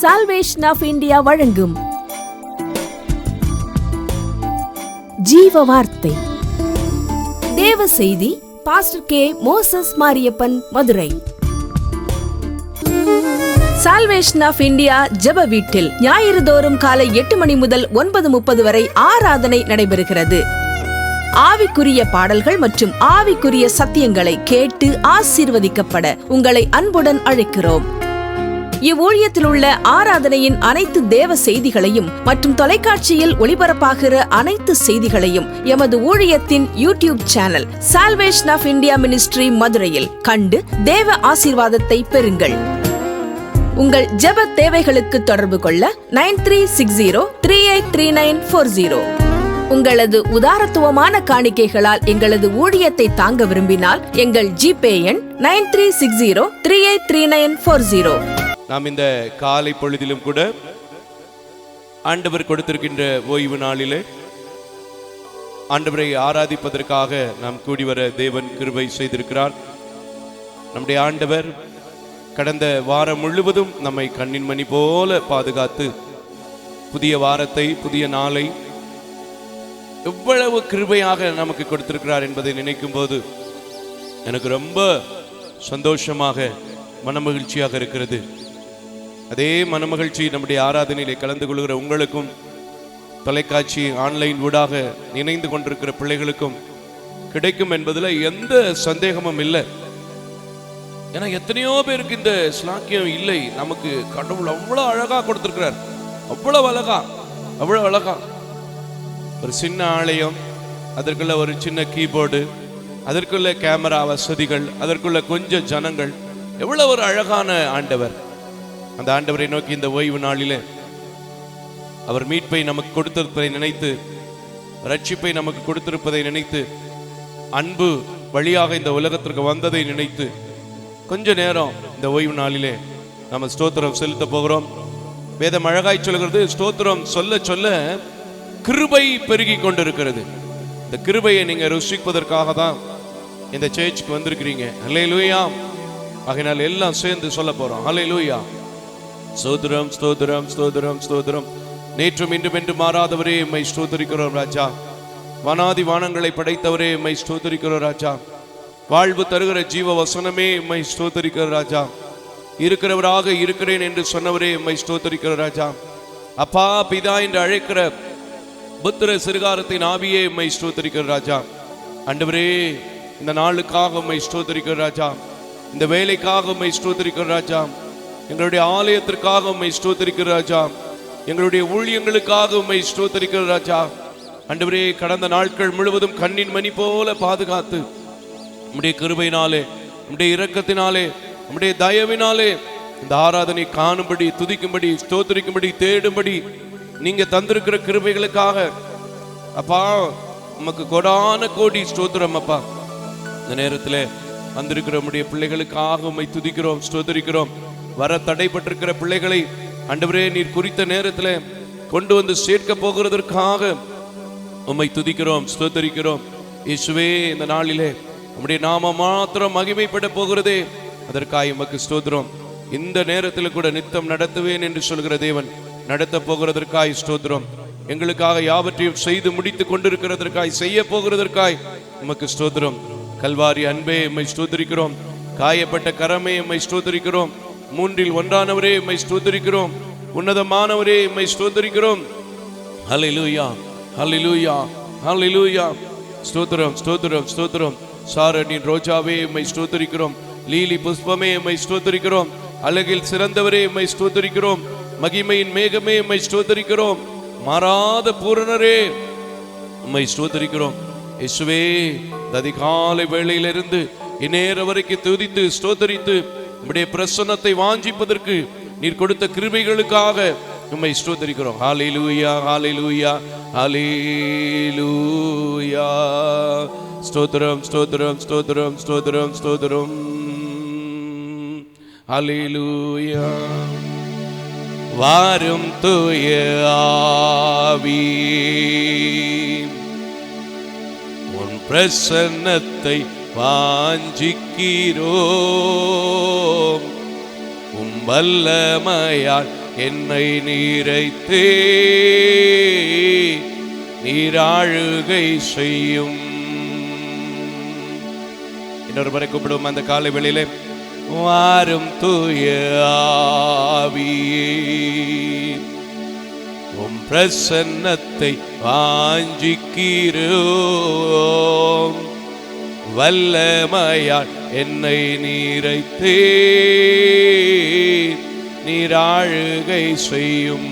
Salvation of India வழங்கும் ஜீவ வார்த்தை தேவ செய்தி. Pastor K. Moses Mariappan, Madurai. Salvation of India ஜெப வீட்டில் ஞாயிறு தோறும் காலை 8 மணி முதல் 9:30 வரை ஆராதனை நடைபெறுகிறது. ஆவிக்குரிய பாடல்கள் மற்றும் ஆவிக்குரிய சத்தியங்களை கேட்டு ஆசீர்வதிக்கப்பட உங்களை அன்புடன் அழைக்கிறோம். இவ்வூழியத்தில் உள்ள ஆராதனையின் அனைத்து தேவ செய்திகளையும் மற்றும் தொலைக்காட்சியில் ஒளிபரப்பாகிற அனைத்து செய்திகளையும் எமது ஊழியத்தின் YouTube channel salvation of India ministry மதுரையில் கண்டு தேவ ஆசீர்வாதத்தை பெறுங்கள். உங்கள் ஜெப தேவைகளுக்கு தொடர்பு கொள்ள 9360383940. உங்களது உதாரத்துவமான காணிக்கைகளால் எங்களது ஊழியத்தை தாங்க விரும்பினால் எங்கள் ஜிபே எண் 9360383940. நாம் இந்த காலை பொழுதிலும் கூட ஆண்டவர் கொடுத்திருக்கின்ற ஓய்வு நாளிலே ஆண்டவரை ஆராதிப்பதற்காக நாம் கூடி வர தேவன் கிருபை செய்திருக்கிறார். நம்முடைய ஆண்டவர் கடந்த வாரம் முழுவதும் நம்மை கண்ணின் மணி போல பாதுகாத்து புதிய வாரத்தை, புதிய நாளை எவ்வளவு கிருபையாக நமக்கு கொடுத்திருக்கிறார் என்பதை நினைக்கும் போது எனக்கு ரொம்ப சந்தோஷமாக, மனமகிழ்ச்சியாக இருக்கிறது. அதே மனமகிழ்ச்சி நம்முடைய ஆராதனையிலே கலந்து கொள்கிற உங்களுக்கும், தொலைக்காட்சி ஆன்லைன் ஊடாக இணைந்து கொண்டிருக்கிற பிள்ளைகளுக்கும் கிடைக்கும் என்பதில் எந்த சந்தேகமும் இல்லை. ஏன்னா எத்தனையோ பேருக்கு இந்த ஸ்லாக்கியம் இல்லை. நமக்கு கடவுள் அவ்வளோ அழகா கொடுத்திருக்கிறார். அவ்வளவு அழகா ஒரு சின்ன ஆலயம், அதற்குள்ள ஒரு சின்ன கீபோர்டு, அதற்குள்ள கேமரா வசதிகள், அதற்குள்ள கொஞ்சம் ஜனங்கள், எவ்வளவு ஒரு அழகான ஆண்டவர். அந்த ஆண்டவரை நோக்கி இந்த ஓய்வு நாளிலே அவர் மீட்பை நமக்கு கொடுத்திருப்பதை நினைத்து, ரட்சிப்பை நமக்கு கொடுத்திருப்பதை நினைத்து, அன்பு வழியாக இந்த உலகத்திற்கு வந்ததை நினைத்து கொஞ்ச நேரம் இந்த ஓய்வு நாளிலே நம்ம ஸ்தோத்திரம் செலுத்த போகிறோம். வேதம் அழகாய் சொல்கிறது, ஸ்தோத்திரம் சொல்ல சொல்ல கிருபை பெருகி கொண்டிருக்கிறது. இந்த கிருபையை நீங்க ருசிப்பதற்காக தான் இந்த சர்ச்சுக்கு வந்திருக்கிறீங்க. ஹல்லேலூயா. ஆகையினால் எல்லாம் சேர்ந்து சொல்ல போறோம். ஹல்லேலூயா. ஸ்தோத்திரம், ஸ்தோத்திரம், ஸ்தோத்திரம், ஸ்தோத்திரம். நேற்றும் இன்றும் என்று மாறாதவரே உம்மை ஸ்தோத்திரிக்கிறோம் ராஜா. வானாதி வானங்களை படைத்தவரே உம்மை ஸ்தோத்திரிக்கிறோம் ராஜா. வாழ்வு தருகிற ஜீவ வசனமே உம்மை ஸ்தோத்திரிக்கிறோம் ராஜா. இருக்கிறவராக இருக்கிறேன் என்று சொன்னவரே உம்மை ஸ்தோத்திரிக்கிறோம் ராஜா. அப்பா பிதா என்று அழைக்கிற புத்திர சிறுகாரத்தின் ஆவியே உம்மை ஸ்தோத்திரிக்கிறோம் ராஜா. ஆண்டவரே இந்த நாளுக்காக உம்மை ஸ்தோத்திரிக்கிறோம் ராஜா. இந்த வேலைக்காக உம்மை ஸ்தோத்திரிக்கிறோம் ராஜா. எங்களுடைய ஆலயத்திற்காக உம்மை ஸ்தோத்திரிக்கிறோம் ராஜா. எங்களுடைய ஊழியங்களுக்காக உம்மை ஸ்தோத்திரிக்கிறோம் ராஜா. ஆண்டவரே கடந்த நாட்கள் முழுவதும் கண்ணின் மணி போல பாதுகாத்து உம்முடைய கிருபையினாலே, உம்முடைய இரக்கத்தினாலே, உம்முடைய தயவினாலே இந்த ஆராதனை காணும்படி, துதிக்கும்படி, ஸ்தோத்திரிக்கும்படி, தேடும்படி நீங்க தந்திருக்கிற கிருபைகளுக்காக அப்பா உமக்கு கோடான கோடி ஸ்தோத்திரம் அப்பா. இந்த நேரத்தில் வந்திருக்கிற உம்முடைய பிள்ளைகளுக்காக உம்மை துதிக்கிறோம், ஸ்தோத்திரிக்கிறோம். வர தடைப்பட்டிருக்கிற பிள்ளைகளை ஆண்டவரே நீர் குறித்த நேரத்தில் கொண்டு வந்து சேர்க்க போகிறதற்காக உம்மை துதிக்கிறோம், ஸ்தோத்திரிக்கிறோம். இயேசுவே இந்த நாளிலே உம்முடைய நாம மாத்திரம் மகிமைப்பட போகிறதே, அதற்காக உமக்கு ஸ்தோத்திரம். இந்த நேரத்தில் கூட நித்தம் நடத்துவேன் என்று சொல்கிற தேவன் நடத்த போகிறதற்காய் ஸ்தோத்திரம். எங்களுக்காக யாவற்றையும் செய்து முடித்து கொண்டிருக்கிறதற்காய், செய்ய போகிறதற்காய் உமக்கு ஸ்தோத்திரம். கல்வாரி அன்பே உம்மை ஸ்தோத்திரிக்கிறோம். காயப்பட்ட கரமே உம்மை ஸ்தோத்திரிக்கிறோம். மூன்றில் ஒன்றானவரே உம்மை ஸ்தோத்திரிக்கிறோம். உன்னதமானவரே உம்மை ஸ்தோத்திரிக்கிறோம். ஹல்லேலூயா, ஹல்லேலூயா, ஹல்லேலூயா. ஸ்தோத்திரம், ஸ்தோத்திரம், ஸ்தோத்திரம். சாரணின் ரோஜாவே உம்மை ஸ்தோத்திரிக்கிறோம். லீலி புஷ்பமே உம்மை ஸ்தோத்திரிக்கிறோம். அழகில் சிறந்தவரே உம்மை ஸ்தோத்திரிக்கிறோம். மகிமையின் மேகமே உம்மை ஸ்தோத்திரிக்கிறோம். மாறாத பூரணரே உம்மை ஸ்தோத்திரிக்கிறோம். இயேசுவே அதிகாலை வேளையிலிருந்து இந்நேர வரைக்கும் துதித்து ஸ்தோத்திரித்து உம்முடைய பிரசன்னத்தை வாஞ்சிப்பதற்கு நீர் கொடுத்த கிருபைகளுக்காக உம்மை ஸ்தோத்திரிக்கிறோம். ஹல்லேலூயா, ஹல்லேலூயா, ஹல்லேலூயா. ஸ்தோத்திரம், ஸ்தோத்திரம், ஸ்தோத்திரம், ஸ்தோத்திரம், ஸ்தோத்திரம். ஹல்லேலூயா. வாரும் தூய ஆவி, உன் பிரசன்னத்தை வாஞ்சிக்கிறோம். வல்லமையால் என்னை நீரைத்தே நீராழுகை செய்யும். இன்னொரு முறை கூப்பிடுவோம் அந்த காலை வேளையிலே. வாரும் தூய ஆவியே, உம் பிரசன்னத்தை வாஞ்சிக்கிறோம். வல்லமையால் என்னை நீரைத்தே நீராழுகை செய்யும்.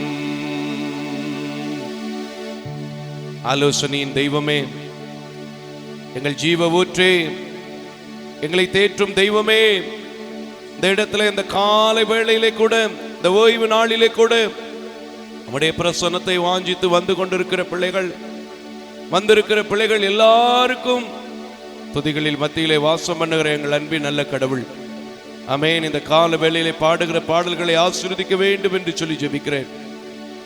ஆலோசனையின் தெய்வமே, எங்கள் ஜீவ ஊற்றே, எங்களை தேற்றும் தெய்வமே, இந்த இடத்துல இந்த காலை வேளையிலே கூட, இந்த ஓய்வு நாளிலே கூட நம்முடைய பிரசன்னத்தை வாஞ்சித்து வந்திருக்கிற பிள்ளைகள் எல்லாருக்கும் துதிகளில் மத்தியிலே வாசம் பண்ணுகிற எங்கள் அன்பின் நல்ல கடவுள், ஆமென். இந்த கால வேளையிலே பாடுகிற பாடல்களை ஆசீர்வதிக்க வேண்டும் என்று சொல்லி ஜெபிக்கிறேன்.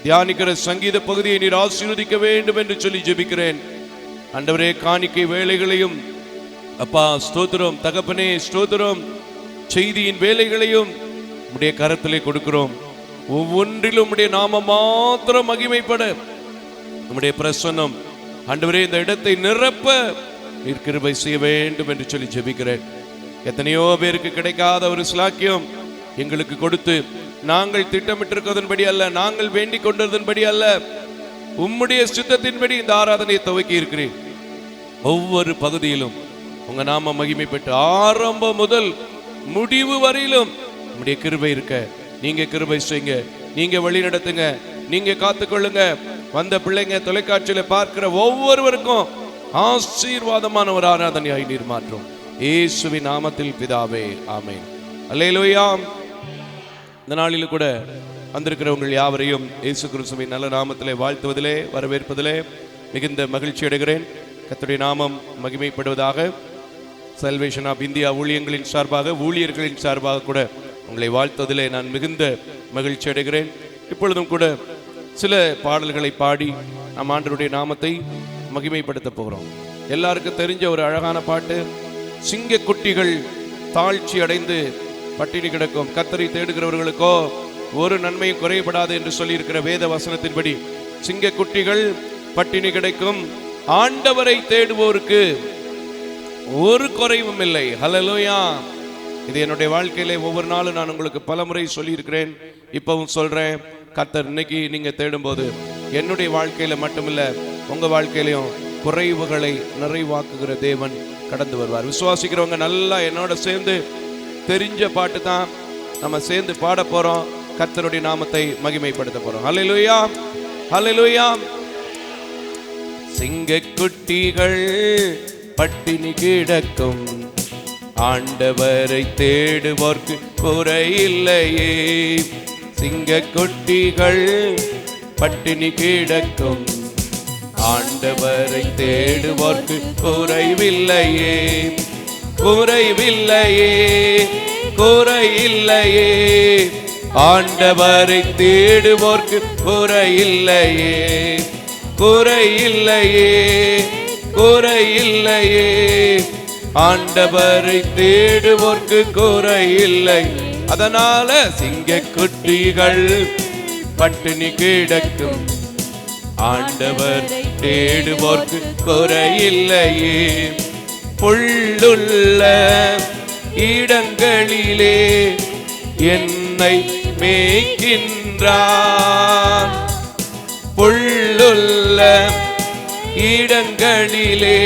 தியானிக்கிற சங்கீத பகுதியை நீர் ஆசீர்வதிக்க வேண்டும் என்று சொல்லி ஜெபிக்கிறேன். ஆண்டவரே, காணிக்கை வேலைகளையும் அப்பா ஸ்தோத்திரம், தகப்பனே ஸ்தோத்திரம், செய்தியின் வேலைகளையும் உம்முடைய கரத்திலே கொடுக்கிறோம். ஒவ்வொன்றிலும் உம்முடைய நாமம் மாத்திரம் மகிமைப்பட உம்முடைய பிரசன்னம் ஆண்டவரே இந்த இடத்தை நிரப்ப நீர் கிருபை செய்ய வேண்டும் என்று சொல்லி ஜெபிக்கிறேன். எத்தனையோ பேருக்கு கிடைக்காத ஒரு ஸ்லாக்கியம் எங்களுக்கு கொடுத்து, நாங்கள் திட்டமிட்டிருக்கிறதன்படி அல்ல, நாங்கள் வேண்டிக் கொண்டதன்படி அல்ல, உம்முடைய சித்தத்தின்படி இந்த ஆராதனையை துவக்கி இருக்கிறேன். ஒவ்வொரு பகுதியிலும் உங்க நாம மகிமைப்பட்டு ஆரம்பம் முதல் முடிவு வரையிலும் உம்முடைய கிருபை இருக்க நீங்க கிருபை செய்யுங்க, நீங்க வழி நடத்துங்க, நீங்க காத்துக்கொள்ளுங்க. வந்த பிள்ளைங்க, தொலைக்காட்சியில பார்க்கிற ஒவ்வொருவருக்கும் ஆசீர்வாதமான ஒரு ஆராதனையாய் நீர் மாற்றும். இயேசுவின் நாமத்தில் பிதாவே, ஆமென். அல்லேலூயா. இந்த நாளில் கூட வந்திருக்கிறவங்க யாவரையும் இயேசு கிறிஸ்துவின் நல்ல நாமத்திலே வாழ்த்துவதிலே, வரவேற்பதிலே மிகுந்த மகிழ்ச்சி அடைகிறேன். கர்த்தருடைய நாமம் மகிமைப்படுவதாக. சல்வேஷன் ஆஃப் இந்தியா ஊழியர்களின் சார்பாக கூட உங்களை வாழ்த்துவதிலே நான் மிகுந்த மகிழ்ச்சி அடைகிறேன். இப்பொழுதும் கூட சில பாடல்களை பாடி நம் ஆண்டவருடைய நாமத்தை மகிமைப்படுத்த போகிறோம். எல்லாருக்கும் தெரிஞ்ச ஒரு அழகான பாட்டு, சிங்கக்குட்டிகள் தாழ்ச்சி அடைந்து பட்டினி கிடக்கும், கர்த்தரை தேடுகிறவர்களுக்கோ ஒரு நன்மையும் குறைபடாது என்று சொல்லியிருக்கிற வேத வசனத்தின்படி சிங்கக்குட்டிகள் பட்டினி கிடைக்கும், ஆண்டவரை தேடுவோருக்கு ஒரு குறைவும் இல்லை. ஹல்லேலூயா. இது என்னுடைய வாழ்க்கையிலே ஒவ்வொரு நாளும் நான் உங்களுக்கு பல முறை சொல்லியிருக்கிறேன், இப்பவும் சொல்றேன். கர்த்தர் இன்னைக்கு நீங்க தேடும்போது என்னுடைய வாழ்க்கையில மட்டுமில்ல, உங்க வாழ்க்கையிலையும் குறைவுகளை நிறைவாக்குகிற தேவன் கடந்து வருவார். விசுவாசிக்கிறவங்க நல்லா என்னோட சேர்ந்து தெரிஞ்ச பாட்டு தான் நம்ம சேர்ந்து பாட போறோம். கர்த்தருடைய நாமத்தை மகிமைப்படுத்த போறோம். ஹல்லேலூயா, ஹல்லேலூயா. சிங்கக்குட்டிகள் பட்டினி கிடக்கும், ஆண்டவரை தேடுவோர்க்கு குறையில்லையே. சிங்கக்குட்டிகள் பட்டினி கிடக்கும், ஆண்டவரை தேடுவோர்க்கு குறைவில்லையே, குறைவில்லையே, குறையில்லையே. ஆண்டவரை தேடுவோர்க்கு குறையில்லையே, குறையில்லையே, குறையில்லையே. ஆண்டவரை தேடுவோர்க்கு குறையில்லை. அதனால சிங்கக்குட்டிகள் பட்டினி கிடக்கும், ஆண்டவர் தேடுவோர்க்கு குறையில்லையே. புல்லுள்ள இடங்களிலே என்னை மேய்க்கின்றார், புல்லுள்ள இடங்களிலே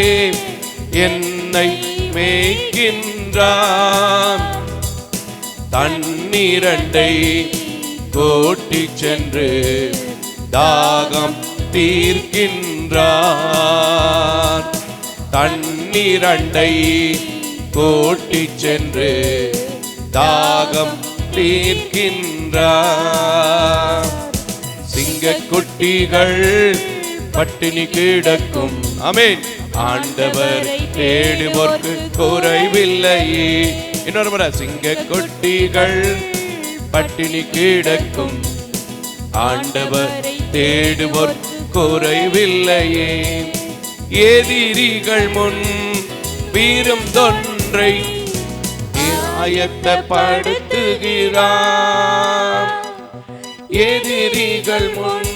என்னை மேய்க்கின்றார். தண்ணீரண்டை கோட்டி சென்று தாகம் தீர்க்கின்றார், தண்ணீரண்டை கோட்டி சென்று தாகம் தீர்க்கின்றார். சிங்கக்குட்டிகள் பட்டினி கிடக்கும், ஆமென், ஆண்டவர் தேடுவோர்க்கு குறைவில்லையே. இன்னொரு முறை, சிங்கக்குட்டிகள் பட்டினி கிடக்கும், ஆண்டவர் தேடுவோர்க்கு குறைவில்லையே. எதிரிகள் முன் வீரும் தொன்றை ஆயத்தப்படுத்துகிறார், எதிரிகள் முன்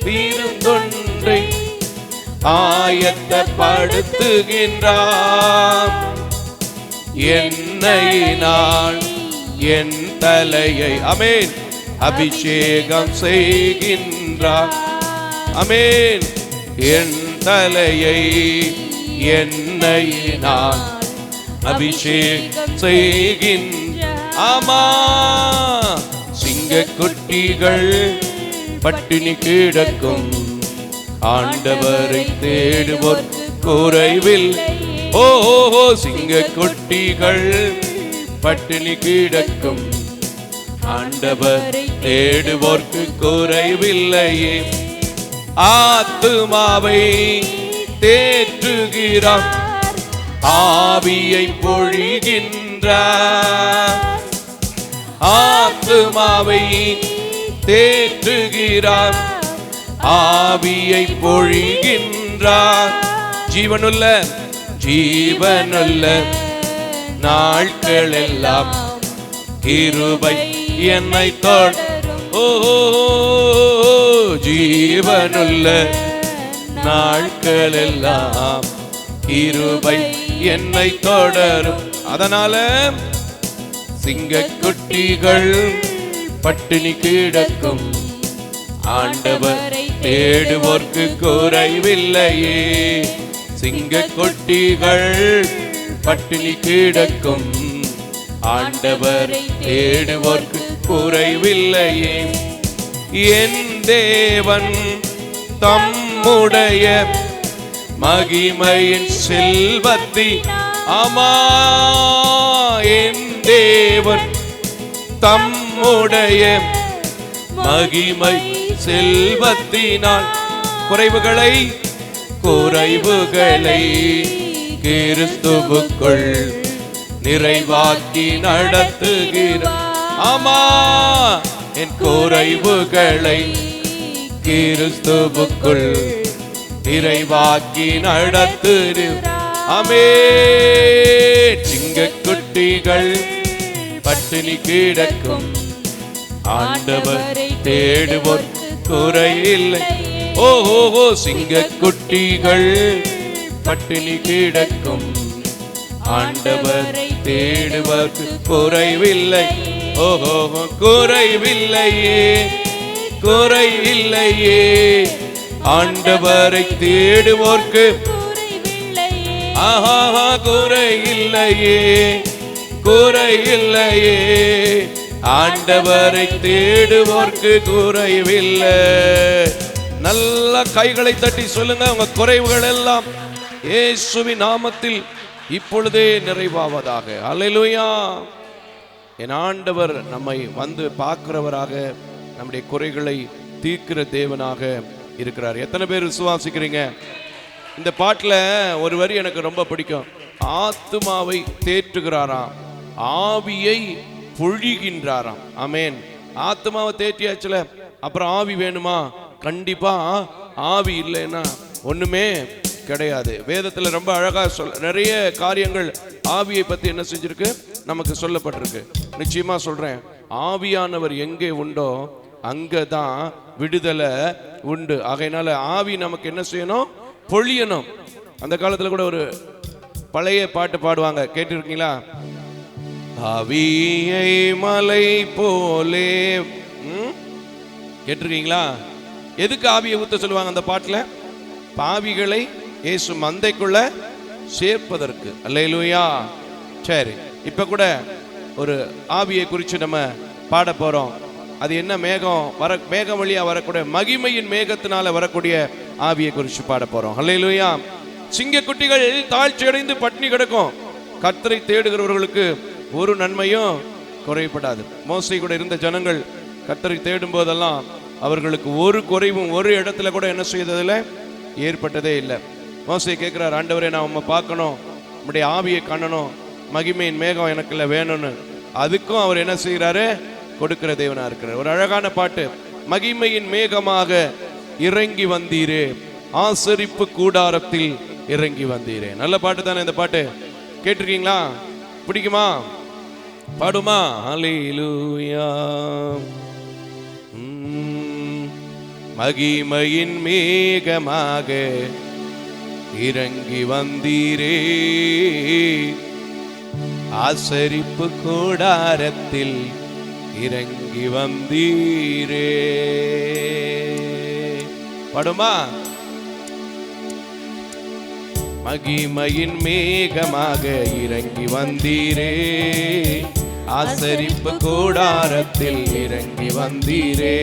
விருந்தொன்றை ஆயத்தப்படுத்துகின்றார். எண்ணெயினால் என் தலையை ஆமென் அபிஷேகம் செய்கின்றார். ஆமென். என் தலையை எண்ணெயினால் அபிஷேகம் செய்கின்றார். ஆமா, சிங்கக்குட்டிகள் பட்டினி கிடக்கும் ஆண்டவரை தேடுவோர் குறைவில்லை. ஓ சிங்கக்குட்டிகள் பட்டினி கிடக்கும் ஆண்டவர் தேடுவோர்க்கு குறைவில்லையே. ஆத்துமாவை தேற்றுகிறார், ஆவியை பொழிகின்றார். ஆத்துமாவை தேற்றுகிறார், ஆவியை பொழிகின்றார். ஜீவனுள்ள நாட்கள் எல்லாம் கிருபை என்னை தொடரும். ஓ ஜீவனுள்ள நாட்கள் எல்லாம் கிருபை என்னை தொடரும். அதனால சிங்கக்குட்டிகள் பட்டினி கிடக்கும் ஆண்டவர் தேடுவோர்க்கு குறைவில்லையே. சிங்கக்குட்டிகள் பட்டினி கிடக்கும் ஆண்டவர் தேடுவோர்க்கு குறைவில்லையே. என் தேவன் தம்முடைய மகிமையின் செல்வத்தி ஆமா என் தேவன் தம்முடைய மகிமை செல்வத்தினால் குறைவுகளை கிறிஸ்துவுக்குள் நிறைவாக்கி நடத்துகிறார். ஆமா என் குறைவுகளை கிறிஸ்துவுக்குள் நிறைவாக்கி நடத்துகிறார். ஆமென். சிங்கக்குட்டிகள் பட்டினி கிடக்கும் ஆண்டவர் தேடுவோர் குறையில்லை. ஓ சிங்கக்குட்டிகள் பட்டினி கிடக்கும் ஆண்டவர் தேடுவோர்க்கு குறைவில்லை. ஓஹோ குறைவில்லையே ஆண்டவரை தேடுவோர்க்கு ஆஹா குறையில்லையே ஆண்டவரை தேடுவோர்க்கு குறைவில்லை. நல்ல கைகளை தட்டி சொல்லுங்க, உங்க குறைவுகள் எல்லாம் இயேசுவின் நாமத்தில் இப்பொழுதே நிறைவாவதாக. அல்லேலூயா. என் ஆண்டவர் நம்மை வந்து பார்க்கிறவராக, நம்முடைய குறைகளை தீர்க்கிற தேவனாக இருக்கிறார். எத்தனை பேர் விசுவாசிக்கிறீங்க? இந்த பாட்டில் ஒரு வரி எனக்கு ரொம்ப பிடிக்கும். ஆத்துமாவை தேற்றுகிறாராம், ஆவியை பொழிகின்றாராம். ஆமென். ஆத்துமாவை தேற்றியாச்சுல, அப்புறம் ஆவி வேணுமா? கண்டிப்பா ஆவி இல்லைன்னா ஒண்ணுமே கிடையாது. வேதத்துல ரொம்ப அழகா நிறைய காரியங்கள் ஆவியை பத்தி என்ன செஞ்சிருக்கு, நமக்கு சொல்லப்பட்டிருக்கு. நிச்சயமா சொல்றேன், ஆவியானவர் எங்கே உண்டோ அங்கதான் விடுதலை உண்டு. ஆகையினால ஆவி நமக்கு என்ன செய்யணும்? பொழியணும். அந்த காலத்துல கூட ஒரு பழைய பாட்டு பாடுவாங்க, கேட்டிருக்கீங்களா? ஆவியை மலை போலே. கேட்டிருக்கீங்களா? எதுக்கு ஆவியை ஊத்த சொல்லுவாங்க அந்த பாட்டுல? பாவிகளை இயேசு மந்தைக்குள்ள சேர்ப்பதற்கு. அல்லேலூயா. சரி, இப்ப கூட ஒரு ஆவியை குறித்து நம்ம பாட போறோம். அது என்ன? மேகம் வழியா வரக்கூடிய மகிமையின் மேகத்தினால வரக்கூடிய ஆவியை குறித்து பாட போறோம். அல்லேலூயா. சிங்கக்குட்டிகள் தாழ்ச்சி அடைந்து பட்டினி கிடக்கும். கர்த்தரை தேடுகிறவர்களுக்கு ஒரு நன்மையும் குறைபடாது. மோசே கூட இருந்த ஜனங்கள் கர்த்தரை தேடும் போதெல்லாம் அவர்களுக்கு ஒரு குறைவும் ஒரு இடத்துல கூட என்ன செய்ததில்லை, ஏற்பட்டதே இல்லை. மோசே கேட்கிறார், ஆண்டவரே நான் உம்மை பார்க்கணும், உம்முடைய ஆவியை காணணும், மகிமையின் மேகம் எனக்குள்ள வேணும்னு. அதுக்கும் அவர் என்ன செய்கிறாரு? கொடுக்கிற தேவனா இருக்கிறார். ஒரு அழகான பாட்டு, மகிமையின் மேகமாக இறங்கி வந்தீரே, ஆசரிப்பு கூடாரத்தில் இறங்கி வந்தீரே. நல்ல பாட்டு தானே இந்த பாட்டு? கேட்டிருக்கீங்களா? பிடிக்குமா? பாடுமா? ஹல்லேலூயா. மகிமையின் மேகமாக இறங்கி வந்தீரே. ஆசரிப்பு கூடாரத்தில் இறங்கி வந்தீரே. படுமா? மகிமையின் மேகமாக இறங்கி வந்தீரே. ஆசரிப்பு கூடாரத்தில் இறங்கி வந்தீரே.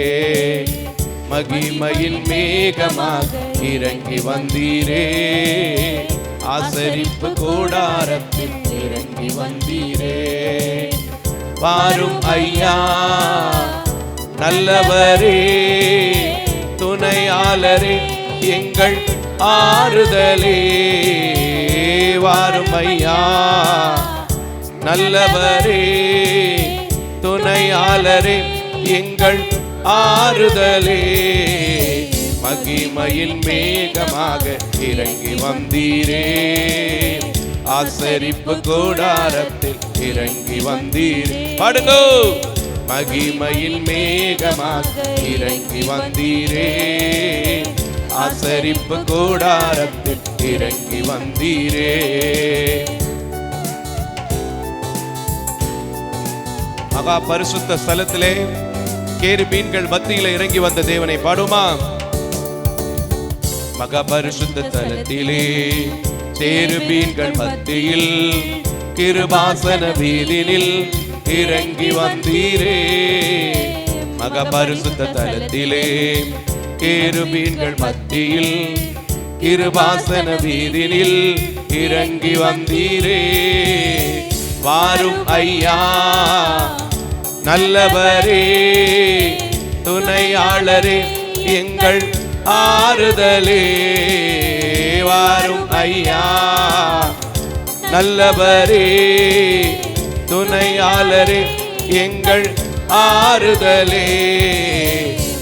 மகிமையின் மேகமாக இறங்கி வந்தீரே. ஆசரிப்பு கூடாரத்தில் இறங்கி வந்தீரே. வாரும் ஐயா நல்லவரே, துணையாளரே, எங்கள் ஆறுதலே. வாரும் ஐயா நல்லவரே, துணையாளரே, எங்கள் ஆறுதலே. மகிமையின் மேகமாக இறங்கி வந்தீரே. ஆசரிப்பு கூடாரத்தில் இறங்கி வந்தீரே. பாடுங்கோ. மகிமையின் மேகமாக இறங்கி வந்தீரே. ஆசரிப்பு கூடாரத்தில் இறங்கி வந்தீரே. மகா பரிசுத்த ஸ்தலத்திலே கேருபீன்கள் மத்தியில இறங்கி வந்த தேவனை பாடுமா? மகா பரிசுத்த ஸ்தலத்திலே கேருபீன்கள் மத்தியில் கிருபாசன வீதினில் இறங்கி வந்தீரே. மகா பரிசுத்த ஸ்தலத்திலே கேருபீன்கள் மத்தியில் கிருபாசன வீதினில் இறங்கி வந்தீரே. வாரும் ஐயா நல்லவரே, துணையாளரே, எங்கள் ஆறுதலே. வாரும் ஐயா நல்லவரே, துணையாளரே, எங்கள் ஆறுதலே.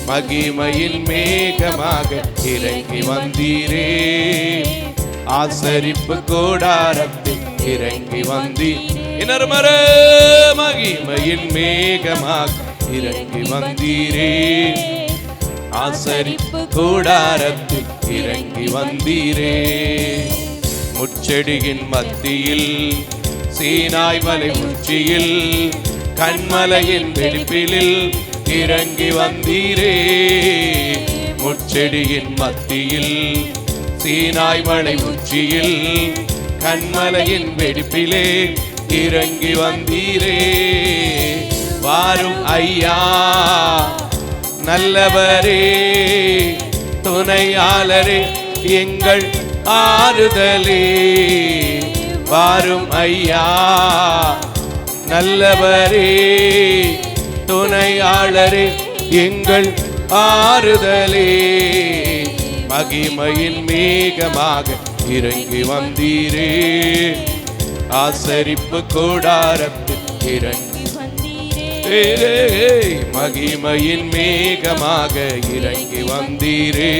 மகிமையின் மேகமாக இறங்கி வந்தீரே. ஆசரிப்பு கூடாரத்தில் இறங்கி வந்தீர். மகிமையின் மேகமாக இறங்கி வந்தீரே. ஆசரிப்பு கூடாரத்தில் இறங்கி வந்தீரே. முச்செடியின் மத்தியில் சீனாய் மலை உச்சியில் கண்மலையின் வெடிப்பிலில் இறங்கி வந்தீரே. முச்செடியின் மத்தியில் சீனாய் மலை உச்சியில் கண்மலையின் வெடிப்பிலே இறங்கி வந்தீரே. வாரும் ஐயா நல்லவரே, துணையாளரே, எங்கள் ஆறுதலே. வாரும் ஐயா நல்லவரே, துணையாளரே, எங்கள் ஆறுதலே. மகிமையின் மேகமாக இறங்கி வந்தீரே. ஆசரிப்பு கூடாரத்தில் இறங்கி வந்தீரே. மகிமையின் மேகமாக இறங்கி வந்தீரே.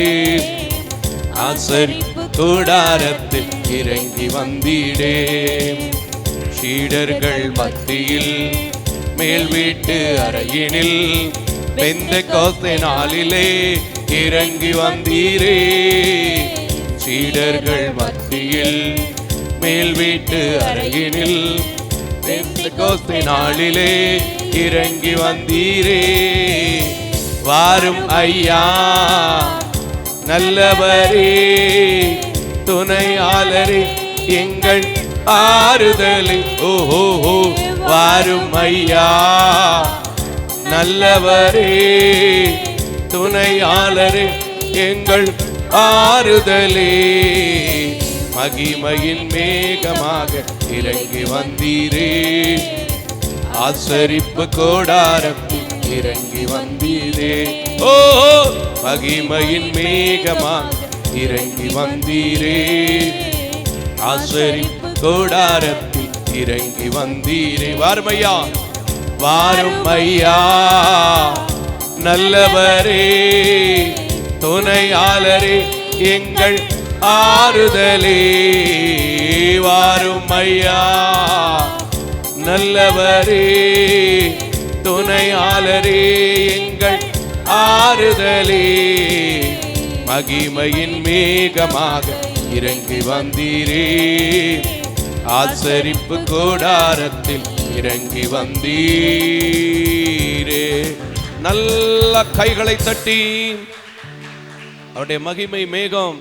ஆசரிப்பு கூடாரத்தில் இறங்கி வந்தீரே. சீடர்கள் மத்தியில் மேல் வீட்டு அறையினில் பெந்தெகோஸ்தே நாளிலே இறங்கி வந்தீரே. சீடர்கள் மத்தியில் மேல் வீட்டு அறையினில் பெந்தெகோஸ்தே நாளிலே இறங்கி வந்தீரே. வாரும் ஐயா நல்லவரே, துணையாளரே, எங்கள் ஆறுதலே. ஓஹோ, வாரும் ஐயா நல்லவரே, துணையாளரே, எங்கள் ஆறுதலே. மகிமையின் மேகமாக இறங்கி வந்தீரே. ஆசரிப்பு கூடாரத்தில் இறங்கி வந்தீரே. ஓ மகிமையின் மேகமாக இறங்கி வந்தீரே. ஆசரிப்பு கூடாரத்தில் இறங்கி வந்தீரே. வாரும் ஐயா, வாரும் ஐயா நல்லவரே, துணையாளரே, எங்கள் ஆறுதலே. வாரும் ஐயா நல்லவரே, துணையாளரே, எங்கள் ஆறுதலே. மகிமையின் மேகமாக இறங்கி வந்தீரே, ஆசரிப்பு கூடாரத்தில் இறங்கி வந்தீரே. நல்ல கைகளை தட்டி அவருடைய மகிமை மேகம்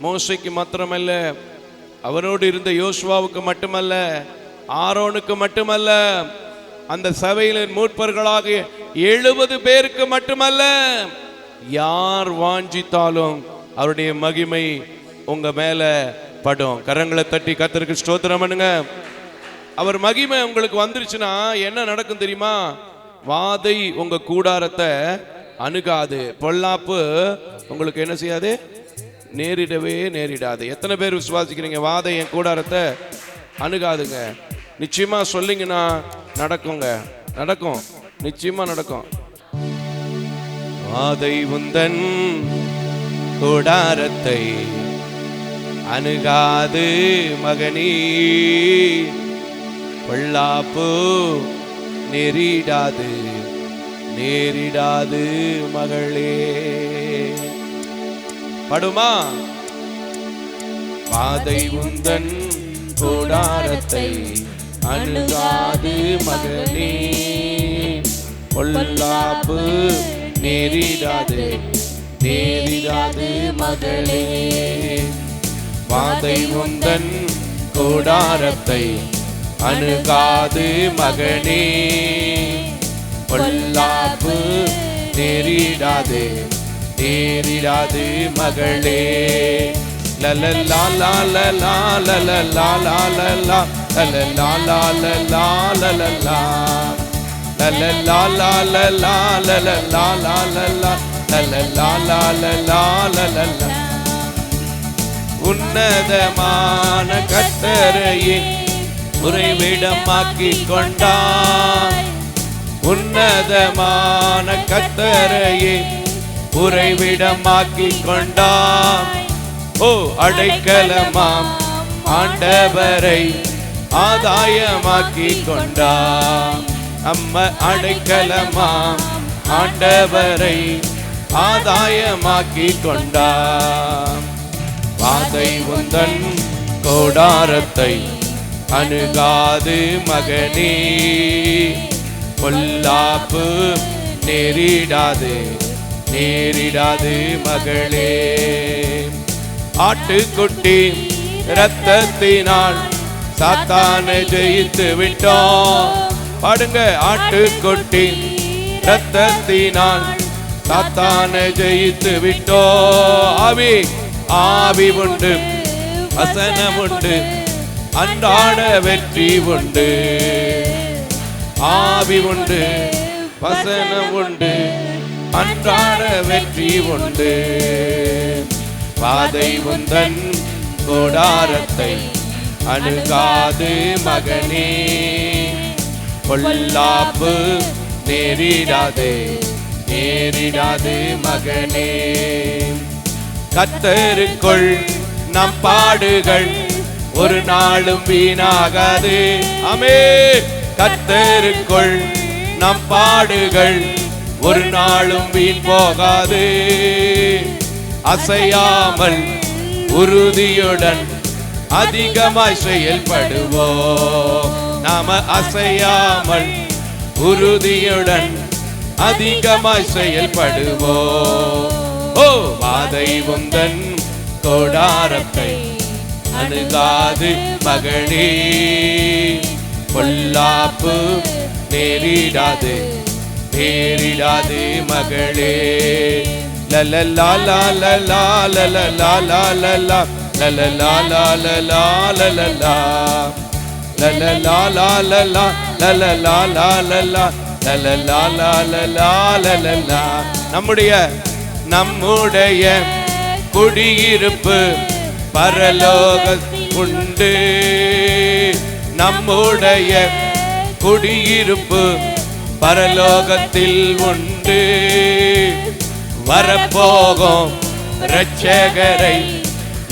மோசைக்கு மாத்திரமல்ல, அவனோடு இருந்த யோசுவாவுக்கு மட்டுமல்ல, ஆரோனுக்கு மட்டுமல்ல, அந்த சபையின் மூப்பர்களாக 70 பேருக்கு மட்டுமல்ல, யார் வாஞ்சித்தாலும் அவருடைய மகிமை உங்க மேல படும். கரங்களை தட்டி கர்த்தருக்கு ஸ்தோத்திரம் பண்ணுங்க. அவர் மகிமை உங்களுக்கு வந்துருச்சுன்னா என்ன நடக்கும் தெரியுமா? வாதை உங்க கூடாரத்தை அணுகாது, பொல்லாப்பு உங்களுக்கு என்ன செய்யாது, நேரிடவே நேரிடாது. எத்தனை பேர் விசுவாசிக்கிறீங்க வாதை என் கூடாரத்தை அணுகாதுங்க? நிச்சயமா சொல்லிங்கன்னா நடக்குங்க, நடக்கும், நிச்சயமா நடக்கும். வாதை உந்தன் கூடாரத்தை அணுகாது மகனே, பொல்லாப்பு நேரிடாது நேரிடாது மகளே. படுமா? வாதை உந்தன் கூடாரத்தை அணுகாது மகனே, பொல்லாப்பு நேரிடாது நேரிடாது மகளே. வாதை உந்தன் கூடாரத்தை அணுகாது மகனே, பொல்லாப்பு நேரிடாது நேரிடாது மகளே. லலலா லலலா லலலா லலலா லலலா லலலா லலலா லலலா லலலா லலலா லலலா லலலா லலலா. உன்னதமான கர்த்தரையே உறைவிடமாக்கிக் கொண்டான், உன்னதமான கர்த்தரையே உறைவிடமாக்கிக் கொண்டான். ஓ அடைக்கலமாம் ஆண்டவரை ஆதாயமாக்கிக் கொண்டான். நம்ம அடைக்கலமாம் ஆண்டவரை ஆதாயமாக்கிக் கொண்டான். வாதை உந்தன் கூடாரத்தை அணுகாது மகனே, பொல்லாப்பு நேரிடாது நேரிடாது மகளே. ஆட்டுக்குட்டி இரத்தத்தினால் சாத்தானை ஜெயித்து விட்டோம். பாடுங்க. ஆட்டுக்குட்டி இரத்தத்தினால் சாத்தானை ஜெயித்து விட்டோம். ஆவி ஆவி உண்டு, வசனம் உண்டு, அன்றாட வெற்றி உண்டு. ஆவி உண்டு, வசனம் உண்டு, அன்றாட வெற்றி உண்டு. வாதை உந்தன் கூடாரத்தை அணுகாது மகனே, பொல்லாப்பு நேரிடாது நேரிடாது மகனே. கர்த்தருக்குள் நம் பாடுகள் ஒரு நாளும் வீணாகாது. ஆமென். கர்த்தருக்குள் நம் பாடுகள் ஒரு நாளும் வீண் போகாது. அசையாமல் உறுதியுடன் அதிகமாய் செயல்படுவோம். நாம அசையாமல் உறுதியுடன் அதிகமாய் செயல்படுவோம். ஓ வாதை உந்தன் கூடாரத்தை அணுகாது மகளே, பொல்லாப்பு நேரிடாது நேரிடாது மகளே. லலலா லலலா லலலா லலலா லலலா லலலா லலலா லலலா லலலா லலலா லலலா லலலா லலலா லலலா. நம்முடைய குடியிருப்பு பரலோகத்தில் உண்டு. நம்முடைய குடியிருப்பு பரலோகத்தில் உண்டு. வரப்போகும் இரட்சகரை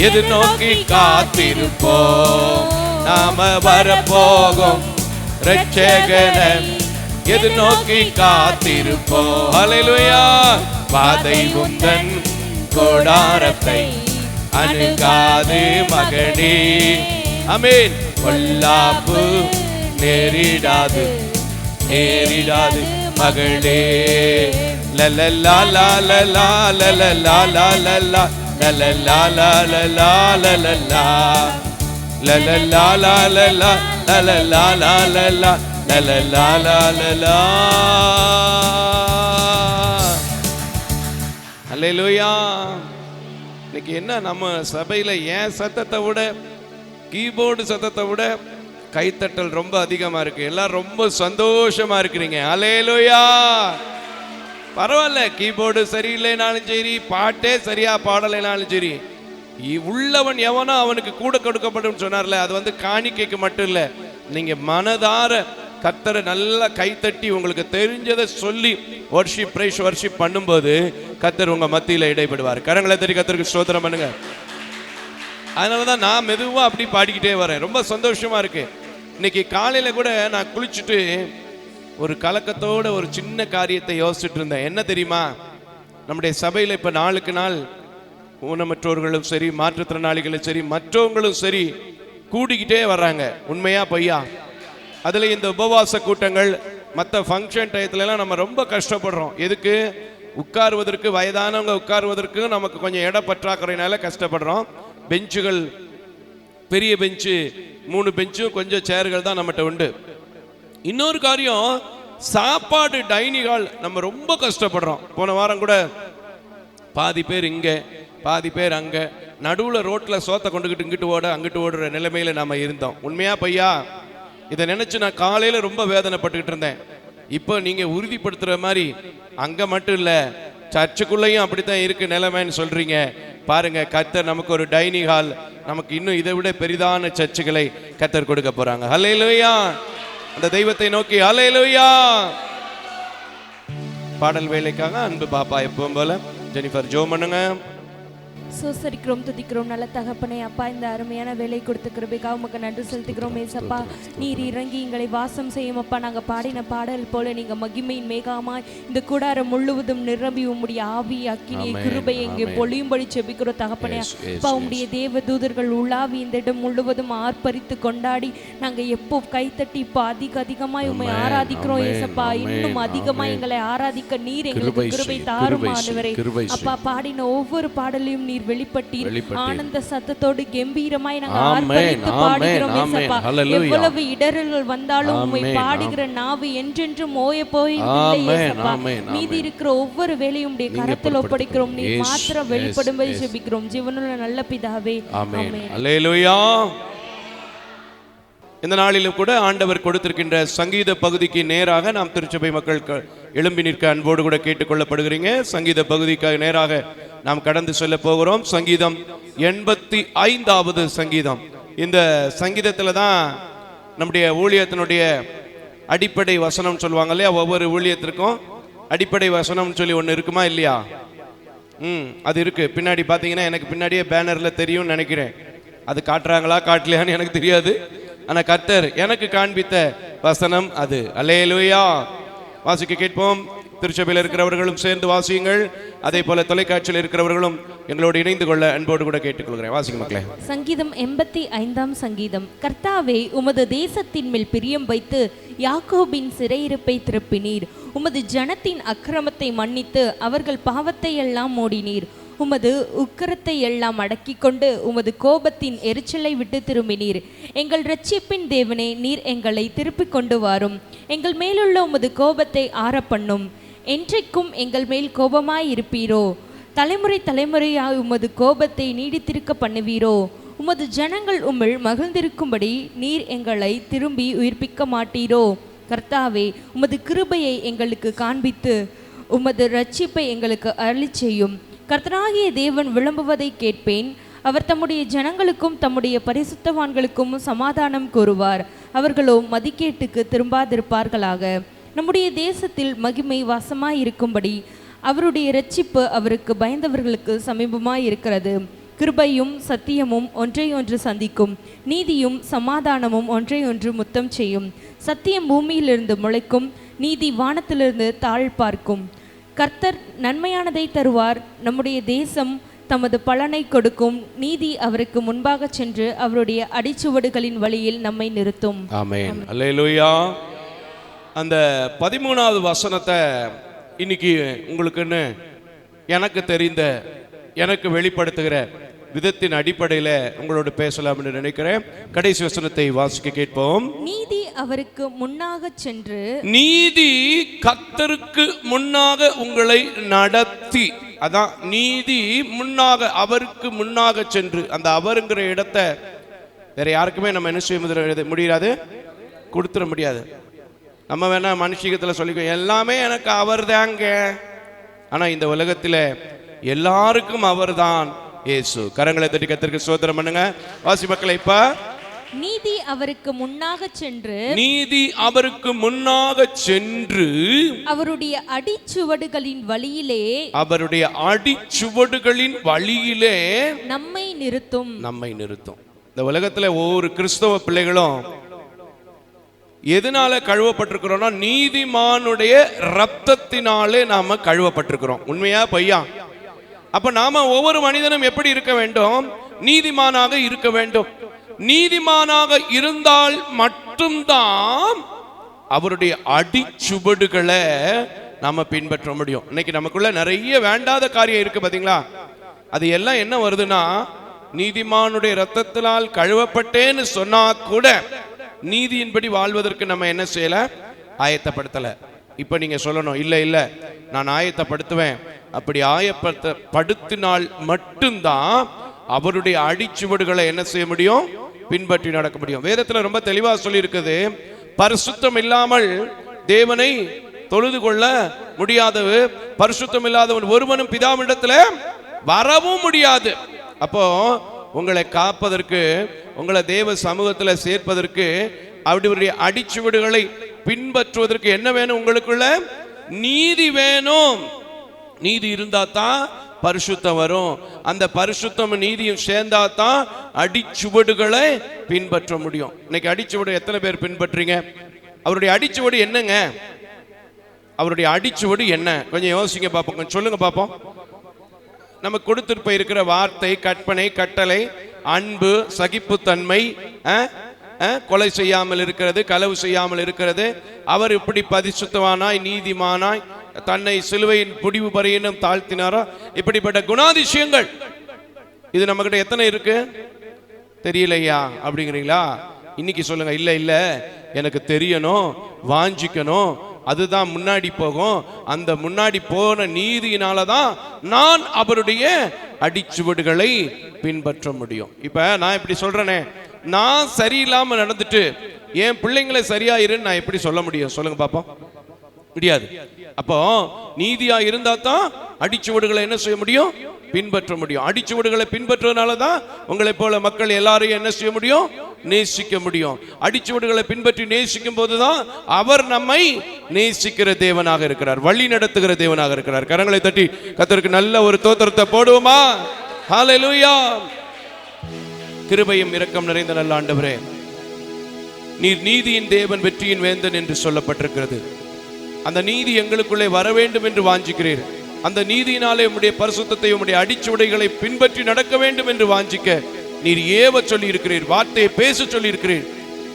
எதிர்நோக்கி காத்திருப்போம். நாம வரப்போகும் இரட்சகரை எதிர்நோக்கி காத்திருப்போம். ஹல்லேலூயா. வாதை உந்தன் கூடாரத்தை அணுகாது மகனே. ஆமென். பொல்லாப்பு நேரிடாது நேரிடாது மகளே. லலலா லலலா லலலா லலலா லலலா லலலா லலலா லலலா லலலா லலலா லலலா லலலா லலலா. அல்லேலூயா. இன்னைக்கு என்ன நம்ம சபையில ஏன் சத்தத்தை விட கீபோர்டு சத்தத்தை விட கைத்தட்டல் ரொம்ப அதிகமா இருக்கு. எல்லாரும் ரொம்ப சந்தோஷமா இருக்கிறீங்க. அல்லேலூயா. பரவாயில்ல, கீபோர்டு சரியில்லைனாலும் சரி, பாட்டே சரியா பாடலைனாலும் சரி, உள்ளவன் எவனோ அவனுக்கு கூட கொடுக்கப்படும் சொன்னார்ல, அது காணிக்கைக்கு மட்டும் இல்லை. நீங்க மனதார கர்த்தரை நல்லா கைத்தட்டி உங்களுக்கு தெரிஞ்சதை சொல்லி வர்ஷிப் பிரைஸ் வர்ஷிப் பண்ணும்போது கர்த்தர் உங்க மத்தியில இடைப்படுவார். கரங்களை தட்டி கர்த்தருக்கு ஸ்தோத்திரம் பண்ணுங்க. அதனாலதான் நான் மெதுவா அப்படி பாடிக்கிட்டே வரேன். ரொம்ப சந்தோஷமா இருக்கு. இன்னைக்கு காலையில கூட நான் குளிச்சுட்டு ஒரு கலக்கத்தோட ஒரு சின்ன காரியத்தை யோசிச்சுட்டு இருந்தேன். என்ன தெரியுமா? நம்முடைய சபையில இப்ப நாளுக்கு நாள் ஊனமற்றோர்களும் சரி, மாற்றுத்திறனாளிகளும் சரி, மற்றவங்களும் சரி கூடிக்கிட்டே வர்றாங்க. உண்மையா பொய்யா? அதுல இந்த உபவாச கூட்டங்கள் மற்ற ஃபங்க்ஷன் டயத்துல எல்லாம் நம்ம ரொம்ப கஷ்டப்படுறோம். எதுக்கு? உட்காருவதற்கு, வயதானவங்க உட்காருவதற்கு நமக்கு கொஞ்சம் இட பற்றாக்குறையினால கஷ்டப்படுறோம். பெஞ்சுகள், பெரிய பெஞ்சு 3 பெஞ்சும் கொஞ்சம் சேர்கள் தான் நம்மகிட்ட உண்டு. இன்னொரு காரியம், சாப்பாடு டைனிங் ஹால் நம்ம ரொம்ப கஷ்டப்படுறோம். போன வாரம் கூட பாதி பேர் இங்கே பாதி பேர் அங்கே, நடுவில் ரோட்டில் சோத்தை கொண்டுக்கிட்டு இங்கிட்டு ஓட அங்கிட்டு ஓடுற நிலைமையில நாம இருந்தோம். உண்மையா பையா? இதை நினைச்சு நான் காலையில் ரொம்ப வேதனைப்பட்டுக்கிட்டு இருந்தேன். இப்போ நீங்க உறுதிப்படுத்துற மாதிரி அங்கே மட்டும் இல்லை, சர்ச்சுக்குள்ளேயும் அப்படித்தான் இருக்கு நிலைமைன்னு சொல்றீங்க. பாருங்க, கர்த்தர் நமக்கு ஒரு டைனிங் ஹால், நமக்கு இன்னும் இதை விட பெரிதான சர்ச்சுகளை கர்த்தர் கொடுக்க போறாங்க. ஹல்லேலூயா. அந்த தெய்வத்தை நோக்கி ஹல்லேலூயா. பாடல் வேலைக்காக அன்பு பாப்பா எப்பவும் போல ஜெனிஃபர் ஜோ பண்ணுங்க. சோசரிக்கிறோம், துதிக்கிறோம் நல்ல தகப்பனே. அப்பா, இந்த அருமையான வேலை கொடுத்த கிருபைக்காக உமக்கு நன்றி செலுத்துகிறோம் ஏசப்பா. நீர் இறங்கி எங்களை வாசம் செய்யும் அப்பா. நாங்கள் பாடின பாடல் போல நீங்க மகிமையின் மேகமாய் இந்த கூடாரம் முழுவதும் நிரம்பி உம்முடைய ஆவி அக்கினியை கிருபை எங்கே பொழியும்படி செபிக்கிறோம் தகப்பனே. அப்பா, உம்முடைய தேவ தூதர்கள் உலாவி இந்த இடம் முழுவதும் ஆர்ப்பரித்து கொண்டாடி நாங்கள் எப்போ கைத்தட்டி இப்போ அதிகமாய் உம்மை ஆராதிக்கிறோம் ஏசப்பா. இன்னும் அதிகமாய் எங்களை ஆராதிக்க நீர் எங்களுக்கு கிருபை தாரும் ஆண்டவரே. அப்பா, பாடின ஒவ்வொரு பாடலையும் நீர் வெளிப்பட்டீர். ஆனந்த சத்தத்தோடு கம்பீரமாய் நாங்கள் ஆர்ப்பரித்து பாடுகிறோம் ஏசப்பா. எவ்வளவு இடர்கள் வந்தாலும் உம்மை பாடுகிற நாவு என்றென்றும் ஓய போவதில்லை ஏசப்பா. மீதி இருக்கிற ஒவ்வொரு வேலையும் உம்முடைய கரத்தில் ஒப்படைக்கிறோம். நீர் மாத்திரம் வெளிப்படும்படி ஜெபிக்கிறோம் ஜீவனுள்ள நல்ல பிதாவே. ஆமென். அல்லேலூயா. இந்த நாளிலும் கூட ஆண்டவர் கொடுத்திருக்கின்ற சங்கீத பகுதிக்கு நேராக நாம் திருச்சபை மக்கள் எழும்பி நிற்க அன்போடு கூட கேட்டுக்கொள்ளப்படுகிறீங்க. சங்கீத பகுதிக்காக நேராக நாம் கடந்து செல்ல போகிறோம். சங்கீதம் 85வது சங்கீதம். இந்த சங்கீதத்துல தான் நம்முடைய ஊழியத்தினுடைய அடிப்படை வசனம் சொல்லுவாங்க இல்லையா? ஒவ்வொரு ஊழியத்திற்கும் அடிப்படை வசனம் சொல்லி ஒன்று இருக்குமா இல்லையா? அது இருக்கு. பின்னாடி பார்த்தீங்கன்னா எனக்கு பின்னாடியே பேனர்ல தெரியும்னு நினைக்கிறேன். அது காட்டுறாங்களா காட்டலையான்னு எனக்கு தெரியாது. ஆனா கர்த்தர் எனக்கு காண்பித்த வசனம் அது. அல்லேலூயா. வாசிக்க கேட்போம். திருச்சபையில் இருக்கிறவர்களும் சேர்ந்து வாசியுங்கள். அதே போல தொலைக்காட்சியில் இருக்கிறவர்களும் எங்களோடு இணைந்து கொள்ள அன்போடு கூட கேட்டுக்கொள்கிறேன். வாசிக்க மக்களே. சங்கீதம் 85ஆம் சங்கீதம். கர்த்தாவே, உமது தேசத்தின் மேல் பிரியம் வைத்து யாக்கோபின் சிறையிருப்பை திருப்பினீர். உமது ஜனத்தின் அக்கிரமத்தை மன்னித்து அவர்கள் பாவத்தை எல்லாம் மூடினீர். உமது உக்கிரத்தை எல்லாம் அடக்கி கொண்டு உமது கோபத்தின் எரிச்சலை விட்டு திரும்பினீர். எங்கள் இரட்சிப்பின் தேவனே, நீர் எங்களை திருப்பிக் கொண்டு வாரும். எங்கள் மேலுள்ள உமது கோபத்தை ஆறப்பண்ணும். என்றைக்கும் எங்கள் மேல் கோபமாய் இருப்பீரோ? தலைமுறை தலைமுறையாய் உமது கோபத்தை நீடித்திருக்க பண்ணுவீரோ? உமது ஜனங்கள் உம்மில் மகிழ்ந்திருக்கும்படி நீர் எங்களை திரும்பி உயிர்ப்பிக்க மாட்டீரோ? கர்த்தாவே, உமது கிருபையை எங்களுக்கு காண்பித்து உமது இரட்சிப்பை எங்களுக்கு அருளிச் செய்யும். கர்த்தராகிய தேவன் விளம்புவதை கேட்பேன். அவர் தம்முடைய ஜனங்களுக்கும் தம்முடைய பரிசுத்தவான்களுக்கும் சமாதானம் கூறுவார். அவர்களோ மதிக்கேட்டுக்கு திரும்பாதிருப்பார்களாக. நம்முடைய தேசத்தில் மகிமை வாசமாய் இருக்கும்படி அவருடைய இரட்சிப்பு அவருக்கு பயந்தவர்களுக்கு சமீபமாய் இருக்கிறது. கிருபையும் சத்தியமும் ஒன்றையொன்று சந்திக்கும். நீதியும் சமாதானமும் ஒன்றையொன்று முத்தம் செய்யும். சத்தியம் பூமியிலிருந்து முளைக்கும், நீதி வானத்திலிருந்து தாழ் பார்க்கும். கர்த்தர் நன்மையானதை தருவார். நம்முடைய தேசம் தமது பலனை கொடுக்கும். நீதி அவருக்கு முன்பாக சென்று அவருடைய அடிச்சுவடுகளின் வழியில் நம்மை நிறுத்தும். ஆமென். அல்லேலூயா. அந்த 13வது வசனத்தை இன்னைக்கு உங்களுக்குன்னு எனக்கு தெரிந்த, எனக்கு வெளிப்படுத்துகிற விதத்தின் அடிப்படையில் உங்களோடு பேசலாம் என்று நினைக்கிறேன். கடைசி வசனத்தை வாசிக்க கேட்போம். நீதி அவருக்கு முன்னாக சென்று, நீதி கர்த்தருக்கு முன்னாக உங்களை நடத்தி, அதான் நீதி முன்னாக, அவருக்கு முன்னாக சென்று. அந்த அவருங்கிற இடத்தை வேற யாருக்குமே நம்ம என்ன செய்ய முடியாது, கொடுத்துட முடியாது. நம்ம வேணா மனுஷீகத்தில் சொல்லிக்கோ, எல்லாமே எனக்கு அவர் தாங்க. ஆனா இந்த உலகத்தில் எல்லாருக்கும் அவர் தான் இயேசு. கரங்களை தட்டி கர்த்தருக்கு ஸ்தோத்திரம் பண்ணுங்க. வாசி மக்களை, இப்ப நீதி அவருக்கு முன்னாக சென்று, நீதி அவருக்கு முன்னாக சென்று அவருடைய அடிச்சுவடுகளின் வழியிலே, அவருடைய அடிச்சுவடுகளின் வழியிலே நம்மை நிறுத்தும். நம்மை நிறுத்தும். இந்த உலகத்துல ஒவ்வொரு கிறிஸ்தவ பிள்ளைகளும் எதனால கழுவப்பட்டிருக்கிறோம்னா, நீதிமானுடைய ரத்தத்தினாலே நாம கழுவப்பட்டிருக்கிறோம். உண்மையா பொய்யா? அப்ப நாம ஒவ்வொரு மனிதனும் எப்படி இருக்க வேண்டும்? நீதிமானாக இருக்க வேண்டும். நீதிமானாக இருந்தால் மட்டும்தான் அவருடைய அடிச்சுவடுகளை நாம பின்பற்ற முடியும். இன்னைக்கு நமக்குள்ள நிறைய வேண்டாத காரியம் இருக்கு பாத்தீங்களா? அது எல்லாம் என்ன வருதுன்னா, நீதிமானுடைய ரத்தத்தினால் கழுவப்பட்டேன்னு சொன்னா கூட நீதியின்படி வாழ்வதற்கு நம்ம என்ன செய்யல, ஆயத்தப்படுத்தல. இப்ப நீங்க சொல்லணும், இல்ல இல்ல நான் ஆயத்தப்படுத்துவேன். அப்படி ஆயத்தப்படுத்தினால் மட்டும்தான் அவருடைய அடிச்சுவடுகளை என்ன செய்ய முடியும், பின்பற்றி நடக்க முடியும். வேதத்துல ரொம்ப தெளிவா சொல்லி இருக்குது, பரிசுத்தம் இல்லாமல் தேவனை தொழுது கொள்ள முடியாதவு, பரிசுத்தம் இல்லாதவன் ஒருவனும் பிதாவினிடத்துல வரவும் முடியாது. அப்போ உங்களை காப்பதற்கு, உங்களை தேவ சமூகத்தில் சேர்ப்பதற்கு, அவருடைய அடிச்சுவடுகளை பின்பற்றுவதற்கு என்ன வேணும்? உங்களுக்குள்ள நீதி வேணும். நீதி இருந்தா தான் பரிசுத்தம் வரும். அந்த பரிசுத்தம் நீதியும் சேர்ந்தா தான் அடிச்சுவடுகளை பின்பற்ற முடியும். இன்னைக்கு அடிச்சுவடு எத்தனை பேர் பின்பற்றீங்க? அவருடைய அடிச்சுவடு என்னங்க? அவருடைய அடிச்சுவடு என்ன? கொஞ்சம் யோசிங்க பார்ப்போம், கொஞ்சம் சொல்லுங்க பார்ப்போம். நமக்கு கொடுத்துட்டு போயிருக்கிற வார்த்தை, கற்பனை, கட்டளை, அன்பு, சகிப்புத்தன்மை, கொலை செய்யாமல் இருக்கிறது, களவு செய்யாமல் இருக்கிறது, அவர் இப்படி பரிசுத்தவானாய் நீதிமானாய் தன்னை சிலுவையின் முடிவு பரியனும் தாழ்த்தினாரோ, இப்படிப்பட்ட குணாதிசயங்கள் இது நம்ம கிட்ட எத்தனை இருக்கு தெரியலையா அப்படிங்கிறீங்களா? இன்னைக்கு சொல்லுங்க, இல்ல இல்ல எனக்கு தெரியணும், வாஞ்சிக்கணும், அதுதான் முன்னாடி போகும். அந்த முன்னாடி போன நீதியினாலதான் நான் அவருடைய அடிச்சுவடுகளை பின்பற்ற முடியும். இப்ப நான் இப்படி சொல்றேனே, நான் சரியில்லாம நடந்துட்டு என் பிள்ளைங்களை சரியா இருன்னு நான் எப்படி சொல்ல முடியும்? சொல்லுங்க பாப்போம். முடியாது. அப்போ நீதியா இருந்தா தான் அடிச்சுவடுகளை என்ன செய்ய முடியும், பின்பற்ற முடியும். அடிச்சுவடுகளை பின்பற்றுவதனால தான் உங்களை போல மக்கள் எல்லாரையும் என்ன செய்ய முடியும், நேசிக்க முடியும். அடிச்சுவடுகளை பின்பற்றி நேசிக்கும் போதுதான் அவர் நம்மை நேசிக்கிற தேவனாக இருக்கிறார், வழி நடத்துகிற தேவனாக இருக்கிறார். கரங்களை தட்டி கர்த்தருக்கு நல்ல ஒரு ஸ்தோத்திரத்தை போடுவோமா? ஹல்லேலூயா. கிருபையும் இரக்கம் நிறைந்த நல்ல ஆண்டவரே, நீர் நீதியின் தேவன், வெற்றியின் வேந்தன் என்று சொல்லப்பட்டிருக்கிறது. அந்த நீதி எங்களுக்குள்ளே வர வேண்டும் என்று வாஞ்சிக்கிறீர். அந்த நீதியினாலே உம்முடைய பரிசுத்தத்தை, உம்முடைய அடிச்சுவடுகளை பின்பற்றி நடக்க வேண்டும் என்று வாஞ்சிக்க நீர் ஏவ சொல்லி இருக்கிறீர், வார்த்தையை பேச சொல்லி இருக்கிறீர்.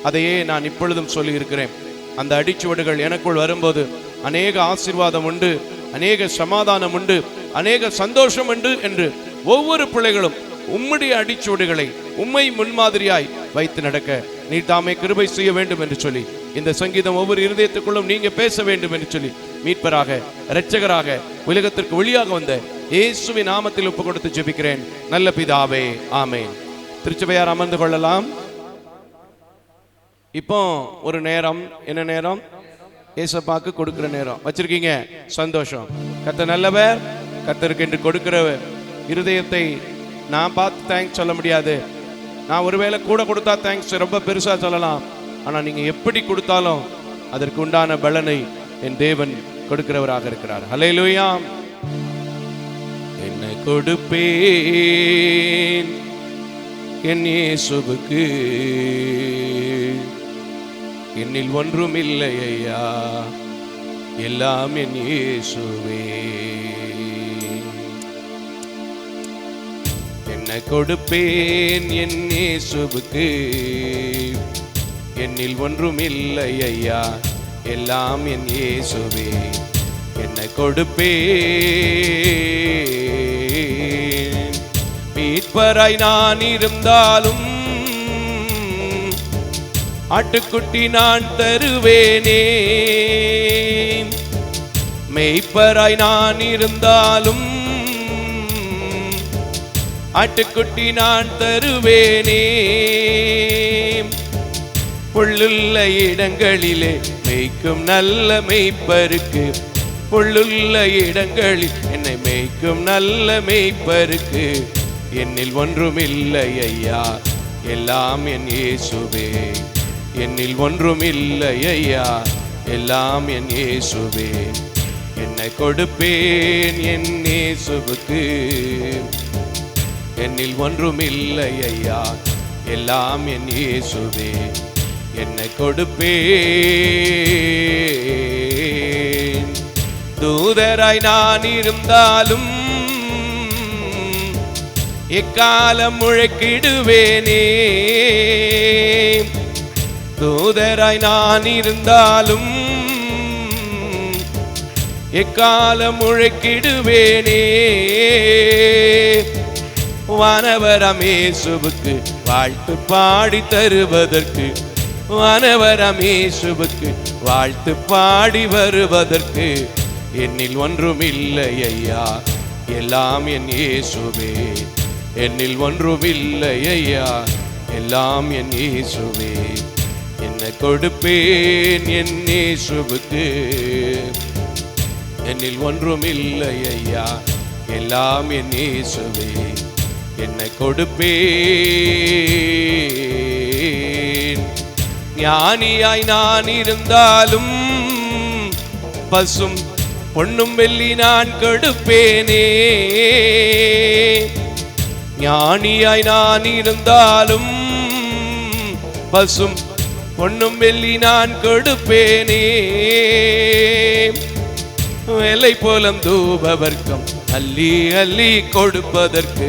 அதையே நான் இப்பொழுதும் சொல்லி இருக்கிறேன். அந்த அடிச்சுவடுகள் எனக்குள் வரும்போது அநேக ஆசீர்வாதம் உண்டு, அநேக சமாதானம் உண்டு, அநேக சந்தோஷம் உண்டு என்று ஒவ்வொரு பிள்ளைகளும் உம்முடைய அடிச்சுவடுகளை உம்மை முன்மாதிரியாய் வைத்து நடக்க நீர் தாமே கிருபை செய்ய வேண்டும் என்று சொல்லி, இந்த சங்கீதம் ஒவ்வொரு இருதயத்துக்குள்ளும் நீங்க பேச வேண்டும் என்று சொல்லி, மீட்பராக இரட்சகராக உலகத்திற்கு ஒளியாக வந்த இயேசுவின் நாமத்தில் ஒப்பு கொடுத்து ஜெபிக்கிறேன் நல்ல பிதாவே, ஆமென். திருச்சபையார் அமர்ந்து கொள்ளலாம். இப்போ ஒரு நேரம், என்ன நேரம்? ஏசப்பாக்கு கொடுக்கிற நேரம் வச்சிருக்கீங்க. சந்தோஷம். கர்த்தர் நல்லவர். கர்த்தருக்கு என்று கொடுக்கிற இருதயத்தை நான் பார்த்து தேங்க்ஸ் சொல்ல முடியாது. நான் ஒருவேளை கூட கொடுத்தா தேங்க்ஸ் ரொம்ப பெருசா சொல்லலாம். ஆனா நீங்க எப்படி கொடுத்தாலும் அதற்கு உண்டான பலனை என் தேவன் கொடுக்கிறவராக இருக்கிறார். ஹல்லேலூயா. என்ன கொடுப்பேன் என் இயேசுவுக்கு, என்னில் ஒன்றும் இல்லை ஐயா, எல்லாம் என் இயேசுவே. என்ன கொடுப்பேன் என் இயேசுவுக்கு, என்னில் ஒன்றும் இல்லை ஐயா, எல்லாம் என் இயேசுவே. என்ன கொடுப்பேன், மீட்பராய் நான் இருந்தாலும் ஆட்டுக்குட்டி நான் தருவேனே. மெய்ப்பராய் நான் இருந்தாலும் ஆட்டுக்குட்டி நான் தருவேனே. புல்லுள்ள இடங்களிலே மேய்க்கும் நல்ல மெய்ப்பருக்கு, புல்லுள்ள இடங்களில் என்னை மேய்க்கும் நல்ல மெய்ப்பருக்கு, என்னில் ஒன்றுமில்லை ஐயா, எல்லாம் என் இயேசுவே. என்னில் ஒன்றுமில்லை ஐயா, எல்லாம் என் இயேசுவே. என்ன கொடுப்பேன் என் இயேசுவுக்கு, என்னில் ஒன்றுமில்லை ஐயா, எல்லாம் என் இயேசுவே. என்ன கொடுப்பேன், தூதராய் நான் இருந்தாலும் எக்காலம் முழக்கிடுவேனே. தூதராய் நான் இருந்தாலும் எக்காலம் முழக்கிடுவேனே. வானவராம் இயேசுவுக்கு வாழ்த்து பாடி தருவதற்கு, வானவராம் இயேசுவுக்கு வாழ்த்து பாடி வருவதற்கு, என்னில் ஒன்றுமில்லை ஐயா, எல்லாம் என் இயேசுவே. என்னில் ஒன்றுமில்லை ஐயா, எல்லாம் என் இயேசுவே. என்ன கொடுப்பேன் என் இயேசுவுக்கு, என்னில் ஒன்றுமில்லை ஐயா, எல்லாம் என் இயேசுவே. என்ன கொடுப்பேன், ஞானியாய் நான் இருந்தாலும் பசும் பொன்னும் வெள்ளி நான் கொடுப்பேனே. ஞானியாய் நான் இருந்தாலும் பசும் பொன்னும் வெள்ளி நான் கொடுப்பேனே. வெள்ளை போலம் தூபவர்க்கம் அள்ளி அள்ளி கொடுப்பதற்கு,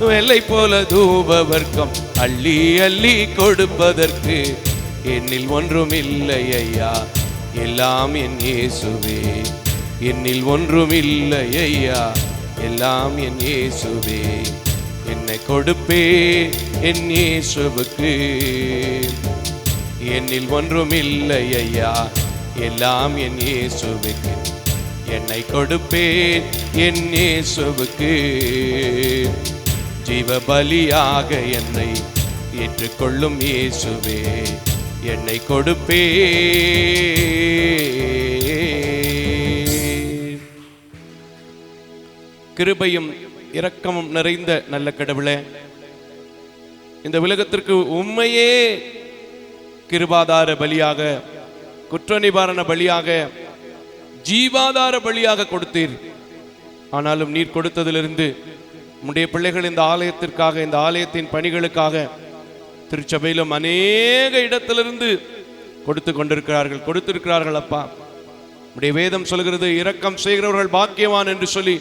வெள்ளை போல தூபவர்க்கம் அள்ளி அள்ளி கொடுப்பதற்கு, என்னில் ஒன்றுமில்லை ஐயா, எல்லாம் என் இயேசுவே. என்னில் ஒன்றுமில்லை ஐயா, எல்லாம் என் இயேசுவே. என்ன கொடுப்பேன் என் இயேசுவுக்கு, என்னில் ஒன்றுமில்லை ஐயா, எல்லாம் என் இயேசுவுக்கு. என்னை கொடுப்பேன் என் இயேசுவுக்கு, ஜீவ பலியாக என்னை ஏற்றுக்கொள்ளும் இயேசுவே. என்னை கொடுப்பேன். கிருபையும் இரக்கமும் நிறைந்த நல்ல கடவுளே, இந்த உலகத்திற்கு உம்மையே கிருபாதார பலியாக, குற்ற நிவாரண பலியாக, ஜீவாதார பலியாக கொடுத்தீர். ஆனாலும் நீர் கொடுத்ததிலிருந்து உம்முடைய பிள்ளைகள் இந்த ஆலயத்திற்காக, இந்த ஆலயத்தின் பணிகளுக்காக திருச்சபையிலும் அநேக இடத்திலிருந்து கொடுத்திருக்கிறார்கள் அப்பா. உம்முடைய வேதம் சொல்கிறது, இரக்கம் செய்கிறவர்கள் பாக்கியவான் என்று சொல்லி,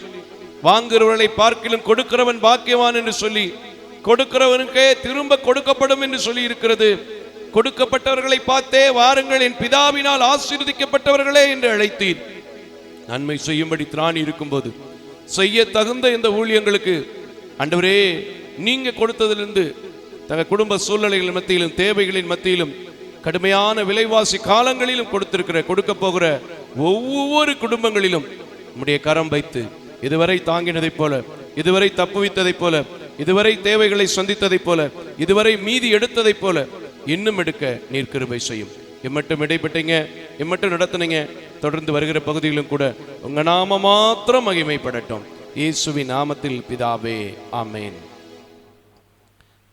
வாங்குகிறவர்களை பார்க்கிலும் கொடுக்கிறவன் பாக்கியவான் என்று சொல்லி, கொடுக்கிறவனுக்கே திரும்ப கொடுக்கப்படும் என்று சொல்லி இருக்கிறது. கொடுக்கப்பட்டவர்களை பார்த்தே வாருங்கள், என் பிதாவினால் ஆசீர்வதிக்கப்பட்டவர்களே என்று அழைத்தீர். நன்மை செய்யும்படி திராணி இருக்கும்போது செய்ய தகுந்த இந்த ஊழியங்களுக்கு ஆண்டவரே, நீங்க கொடுத்ததிலிருந்து தங்கள் குடும்ப சூழ்நிலைகள் மத்தியிலும், தேவைகளின் மத்தியிலும், கடுமையான விலைவாசி காலங்களிலும் கொடுக்க போகிற ஒவ்வொரு குடும்பங்களிலும் உம்முடைய கரம் வைத்து இதுவரை தாங்கினதைப் போல, இதுவரை தப்புவித்ததைப் போல, இதுவரை தேவைகளை சந்தித்ததைப் போல, இதுவரை மீதி எடுத்ததைப் போல இன்னும் எடுக்க நீர் கிருபை செய்யும். எம்மட்டும் இடைப்பட்டீங்க, எம்மட்டும் நடத்தினீங்க. தொடர்ந்து வருகிற பகுதியிலும் கூட உங்க நாம மாத்திரம் மகிமைப்படட்டும். இயேசுவின் நாமத்தில் பிதாவே, ஆமென்.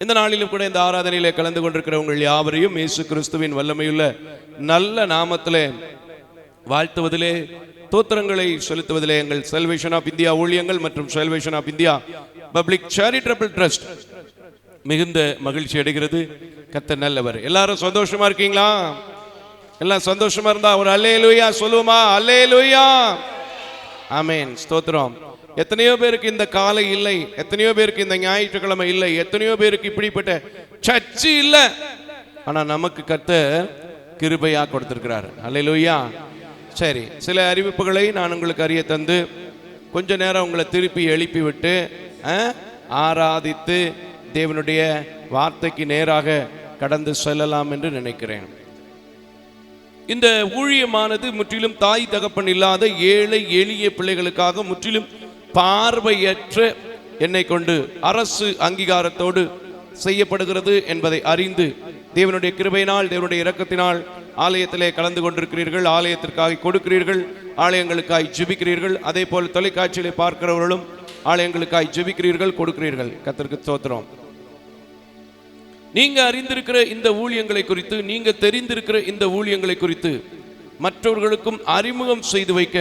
இந்த நாளிலும் கூட இந்த ஆராதனையிலே கலந்து கொண்டிருக்கிற உங்கள் யாவரையும் இயேசு கிறிஸ்துவின் வல்லமையுள்ள நல்ல நாமத்திலே வாழ்த்துவதிலே, தோத்திரங்களை செலுத்துவதிலே எங்கள் சல்வேஷன் ஆஃப் இந்தியா ஊழியங்கள் மற்றும் salvation of India public charitable trust மிகுந்த மகிழ்ச்சி அடைகிறது. கர்த்தர் நல்லவர். எல்லாரும் சந்தோஷமா இருக்கீங்களா? எல்லாம் சந்தோஷமா இருந்தா ஒரு அல்லேலூயா சொல்லுமா? அல்லேலூயா, ஆமென், ஸ்தோத்திரம். எத்தனையோ பேருக்கு இந்த காலை இல்லை, எத்தனையோ பேருக்கு இந்த ஞாயிற்றுக்கிழமை இல்லை, எத்தனையோ பேருக்கு இப்படிப்பட்ட சர்ச்சு இல்லை. ஆனா நமக்கு கர்த்தர் கிருபையா கொடுத்திருக்கிறார். அல்லேலூயா. சரி, சில அறிவிப்புகளை நான் உங்களுக்கு அறிய தந்து கொஞ்ச நேரம் உங்களை திருப்பி எழுப்பி விட்டு ஆராதித்து தேவனுடைய வார்த்தைக்கு நேராக கடந்து செல்லலாம் என்று நினைக்கிறேன். இந்த ஊழியமானது முற்றிலும் தாய் தகப்பன் இல்லாத ஏழை எளிய பிள்ளைகளுக்காக, முற்றிலும் பார்வையற்ற என்னை கொண்டு அரசு அங்கீகாரத்தோடு செய்யப்படுகிறது என்பதை அறிந்து தேவனுடைய கிருபையினால், தேவனுடைய இரக்கத்தினால் ஆலயத்திலே கலந்து கொண்டிருக்கிறீர்கள், ஆலயத்திற்காக கொடுக்கிறீர்கள், ஆலயங்களுக்காய் ஜெபிக்கிறீர்கள். அதே போல் தொலைக்காட்சியிலே பார்க்கிறவர்களும் ஆலயங்களுக்காய் ஜெபிக்கிறீர்கள், கொடுக்கிறீர்கள். கர்த்தருக்கு ஸ்தோத்திரம். நீங்க அறிந்திருக்கிற இந்த ஊழியங்களை குறித்து, நீங்க தெரிந்திருக்கிற இந்த ஊழியங்களை குறித்து மற்றவர்களுக்கும் அறிமுகம் செய்து வைக்க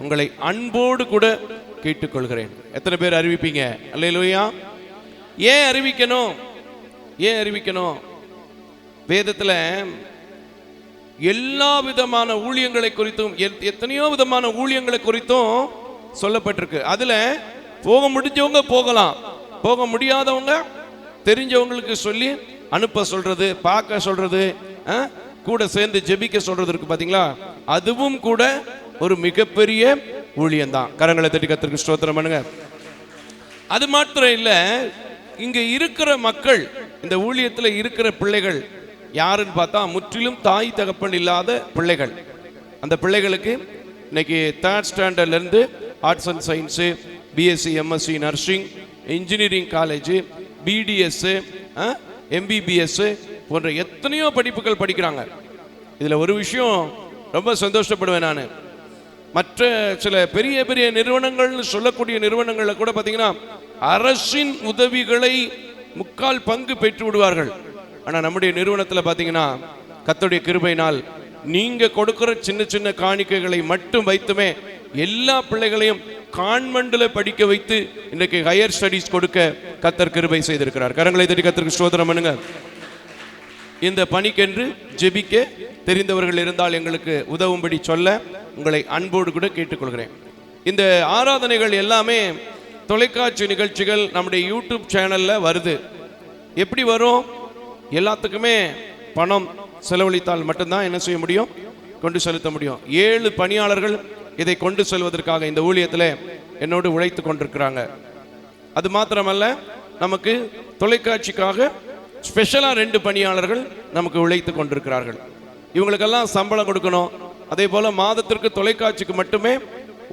உங்களை அன்போடு கூட கேட்டுக்கொள்கிறேன். எத்தனை பேர் அறிவிப்பீங்க? அல்லேலூயா. ஏன் அறிவிக்கணும்? ஏன் அறிவிக்கணும்? வேதத்துல எல்லா விதமான ஊழியங்களை குறித்தும், எத்தனையோ விதமான ஊழியங்களை குறித்தும் சொல்லப்பட்டிருக்கு. அதுல போக முடிஞ்சவங்க போகலாம், போக முடியாதவங்க தெரிஞ்சவங்களுக்கு சொல்லி அனுப்ப சொல்றது, பார்க்க சொல்றது, கூட சேர்ந்து ஜெபிக்க சொல்றது இருக்கு பாத்தீங்களா? அதுவும் கூட ஒரு மிகப்பெரிய ஊழியம் தான். கரங்களை தட்டி கர்த்தருக்கு ஸ்தோத்திரம் பண்ணுங்க. அது மாத்திரம் இல்ல, இங்க இருக்கிற மக்கள், இந்த ஊழியத்துல இருக்கிற பிள்ளைகள் யாருன்னு பார்த்தா முற்றிலும் தாய் தகப்பன் இல்லாத பிள்ளைகள். அந்த பிள்ளைகளுக்கு இன்னைக்கு 3rd ஸ்டாண்டர்ட்ல இருந்து arts and science, BSc, MSc, nursing, engineering college, BDS, MBBS போன்ற எத்தனையோ படிப்புகள் படிக்கிறாங்க. இதுல ஒரு விஷயம் ரொம்ப சந்தோஷப்படுவேன் நான். மற்ற சில பெரிய பெரிய நிறுவனங்கள்னு சொல்லக்கூடிய நிறுவனங்கள்ல கூட பாத்தீங்கன்னா அரசின் உதவிகளை 3/4 பங்கு பெற்று விடுவார்கள். ஆனா நம்முடைய நிறுவனத்துல பாத்தீங்கன்னா கர்த்தருடைய கிருபையினால் நீங்க கொடுக்கிற சின்ன சின்ன காணிக்கைகளை மட்டும் வைத்துமே எல்லா பிள்ளைகளையும் கான்வென்ட்ல படிக்க வைத்து இன்றைக்கு ஹையர் ஸ்டடீஸ் கொடுக்க கர்த்தர் கிருபை செய்திருக்கிறார். கரங்களை தட்டி கர்த்தருக்கு ஸ்தோத்திரம் பண்ணுங்க. இந்த பணிக்கென்று ஜெபிக்க தெரிந்தவர்கள் இருந்தால் எங்களுக்கு உதவும்படி சொல்ல உங்களை அன்போடு கூட கேட்டுக்கொள்கிறேன். இந்த ஆராதனைகள் எல்லாமே தொலைக்காட்சி நிகழ்ச்சிகள் நம்முடைய யூடியூப் சேனல்ல வருது. எப்படி வரும்? எல்லாத்துக்குமே பணம் செலவழித்தால் மட்டும்தான் என்ன செய்ய முடியும்? கொண்டு செலுத்த முடியும். 7 பணியாளர்கள் இதை கொண்டு செல்வதற்காக இந்த ஊழியத்தில் என்னோடு உழைத்து கொண்டிருக்கிறாங்க. அது மாத்திரமல்ல, நமக்கு தொலைக்காட்சிக்காக ஸ்பெஷலா 2 பணியாளர்கள் நமக்கு உழைத்து கொண்டிருக்கிறார்கள். இவங்களுக்கெல்லாம் சம்பளம் கொடுக்கணும். அதே போல மாதத்திற்கு தொலைக்காட்சிக்கு மட்டுமே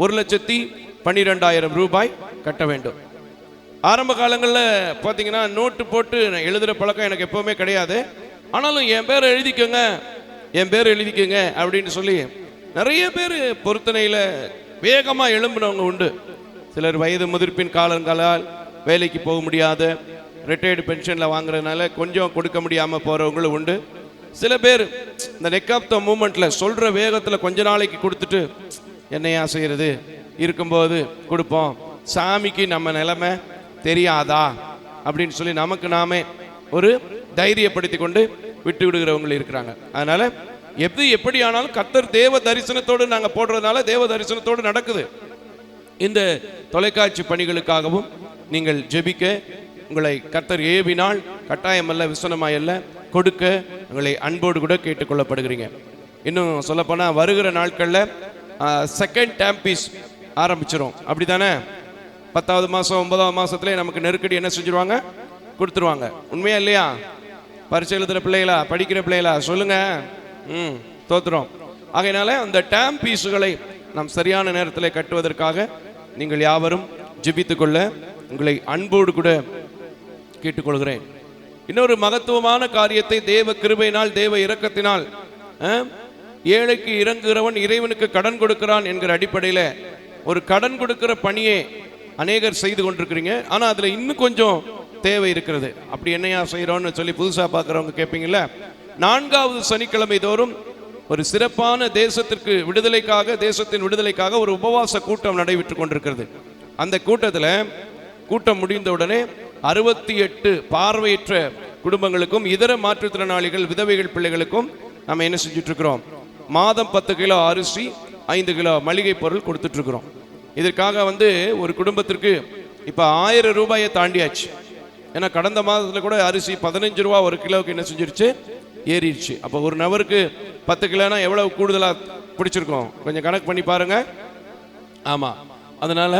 1,12,000 ரூபாய் கட்ட வேண்டும். ஆரம்ப காலங்களில் பார்த்தீங்கன்னா நோட்டு போட்டு எழுதுகிற பழக்கம் எனக்கு எப்போவுமே கிடையாது. ஆனாலும் என் பேரை எழுதிக்கோங்க, என் பேர் எழுதிக்கோங்க அப்படின்னு சொல்லி நிறைய பேர் பொருத்தனையில் வேகமாக எழும்பினவங்க உண்டு. சிலர் வயது முதிர்ப்பின் காலங்களால் வேலைக்கு போக முடியாத, ரிட்டையர்டு பென்ஷனில் வாங்குறதுனால கொஞ்சம் கொடுக்க முடியாமல் போகிறவங்களும் உண்டு. சில பேர் இந்த நெக் ஆஃப் த மூமெண்ட்டில் சொல்கிற வேகத்தில் கொஞ்ச நாளைக்கு கொடுத்துட்டு என்னையா செய்கிறது, இருக்கும்போது கொடுப்போம், சாமிக்கு நம்ம நிலைமை தெரியாதா அப்படின்னு சொல்லி நமக்கு நாமே ஒரு தைரியப்படுத்தி கொண்டு விட்டு விடுகிறவங்க இருக்கிறாங்க. அதனால எப்படி ஆனாலும் கர்த்தர் தேவ தரிசனத்தோடு நாங்கள் போடுறதுனால தேவ தரிசனத்தோடு நடக்குது. இந்த தொலைக்காட்சி பணிகளுக்காகவும் நீங்கள் ஜெபிக்க உங்களை கர்த்தர் ஏவினால் கட்டாயமல்ல, விசனமாயல்ல, கொடுக்க உங்களை அன்போடு கூட கேட்டுக்கொள்ளப்படுகிறீங்க. இன்னும் சொல்லப்போனால் வருகிற நாட்களில் 2nd டேம்பீஸ் ஆரம்பிச்சிடும். அப்படி தானே? 10வது மாதம் 9வது மாதத்துலேயே நமக்கு நெருக்கடி என்ன செஞ்சுருவாங்க? கொடுத்துருவாங்க. உண்மையா இல்லையா? பரிசு எழுதுகிற பிள்ளைகளா, படிக்கிற பிள்ளைகளா சொல்லுங்க. தோத்துறோம். ஆகையினால அந்த டேம் பீஸுகளை நாம் சரியான நேரத்தில் கட்டுவதற்காக நீங்கள் யாவரும் ஜெபித்துக்கொள்ள உங்களை அன்போடு கூட கேட்டுக்கொள்கிறேன். இன்னொரு மகத்துவமான காரியத்தை தேவ கிருபையினால், தேவ இரக்கத்தினால், ஏழைக்கு இறங்குகிறவன் இறைவனுக்கு கடன் கொடுக்கிறான் என்கிற அடிப்படையில் ஒரு கடன் கொடுக்கிற பணியை அநேகர் செய்து கொண்டிருக்கிறீங்க. ஆனால் அதில் இன்னும் கொஞ்சம் தேவை இருக்கிறது. அப்படி என்னையா செய்கிறோன்னு சொல்லி புதுசாக பார்க்குறவங்க கேட்பீங்கள்ல, 4வது சனிக்கிழமை தோறும் ஒரு சிறப்பான தேசத்திற்கு விடுதலைக்காக, தேசத்தின் விடுதலைக்காக ஒரு உபவாச கூட்டம் நடைபெற்று கொண்டிருக்கிறது. அந்த கூட்டத்தில் கூட்டம் முடிந்தவுடனே 68 பார்வையற்ற குடும்பங்களுக்கும் இதர மாற்றுத்திறனாளிகள், விதவைகள் பிள்ளைகளுக்கும் நம்ம என்ன செஞ்சுட்டு இருக்கிறோம்? மாதம் 10 கிலோ அரிசி, 5 கிலோ மளிகை பொருள் கொடுத்துட்டு இருக்கிறோம். இதற்காக ஒரு குடும்பத்திற்கு இப்போ 1000 ரூபாயை தாண்டியாச்சு. ஏன்னா கடந்த மாதத்தில் கூட அரிசி 15 ரூபா ஒரு கிலோவுக்கு என்ன செஞ்சிருச்சு? ஏறிடுச்சு. அப்போ ஒரு நபருக்கு 10 கிலோனா எவ்வளவு கூடுதலாக பிடிச்சிருக்கோம்? கொஞ்சம் கணக்கு பண்ணி பாருங்க. ஆமாம், அதனால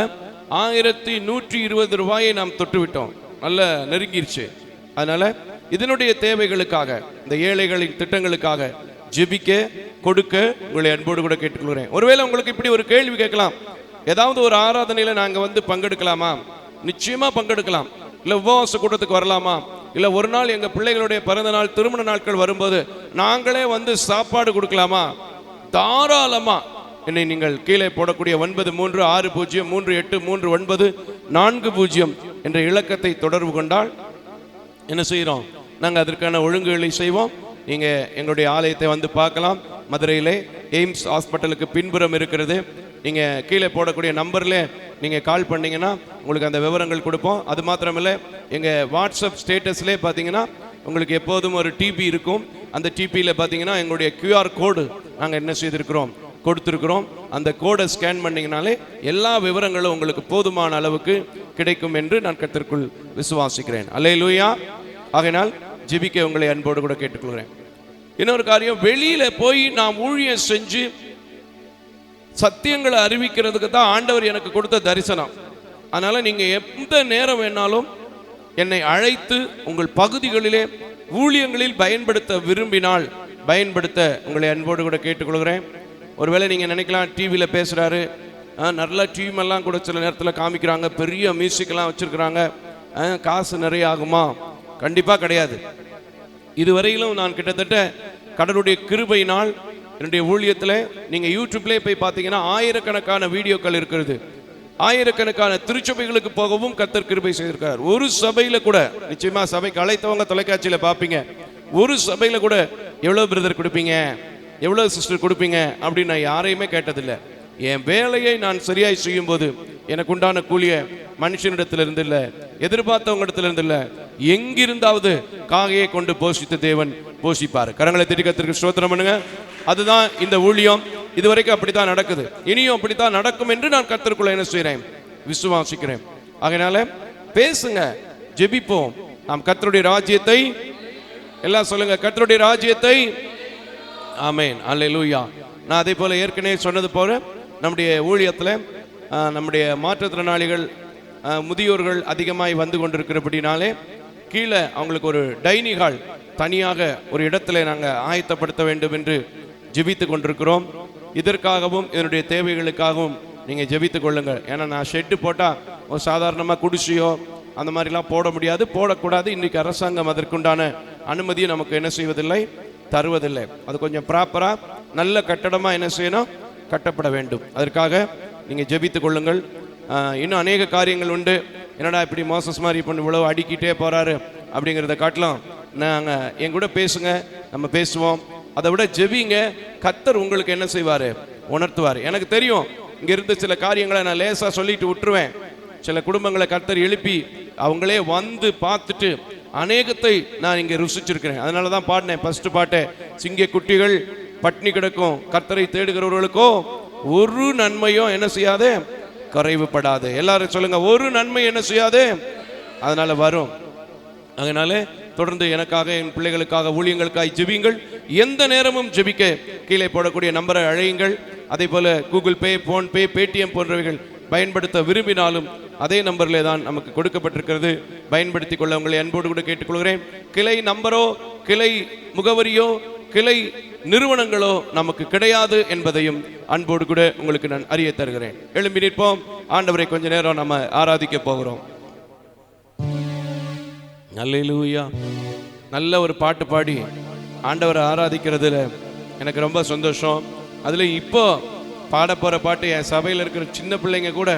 1120 ரூபாயை நாம் தொட்டு விட்டோம், நல்ல நெருங்கிருச்சு. அதனால இதனுடைய தேவைகளுக்காக, இந்த ஏழைகளின் திட்டங்களுக்காக ஜெபிக்க, கொடுக்க உங்களை அன்போடு கூட கேட்டுக்கொள்கிறேன். ஒருவேளை உங்களுக்கு இப்படி ஒரு கேள்வி கேட்கலாம், ஏதாவது ஒரு ஆராதனையில நாங்க பங்கெடுக்கலாமா? நிச்சயமா பங்கெடுக்கலாம். இல்ல உபவாச கூட்டத்துக்கு வரலாமா? இல்ல ஒரு நாள் எங்க பிள்ளைகளுடைய பிறந்த நாள், திருமண நாட்கள் வரும்போது நாங்களே சாப்பாடு கொடுக்கலாமா? தாராளமா என்னை நீங்கள் கீழே போடக்கூடிய 9360383940 என்ற இலக்கத்தை தொடர்பு கொண்டால் என்ன செய்கிறோம்? நாங்கள் அதற்கான ஒழுங்குகளை செய்வோம். நீங்கள் எங்களுடைய ஆலயத்தை பார்க்கலாம். மதுரையிலே எய்ம்ஸ் ஹாஸ்பிட்டலுக்கு பின்புறம் இருக்கிறது. நீங்கள் கீழே போடக்கூடிய நம்பரில் நீங்கள் கால் பண்ணிங்கன்னா உங்களுக்கு அந்த விவரங்கள் கொடுப்போம். அது மாத்திரமில்லை, எங்கள் வாட்ஸ்அப் ஸ்டேட்டஸ்லேயே பார்த்தீங்கன்னா உங்களுக்கு எப்போதும் ஒரு டிபி இருக்கும். அந்த டிபியில் பார்த்தீங்கன்னா எங்களுடைய QR கோடு நாங்கள் என்ன செய்திருக்கிறோம்? கொடுத்துருக்கிறோம். அந்த கோடை ஸ்கேன் பண்ணிங்கனாலே எல்லா விவரங்களும் உங்களுக்கு போதுமான அளவுக்கு கிடைக்கும் என்று நான் கர்த்தருக்குள் விசுவாசிக்கிறேன். அல்லேலூயா. ஆகையினால் ஜெபிக்க உங்களை அன்போடு கூட கேட்டுக்கொள்கிறேன். இன்னொரு காரியம், வெளியில போய் நாம் ஊழியம் செஞ்சு சத்தியங்களை அறிவிக்கிறதுக்கு தான் ஆண்டவர் எனக்கு கொடுத்த தரிசனம். அதனால நீங்க எந்த நேரம் வேணாலும் என்னை அழைத்து உங்கள் பகுதிகளிலே ஊழியங்களில் பயன்படுத்த விரும்பினால் பயன்படுத்த உங்களை அன்போடு கூட கேட்டுக்கொள்கிறேன். ஒருவேளை நீங்கள் நினைக்கலாம், டிவியில் பேசுகிறாரு, நல்ல டீமெல்லாம் கூட சில நேரத்தில் காமிக்கிறாங்க, பெரிய மியூசிக்கெல்லாம் வச்சுருக்குறாங்க, காசு நிறைய ஆகுமா? கண்டிப்பாக கிடையாது. இதுவரையிலும் நான் கிட்டத்தட்ட கடவுளுடைய கிருபையினால் என்னுடைய ஊழியத்தில் நீங்கள் யூடியூப்லேயே போய் பார்த்தீங்கன்னா ஆயிரக்கணக்கான வீடியோக்கள் இருக்கிறது. ஆயிரக்கணக்கான திருச்சபைகளுக்கு போகவும் கர்த்தர் கிருபை செய்திருக்கிறார். ஒரு சபையில் கூட, நிச்சயமாக சபைக்கு அழைத்தவங்க தொலைக்காட்சியில் பார்ப்பீங்க, ஒரு சபையில் கூட எவ்வளோ பிரதர் கொடுப்பீங்க, எவ்வளோ சிஸ்டர் கொடுப்பீங்க அப்படின்னு நான் யாரையுமே கேட்டதில்லை. என் வேலையை நான் சரியாய் செய்யும் போது எனக்கு உண்டான கூலியை மனுஷனிடத்திலிருந்து இல்லை, எதிர்பார்த்தவங்க இடத்திலிருந்து இல்லை, எங்கிருந்தாவது காகையை கொண்டு போஷித்த தேவன் போஷிப்பார். கரங்களை தட்டி கர்த்தருக்கு ஸ்தோத்திரம் பண்ணுங்க. அதுதான் இந்த ஊழியம். இதுவரைக்கும் அப்படித்தான் நடக்குது, இனியும் அப்படித்தான் நடக்கும் என்று நான் கர்த்தருக்குள்ள என்ன செய்கிறேன்? விசுவாசிக்கிறேன். அதனால பேசுங்க, ஜெபிப்போம். நாம் கர்த்தருடைய ராஜ்யத்தை, எல்லாம் சொல்லுங்க, கர்த்தருடைய ராஜ்யத்தை. ஆமென், அல்லேலூயா. நான் அதே போல ஏற்கனவே சொன்னது போல நம்முடைய ஊழியத்தில் நம்முடைய மாற்றுத்திறனாளிகள், முதியோர்கள் அதிகமாய் வந்து கொண்டிருக்கிறபடினாலே கீழே அவங்களுக்கு ஒரு டைனிங் ஹால் தனியாக ஒரு இடத்துல நாங்கள் ஆயத்தப்படுத்த வேண்டும் என்று ஜெபித்து கொண்டிருக்கிறோம். இதற்காகவும் இதனுடைய தேவைகளுக்காகவும் நீங்கள் ஜெபித்து கொள்ளுங்கள். ஏன்னா நான் ஷெட்டு போட்டால் ஒரு சாதாரணமாக குடிசையோ அந்த மாதிரிலாம் போட முடியாது, போடக்கூடாது. இன்றைக்கி அரசாங்கம் அதற்குண்டான அனுமதியை நமக்கு என்ன செய்வதில்லை, தருவதில்லை. அது கொஞ்சம் ப்ராப்பராக நல்ல கட்டடமாக என்ன செய்யணும், கட்டப்பட வேண்டும். அதற்காக நீங்கள் ஜெபித்து கொள்ளுங்கள். இன்னும் அநேக காரியங்கள் உண்டு. என்னடா இப்படி மோசஸ் மாதிரி இப்போ இவ்வளோ அடிக்கிட்டே போகிறாரு அப்படிங்கிறத காட்டலாம். நாங்கள் என் கூட பேசுங்க, நம்ம பேசுவோம். அதை விட ஜெபிங்க, கர்த்தர் உங்களுக்கு என்ன செய்வார், உணர்த்துவார். எனக்கு தெரியும், இங்கிருந்து சில காரியங்களை நான் லேசாக சொல்லிட்டு விட்டுருவேன். சில குடும்பங்களை கர்த்தர் எழுப்பி அவங்களே வந்து பார்த்துட்டு அநேகத்தை நான் இங்கே ருசிச்சிருக்கிறேன். அதனால தான் பாடினேன் ஃபர்ஸ்ட் பாட்டை, சிங்க குட்டிகள் பட்னி கிடக்கும், கர்த்தரை தேடுகிறவர்களுக்கோ ஒரு நன்மையும் என்ன செய்யாது, குறைவுபடாது. எல்லாரும் சொல்லுங்க, ஒரு நன்மை என்ன செய்யாது. அதனால வரும். அதனால தொடர்ந்து எனக்காக, என் பிள்ளைகளுக்காக, ஊழியங்களுக்காக ஜெபியுங்கள். எந்த நேரமும் ஜெபிக்க கீழே போடக்கூடிய நம்பரை அழையுங்கள். அதே போல கூகுள் பே, போன்பே, பேடிஎம் போன்றவைகள் பயன்படுத்த விரும்பினாலும் அதே நம்பரிலே தான் நமக்கு கொடுக்கப்பட்டிருக்கிறது, பயன்படுத்திக் கொள்ள உங்களை அன்போடு கூட கேட்டுக்கொள்கிறேன். கிளை நம்பரோ, கிளை முகவரியோ, கிளை நிறுவனங்களோ நமக்கு கிடையாது என்பதையும் அன்போடு கூட உங்களுக்கு நான் அறிய தருகிறேன். எழும்பி நிற்போம். ஆண்டவரை கொஞ்ச நேரம் நம்ம ஆராதிக்க போகிறோம். அல்லேலூயா. நல்ல ஒரு பாட்டு பாடி ஆண்டவரை ஆராதிக்கிறதுல எனக்கு ரொம்ப சந்தோஷம். அதில் இப்போ பாட போகிற பாட்டு என் சபையில் இருக்கிற சின்ன பிள்ளைங்க கூட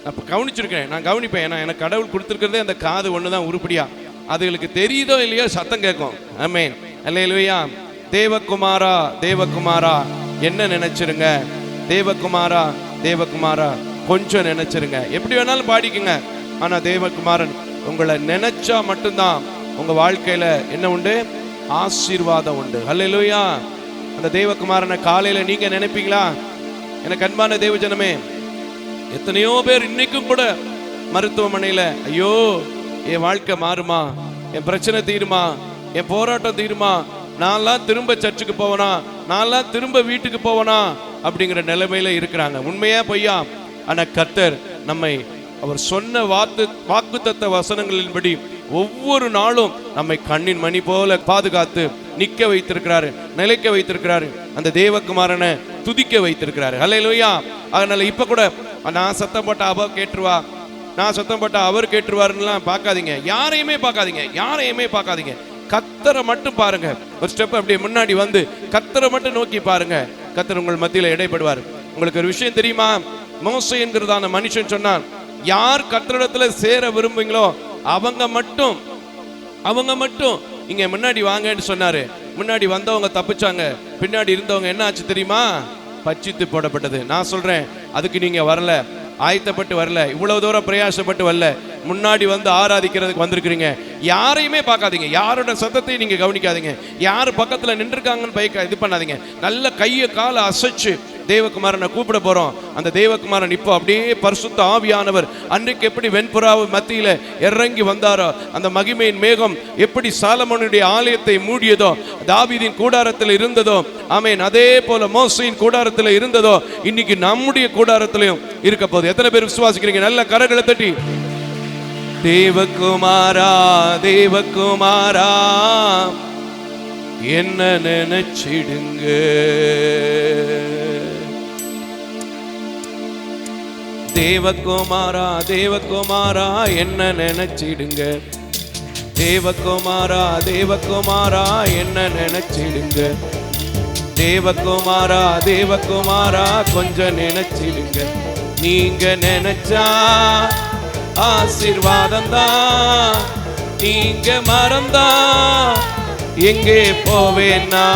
நான் கவனிச்சிருக்கேன். நான் கவனிப்பேன், ஏன்னா எனக்கு கடவுள் கொடுத்துருக்கிறதே அந்த காது ஒன்று தான் உருப்படியா. அதுகளுக்கு தெரியுதோ இல்லையோ சத்தம் கேட்கும். ஆமென், அல்லேலூயா. தேவகுமாரா, தேவகுமாரா என்ன நினைச்சிருங்க, தேவகுமாரா, தேவகுமாரா கொஞ்சம் நினைச்சிருங்க. எப்படி வேணாலும் பாடிக்குங்க, ஆனா தேவகுமாரன் உங்களை நினைச்சா மட்டும்தான் உங்க வாழ்க்கையில என்ன உண்டு, ஆசீர்வாதம் உண்டு. அல்லேலூயா. அந்த தேவகுமாரனை காலையில நீங்க நினைப்பீங்களா? எனக்கு அன்பான தேவஜனமே, எத்தனையோ பேர் இன்னைக்கும் கூட மருத்துவமனையில, ஐயோ என் வாழ்க்கை மாறுமா, என் பிரச்சனை தீருமா, என் போராட்டம் தீருமா, நான்லாம் திரும்ப சர்ச்சுக்கு போவனா, நான்லாம் திரும்ப வீட்டுக்கு போவனா அப்படிங்கிற நிலைமையில இருக்கிறாங்க. உண்மையா பொய்யா? ஆனா கர்த்தர் நம்மை அவர் சொன்ன வாக்குத்தத்த வசனங்களின்படி ஒவ்வொரு நாளும் நம்மை கண்ணின் மணி போல பாதுகாத்து நிக்க வைத்திருக்கிறாரு, நிலைக்க வைத்திருக்கிறாரு. அந்த தேவகுமாரனை துதிக்க வைத்திருக்கிறாரு. ஹல்லேலூயா. அதனால இப்ப கூட நான் சத்தம் போட்டா அவ கேட்டுருவா, நான் சத்தம் போட்டா அவர் கேட்டுருவாருன்னு பார்க்காதீங்க. யாரையுமே பார்க்காதீங்க. கர்த்தரை மட்டும் பாருங்க. ஒரு ஸ்டெப் அப்படியே முன்னாடி வந்து கர்த்தரை மட்டும் நோக்கி பாருங்க. கர்த்தர் உங்கள் மத்தியில இடைப்படுவார். உங்களுக்கு ஒரு விஷயம் தெரியுமா? மோசே என்கிறதான மனுஷன் சொன்னான், யார் கர்த்தரிடத்துல சேர விரும்புவீங்களோ அவங்க மட்டும் இங்க முன்னாடி வாங்கன்னு சொன்னாரு. முன்னாடி வந்தவங்க தப்பிச்சாங்க, பின்னாடி இருந்தவங்க என்ன ஆச்சு தெரியுமா? பச்சித்து போடப்பட்டது. நான் சொல்றேன், அதுக்கு நீங்க வரல, ஆயத்தப்பட்டு வரல, இவ்வளவு தூரம் பிரயாசப்பட்டு வரல, முன்னாடி வந்து ஆராதிக்கிறதுக்கு வந்திருக்கிறீங்க. யாரையுமே பார்க்காதீங்க, யாரோட சத்தத்தையும் நீங்க கவனிக்காதீங்க, யார் பக்கத்துல நின்றுருக்காங்கன்னு இது பண்ணாதீங்க. நல்ல கையை காலை அசைச்சு தேவகுமாரனை கூப்பிட போறோம். அந்த தேவகுமாரன் இப்போ அப்படியே பரிசுத்த ஆவியானவர் அன்றைக்கு எப்படி வெண்புறாவு மத்தியில இறங்கி வந்தாரோ, அந்த மகிமையின் மேகம் எப்படி சாலமோனுடைய ஆலயத்தை மூடியதோ, தாவீதின் கூடாரத்தில் இருந்ததோ, ஆமென், அதே போல மோசேயின் கூடாரத்தில் இருந்ததோ இன்னைக்கு நம்முடைய கூடாரத்திலையும் இருக்க போகுது. எத்தனை பேர் விசுவாசிக்கிறீங்க? நல்ல கரங்களை தட்டி தேவகுமாரா தேவகுமாரா என்ன நினைச்சிடுங்க. தேவகுமாரா தேவகுமாரா என்ன நினைச்சிடுங்க. தேவகுமாரா தேவகுமாரா என்ன நினைச்சிடுங்க. தேவகுமாரா தேவகுமாரா கொஞ்சம் நினைச்சிடுங்க. நீங்க நினைச்சா ஆசீர்வாதம் தான், நீங்க மறந்தா எங்கே போவேன்னா.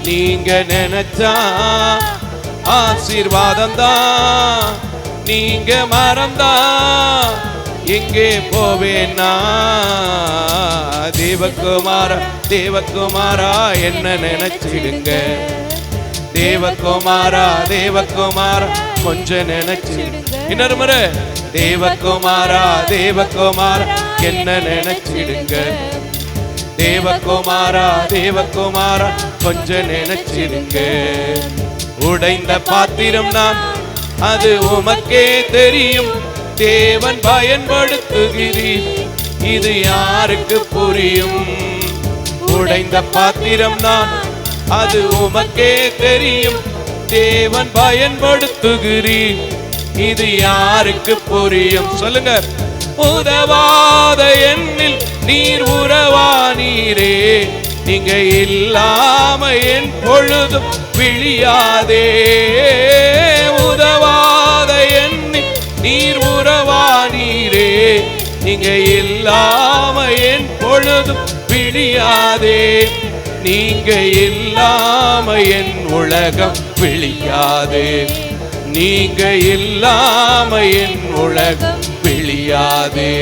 நீங்க நினைச்சா ஆசீர்வாதம் தான், நீங்க மறந்தா எங்கே போவேன்னா. தேவகுமாரா தேவகுமாரா என்ன நினைச்சிடுங்க. தேவகுமாரா தேவகுமாரா கொஞ்சம் நினைச்சிடுங்க. இன்னொரு முறை, தேவகுமாரா தேவகுமாரா என்ன நினைச்சிடுங்க. தேவகுமாரா தேவகுமாரா கொஞ்சம் நினைச்சிடுங்க. உடைந்த பாத்திரம் நான், அது உமக்கே தெரியும். தேவன் பயன்படுத்துகிறீர், இது யாருக்கு புரியும். உடைந்த பாத்திரம் நான், அது உமக்கே தெரியும். தேவன் பயன்படுத்துகிறீர், இது யாருக்கு புரியும். சொல்லுங்க. உதவாத எண்ணில் நீர் உறவானீரே, நீங்க இல்லாம என் பொழுதும் விழியாதே. உதவாத எண்ணில் நீர் உறவானீரே, நீங்க இல்லாம என் பொழுதும் விழியாதே. நீங்க இல்லாம என் உலகம் விழியாதே. நீங்க இல்லாம என் உலகம் விழியாதே.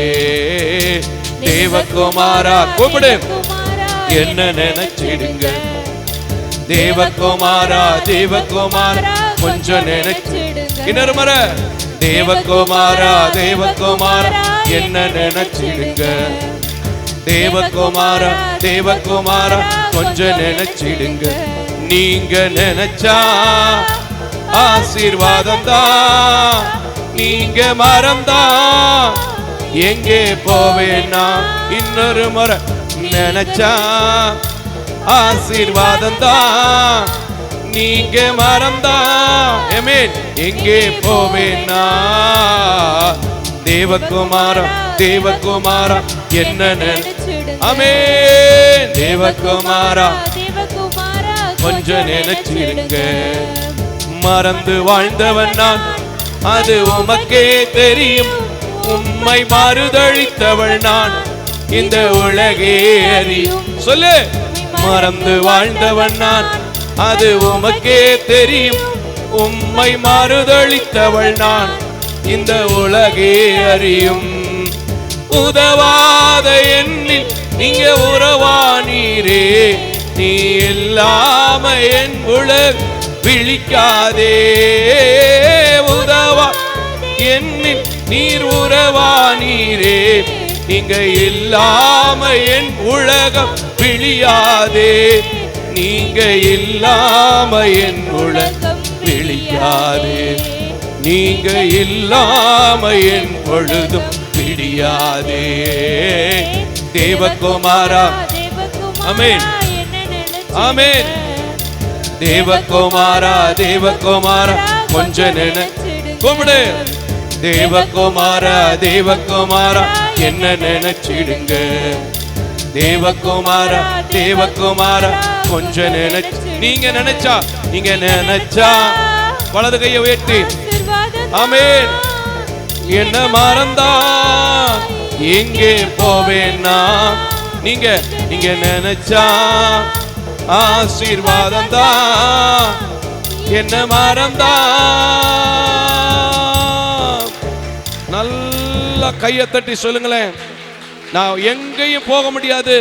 தேவகுமாரா கூப்பிடு, என்ன நினைச்சிடுங்க. தேவகுமாரா தேவகுமாரா கொஞ்சம் நினைச்சிடுங்க. இன்னொரு முறை, தேவகுமாரா தேவகுமாரா என்ன நினைச்சிடுங்க. தேவகுமாரா தேவகுமாரா கொஞ்சம் நினைச்சிடுங்க. நீங்க நினைச்சா ஆசீர்வாதம் தான், நீங்க மறந்தா எங்கே போவேன்னா. இன்னொரு முறை, நினைச்சா ஆசீர்வாதம் தான், நீங்க மறந்தா ஆமென் எங்கே போவேன்னா. தேவகுமாரா தேவகுமாரா என்ன நினைச்சிடுங்க. ஆமென். தேவகுமாரா கொஞ்சம் நினைச்சிடுங்க. மறந்து வாழ்ந்தவன் நான், அது உமக்கே தெரியும். உம்மை மறுதழித்தவள் நான், இந்த உலகே அறியும். சொல்லு. மறந்து வாழ்ந்தவன் நான், அது உமக்கே தெரியும். உம்மை மறுதழித்தவள் நான், இந்த உலகே அறியும். உதவாத எண்ணில் நீங்க உறவானீரே, நீ இல்லாம என் உலகம் விழிக்காதே. உதவா என்னில் நீர் உறவா நீரே, நீங்க இல்லாம என் உலகம் விழியாதே. நீங்க இல்லாம என் உலகம் விழியாதே. நீங்க இல்லாம என் பொழுதும் விடியாதே. தேவகுமாரா, ஆமென் ஆமென். தேவகுமாரா தேவகுமாரா கொஞ்ச கூப்பிடு. தேவகுமாரா தேவகுமாரா என்ன நினைச்சிடுங்க. தேவகுமாரா தேவகுமாரா கொஞ்ச நீங்க நினைச்சா வலது கையை உயர்த்தி ஆமென். என்ன மறந்தா எங்கே போவேன்னா, நீங்க நினைச்சா ஆசீர்வாதம் தான். என்ன மறந்தா நல்லா கையை தட்டி சொல்லுங்களேன். நான் எங்கேயும் போக முடியாது.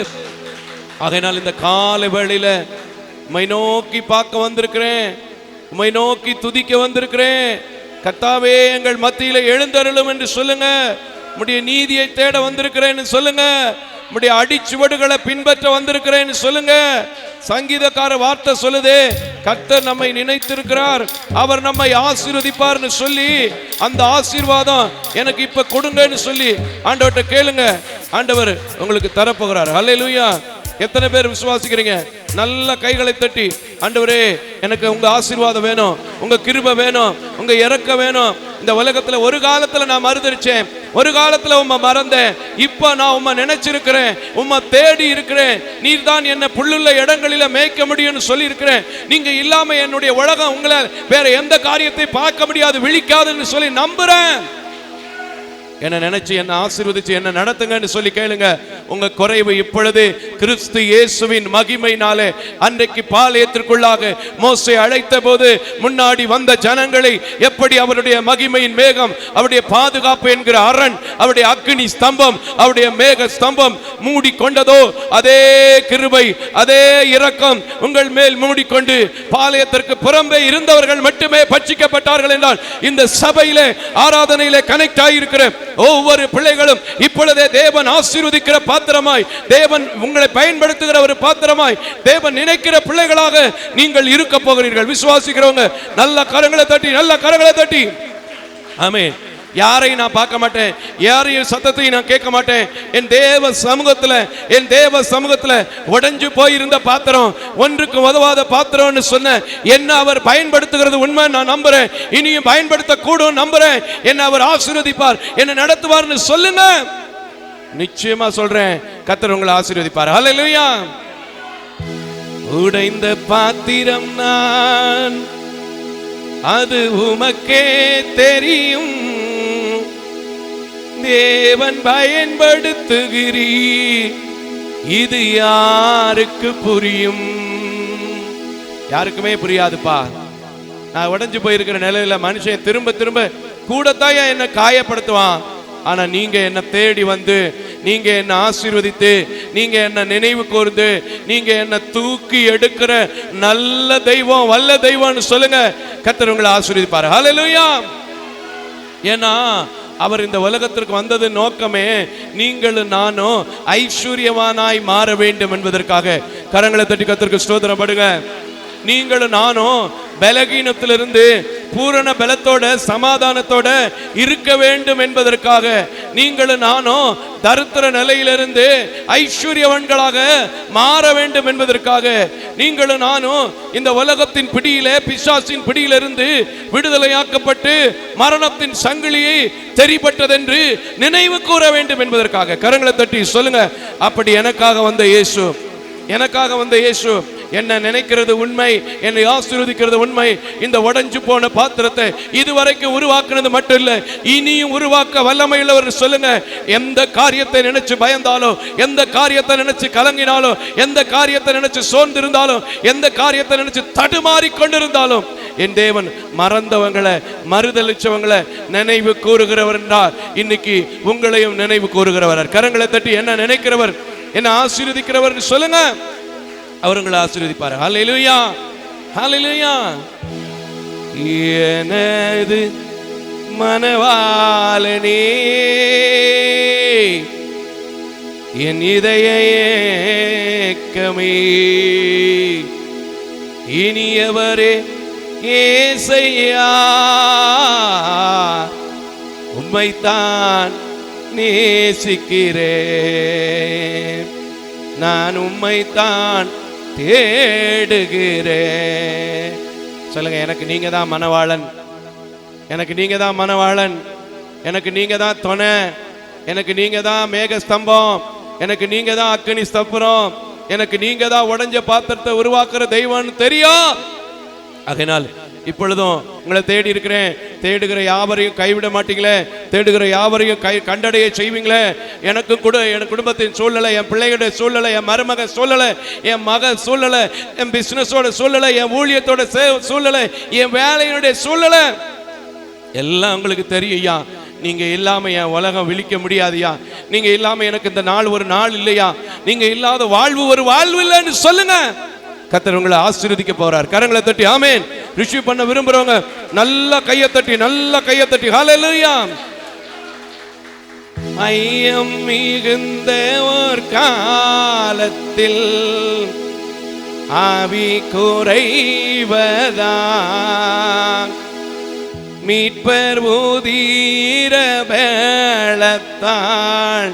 ஆகையினால் இந்த காலை வேளையில உம்மை நோக்கி பார்க்க வந்திருக்கிறேன், உம்மை நோக்கி துதிக்க வந்திருக்கிறேன். கர்த்தாவே எங்கள் மத்தியில எழுந்தருளும் என்று சொல்லுங்க. உம்முடைய நீதியை தேட வந்திருக்கிறேன்னு சொல்லுங்க. உம்முடைய அடிச்சுவடுகளை பின்பற்ற வந்திருக்கிறேன்னு சொல்லுங்க. சங்கீதக்கார வார்த்தை சொல்லுதே, கர்த்தர் நம்மை நினைத்திருக்கிறார், அவர் நம்மை ஆசீர்வதிப்பார்னு சொல்லி, அந்த ஆசீர்வாதம் எனக்கு இப்ப கொடுங்கன்னு சொல்லி ஆண்டவர்கிட்ட கேளுங்க. ஆண்டவர் உங்களுக்கு தரப்போகிறார். ஹல்லேலூயா. எத்தனை பேர் விசுவாசிக்கிறீங்க? நல்ல கைகளை தட்டி, ஆண்டவரே எனக்கு உங்க ஆசீர்வாதம் வேணும், உங்க கிருபை வேணும், உங்க இரக்கம் வேணும். இந்த உலகத்துல ஒரு காலத்துல நான் மறுதளிச்சேன், ஒரு காலத்துல உம்மை மறந்தேன், இப்ப நான் உம்மை நினைச்சிருக்கிறேன், உம்மை தேடி இருக்கிறேன். நீர் தான் என்ன புல்லுள்ள இடங்களில மேய்க்க முடியும்னு சொல்லி இருக்கிறேன். நீங்க இல்லாம என்னுடைய உலகம் உங்களை வேற எந்த காரியத்தை பார்க்க முடியாது, விழிக்காதுன்னு சொல்லி நம்புறேன். என்ன நினைச்சு என்ன ஆசீர்வதிச்சு என்ன நடத்துங்கன்னு சொல்லி கேளுங்க. உங்க குறைவு இப்பொழுது கிறிஸ்து இயேசுவின் மகிமையினாலே, அன்றைக்கு பாளையத்திற்குள்ளாக மோசே அழைத்த போது முன்னாடி வந்த ஜனங்களை எப்படி அவருடைய மகிமையின் மேகம், அவருடைய பாதுகாப்பு என்கிற அரண், அவருடைய அக்னி ஸ்தம்பம், அவருடைய மேக ஸ்தம்பம் மூடி கொண்டதோ, அதே கிருபை அதே இரக்கம் உங்கள் மேல் மூடிக்கொண்டு பாளையத்திற்கு புறம்பே இருந்தவர்கள் மட்டுமே பட்சிக்கப்பட்டார்கள் என்றால், இந்த சபையிலே ஆராதனையிலே கனெக்ட் ஆகியிருக்கிற ஒவ்வொரு பிள்ளைகளும் இப்பொழுதே தேவன் ஆசீர்வதிக்கிற பாத்திரமாய், தேவன் உங்களை பயன்படுத்துகிற ஒரு பாத்திரமாய், தேவன் நினைக்கிற பிள்ளைகளாக நீங்கள் இருக்க போகிறீர்கள். விசுவாசிக்கிறவங்க நல்ல கரங்களை தட்டி ஆமென். யாரையும் நான் பார்க்க மாட்டேன், யாரையும் சத்தத்தையும் நான் கேட்க மாட்டேன். என் தேவ சமூகத்துல உடைஞ்சு போயிருந்த பாத்திரம், ஒன்றுக்கு உதவாத பாத்திரம்னு சொன்ன என்ன அவர் பயன்படுத்துகிறது உண்மை, நான் நம்புறேன். இனியும் பயன்படுத்த கூடும் நம்புறேன். என்ன அவர் ஆசீர்வதிப்பார், என்ன நடத்துவார்னு சொல்லுங்க. நிச்சயமா சொல்றேன், கர்த்தர் உங்களை ஆசீர்வதிப்பார். ஹல்லேலூயா. உடைந்த பாத்திரம் நான், அது உமக்கே தெரியும், தேவன் பயன்படுத்துகிறீர், இது யாருக்கு புரியும்? யாருக்குமே புரியாதுப்பா. நான் உடைஞ்சு போயிருக்கிற நிலையில மனுஷன் திரும்ப திரும்ப கூடத்தாயா என்ன காயப்படுத்துவான். ஆனா நீங்க என்ன தேடி வந்து, நீங்க என்ன ஆசீர்வதித்து, நீங்க என்ன நினைவு கூர்ந்து, நீங்க என்ன தூக்கி எடுக்கிற நல்ல தெய்வம், வல்ல தெய்வம்னு சொல்லுங்க. கர்த்தர் உங்களை ஆசீர்வதிப்பார். ஹல்லேலூயா. ஏன்னா அவர் இந்த உலகத்திற்கு வந்தது நோக்கமே நீங்களும் நானும் ஐஸ்வர்யவானாய் மாற வேண்டும் என்பதற்காக. கரங்களை தட்டி கர்த்தருக்கு ஸ்தோத்திரம் படுங்க. நீங்களும் நானும் பலகீனத்திலிருந்து பூரண பலத்தோட சமாதானத்தோட இருக்க வேண்டும் என்பதற்காக, நீங்களும் நானும் தரித்திர நிலையிலிருந்து ஐஸ்வர்யவான்களாக மாற வேண்டும் என்பதற்காக, நீங்களும் நானும் இந்த உலகத்தின் பிடியிலே, பிசாசின் பிடியிலிருந்து விடுதலையாக்கப்பட்டு மரணத்தின் சங்கிலியை தெரிபட்டதென்று நினைவு கூற வேண்டும் என்பதற்காக. கரங்களை தட்டி சொல்லுங்க, அப்படி எனக்காக வந்த இயேசு என்ன நினைக்கிறது உண்மை, என்னை ஆசீர்வதிக்கிறது உண்மை. இந்த உடைஞ்சு போன பாத்திரத்தை இதுவரைக்கும் உருவாக்குனது மட்டும் இல்ல, இனியும் உருவாக்க வல்லமை உள்ளவர். சொல்லுங்க, எந்த காரியத்தை நினைச்சு பயந்தாலோ, எந்த காரியத்தை நினைச்சு கலங்கினாலோ, எந்த காரியத்தை நினைச்சு சோர்ந்திருந்தாலும், எந்த காரியத்தை நினைச்சு தடுமாறி கொண்டிருந்தாலும், என் தேவன் மறந்தவங்களை, மறுதளிச்சவங்களை நினைவு கூறுகிறவர் என்றார். இன்னைக்கு உங்களையும் நினைவு கூறுகிறவர். கரங்களை தட்டி என்ன நினைக்கிறவர், என்ன ஆசீர்வதிக்கிறவர் சொல்லுங்க. அவர் உங்களை ஆசீர்வதிப்பார். ஹல்லேலூயா, ஹல்லேலூயா. எனது மனவாளனே, என் இதய ஏக்கமே, இனியவரே ஏசையா, உம்மைத்தான் நேசிக்கிறேன், நான் உம்மைத்தான் தேடுகிறேன். சொல்லுங்க, எனக்கு நீங்க தான் மனவாளன், எனக்கு நீங்க தான் மனவாளன், எனக்கு நீங்க தான் துணை, எனக்கு நீங்க தான் மேக ஸ்தம்பம், எனக்கு நீங்க தான் அக்கினி ஸ்தம்பரம், எனக்கு நீங்க தான் உடைஞ்ச பாத்திரத்தை உருவாக்குற தெய்வம்னு தெரியும். அதனால் இப்பொழுதும் உங்களை தேடி இருக்கிறேன். தேடுகிற யாவரையும் கைவிட மாட்டீங்களே, தேடுகிற யாவரையும் கண்டடைய செய்வீங்களே. எனக்கு கூட என் குடும்பத்தின் சூழ்நிலை, என் பிள்ளைகளுடைய சூழ்நிலை, என் மருமக சூழ்நிலை, என் மக சூழ்நிலை, என் பிசினஸோட சூழ்நிலை, என் ஊழியத்தோட சூழ்நிலை, என் வேலையினுடைய சூழ்நிலை எல்லாம் உங்களுக்கு தெரியும்யா. நீங்க இல்லாம என் உலகம் விழிக்க முடியாதுயா. நீங்க இல்லாம எனக்கு இந்த நாள் ஒரு நாள் இல்லையா. நீங்க இல்லாத வாழ்வு ஒரு வாழ்வு இல்லைன்னு சொல்லுங்க. கர்த்தர் உங்களை ஆசீர்வதிக்க போறார். கரங்களை தட்டி ஆமென். ரிசீவ் பண்ண விரும்புறவங்க நல்ல கையை தட்டி, நல்ல கையை தட்டி ஹல்லேலூயா. ஐயம் மிகுந்த ஒரு காலத்தில் ஆவி குறைவதா, மீட்பர் ஊதீர வேளத்தாள்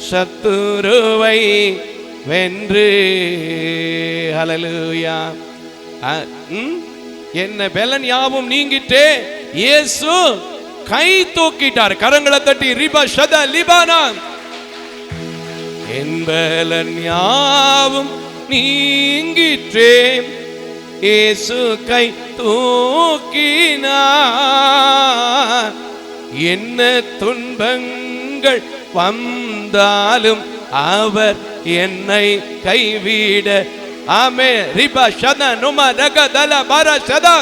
சத்துருவை வென்று. ஹல்லேலூயா. என்ன பெலன் யாவும் நீங்கிட்டே இயேசு கை தூக்கிட்டார். கரங்களை தட்டி ரிபா ஷதா லிபானா. என் பெலன் யாவும் நீங்கிட்டே இயேசு கை தூக்கினார். என்ன துன்பங்கள் வந்தாலும் அவர் என்னை கைவிட. ஆமே ரிபா ஷதா நுமா ரகதல பாரா ஷதா.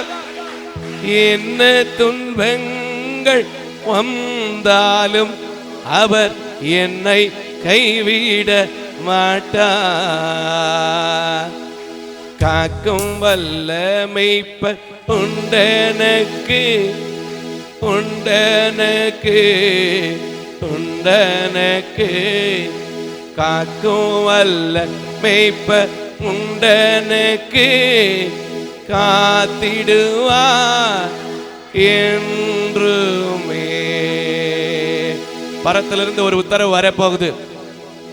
என்ன துன்பங்கள் வந்தாலும் அவர் என்னை கைவிட மாட்டார். காக்கும் வல்ல மேய்ப்பர் உண்டனக்கு, உண்டனக்கு, உண்டனக்கு. காக்கும் வல்ல மேய்ப்பர் உண்டனக்கு, காத்திடுவார் என்றுமே. பரத்திலிருந்து ஒரு உத்தரவு வரப்போகுது.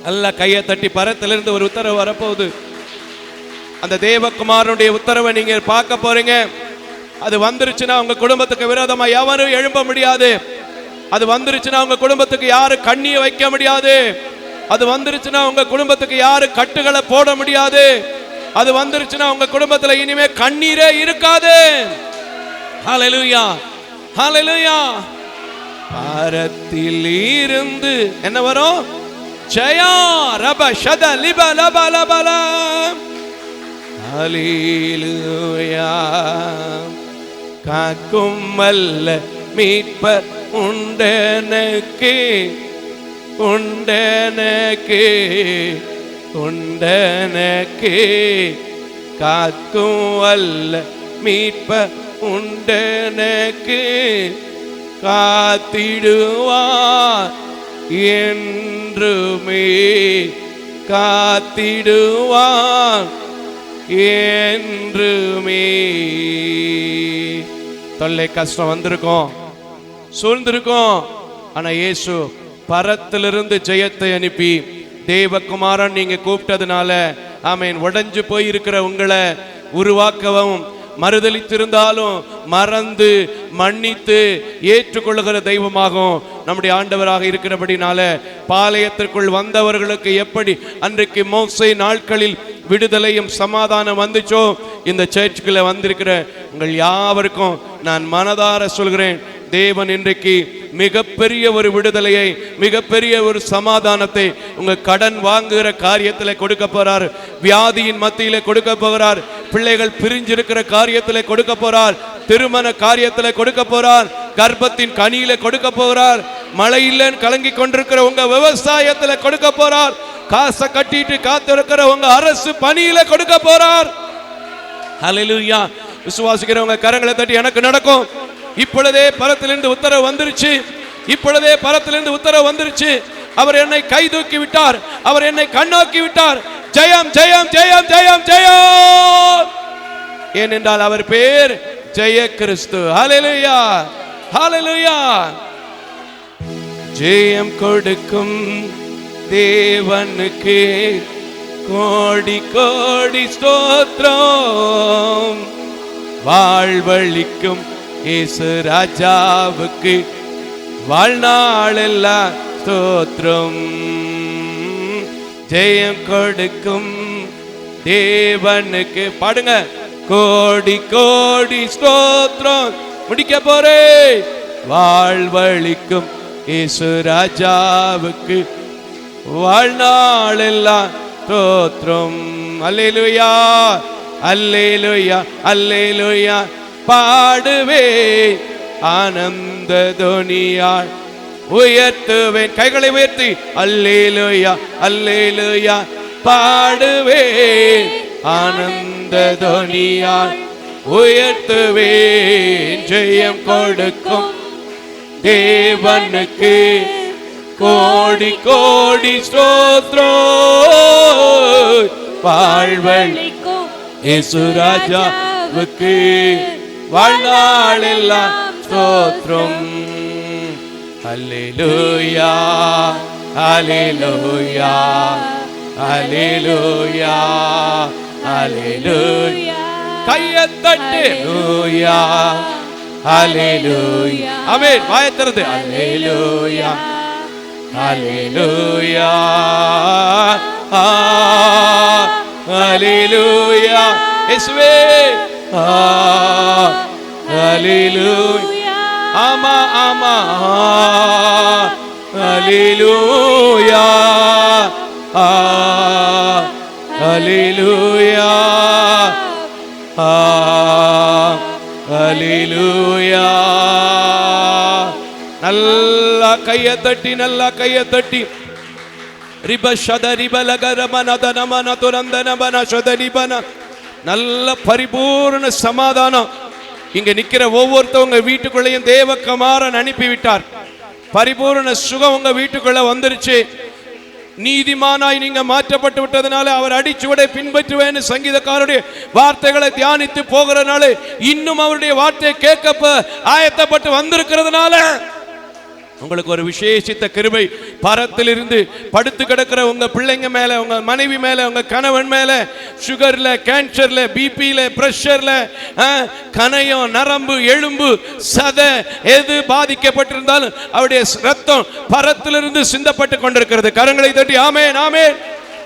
நல்ல கையை தட்டி பரத்திலிருந்து ஒரு உத்தரவு வரப்போகுது. அந்த தேவகுமாரனுடைய உத்தரவை நீங்க பார்க்க போறீங்க. அது வந்துருச்சுன்னா உங்க குடும்பத்துக்கு விரோதமா எவரும் எழும்ப முடியாது. அது வந்துருச்சுன்னா உங்க குடும்பத்துக்கு யாரு கண்ணியை வைக்க முடியாது. அது வந்துருச்சுன்னா உங்க குடும்பத்துக்கு யாரு கட்டுகளை போட முடியாது. அது வந்துருச்சுன்னா உங்க குடும்பத்துல இனிமே கண்ணீரே இருக்காது. ஹல்லேலூயா, ஹல்லேலூயா. பாரத்தில் இருந்து என்ன வரும்? ஜெயா ரப ஷத லிப லப லபல. ஹல்லேலூயா. காக்கும் வல்ல மீட்பர் உண்டனக்கு, உண்டனக்கு, உண்டனக்கு. காக்கும் வல்ல மீட்பர் உண்டனக்கு, காத்திடுவார் என்றுமே, காத்திடுவார் என்றுமே. தொல்லை கஷ்டம் வந்திருக்கும், சூழ்ந்திருக்கும். ஆனா இயேசு பரத்திலிருந்து ஜெயத்தை அனுப்பி தேவகுமாரன் நீங்க கூப்பிட்டதுனால ஆமென் உடைஞ்சு போயிருக்கிற உங்களை உருவாக்கவும், மறுதலித்திருந்தாலும் மறந்து மன்னித்து ஏற்றுக்கொள்ளுகிற தெய்வமாகும் நம்முடைய ஆண்டவராக இருக்கிறபடினால, பாளையத்திற்குள் வந்தவர்களுக்கு எப்படி அன்றைக்கு மோசே நாட்களில் விடுதலையும் சமாதானம் வந்துச்சோ, இந்த சர்ச்சுக்குள்ள வந்திருக்கிற உங்கள் யாவருக்கும் நான் மனதார சொல்கிறேன், தேவன் இன்றைக்கு மிகப்பெரிய ஒரு விடுதலையை, மிகப்பெரிய ஒரு சமாதானத்தை உங்க கடன் வாங்குகிற காரியத்தில் கொடுக்க போறார். வியாதியின் மத்தியில கொடுக்க போகிறார். பிள்ளைகள் பிரிஞ்சிருக்கிற காரியத்தில் கொடுக்க போறார். திருமண காரியத்தில் கொடுக்க போறார். கர்ப்பத்தின் கனியில கொடுக்க போகிறார். மழை இல்லைன்னு கலங்கி கொண்டிருக்கிற உங்க விவசாயத்தில் கொடுக்க போறார். காசை கட்டிட்டு காத்திருக்கிற உங்க அரசு பணியில கொடுக்க போறார். ஹல்லேலூயா. விசுவாசிக்கிறவங்க கரங்களை தட்டி எனக்கு நடக்கும். இப்பொழுதே பரத்திலிருந்து உத்தரவு வந்துருச்சு. இப்பொழுதே பரத்திலிருந்து உத்தரவு வந்துருச்சு. அவர் என்னை கை தூக்கி விட்டார். அவர் என்னை கண்ணோக்கி விட்டார். ஜெயம் ஜெயம் ஜெயம் ஜெயம் ஜெயம். ஏனென்றால் அவர் பேர் ஜெய கிறிஸ்து. ஹல்லேலூயா ஹல்லேலூயா. ஜெயம் கொடுக்கும் தேவனுக்கு கோடி கோடி ஸ்தோத்திரம். வாழ்வழிக்கும் இயேசு ராஜாவுக்கு வாழ்நாளெல்லாம் ஸ்தோத்திரம். ஜெயம் கொடுக்கும் தேவனுக்கு பாடுங்க, கோடி கோடி ஸ்தோத்திரம். முடிக்க போறே. வாழ்வழிக்கும் இயேசு ராஜாவுக்கு வாழ்நாளெல்லாம் ஸ்தோத்திரம். அல்லேலூயா அல்லேலூயா அல்லேலூயா. பாடுவே ஆனந்த துனியால் உயர்த்துவேன். கைகளை உயர்த்தி அல்லேலூயா அல்லேலூயா. பாடுவே ஆனந்த துனியால் உயர்த்துவேன். ஜெயம் கொடுக்கும் தேவனுக்கு கோடி கோடி ஸ்தோத்திரம். வாழ்வழிக்கும் இயேசு ராஜாவுக்கு வாழ்நாளெல்லாம் ஸ்தோத்திரம். அல்லேலூயா அல்லேலூயா அல்லேலூயா அல்லேலூயா. கையை தட்டு லூயா அல்லேலூயா. ஆமென். வாயை திறந்து அல்லேலூயா அல்லேலூயா அல்லேலூயா. இயேசுவே அல்லேலூயா. ஆமா ஆமா அல்லேலூயா அல்லேலூயா அல்லேலூயா. நல்லா கையை தட்டி நல்லா கையை தட்டி நல்ல பரிபூர்ண சமாதானம். இங்க நிக்கிற ஒவ்வொருத்தவங்க வீட்டுக்குள்ளேயும் தேவகுமாரன் அனுப்பிவிட்டார். பரிபூர்ண சுகம் உங்க வீட்டுக்குள்ள வந்துருச்சு. நீதிமானாய் நீங்க மாற்றப்பட்டு விட்டதுனால அவர் அடிச்சுவடை பின்பற்றுவேன்னு சங்கீதக்காரருடைய வார்த்தைகளை தியானித்து போகிறதுனால இன்னும் அவருடைய வார்த்தையை கேட்க ஆயத்தப்பட்டு வந்திருக்கிறதுனால உங்களுக்கு ஒரு விசேஷித்த கிருபை பரத்திலிருந்து படுத்து கிடக்கிற உங்க பிள்ளைங்க மேல, உங்க மனைவி மேல, உங்க கணவன் மேல சுகர்ல, கேன்சர்ல, பிபில, பிரஷர்ல, கணையம், நரம்பு, எலும்பு, சதை எது பாதிக்கப்பட்டிருந்தாலும் அவருடைய ரத்தம் பரத்திலிருந்து சிந்தப்பட்டு கொண்டிருக்கிறது. கரங்களை தட்டி ஆமென் ஆமென்.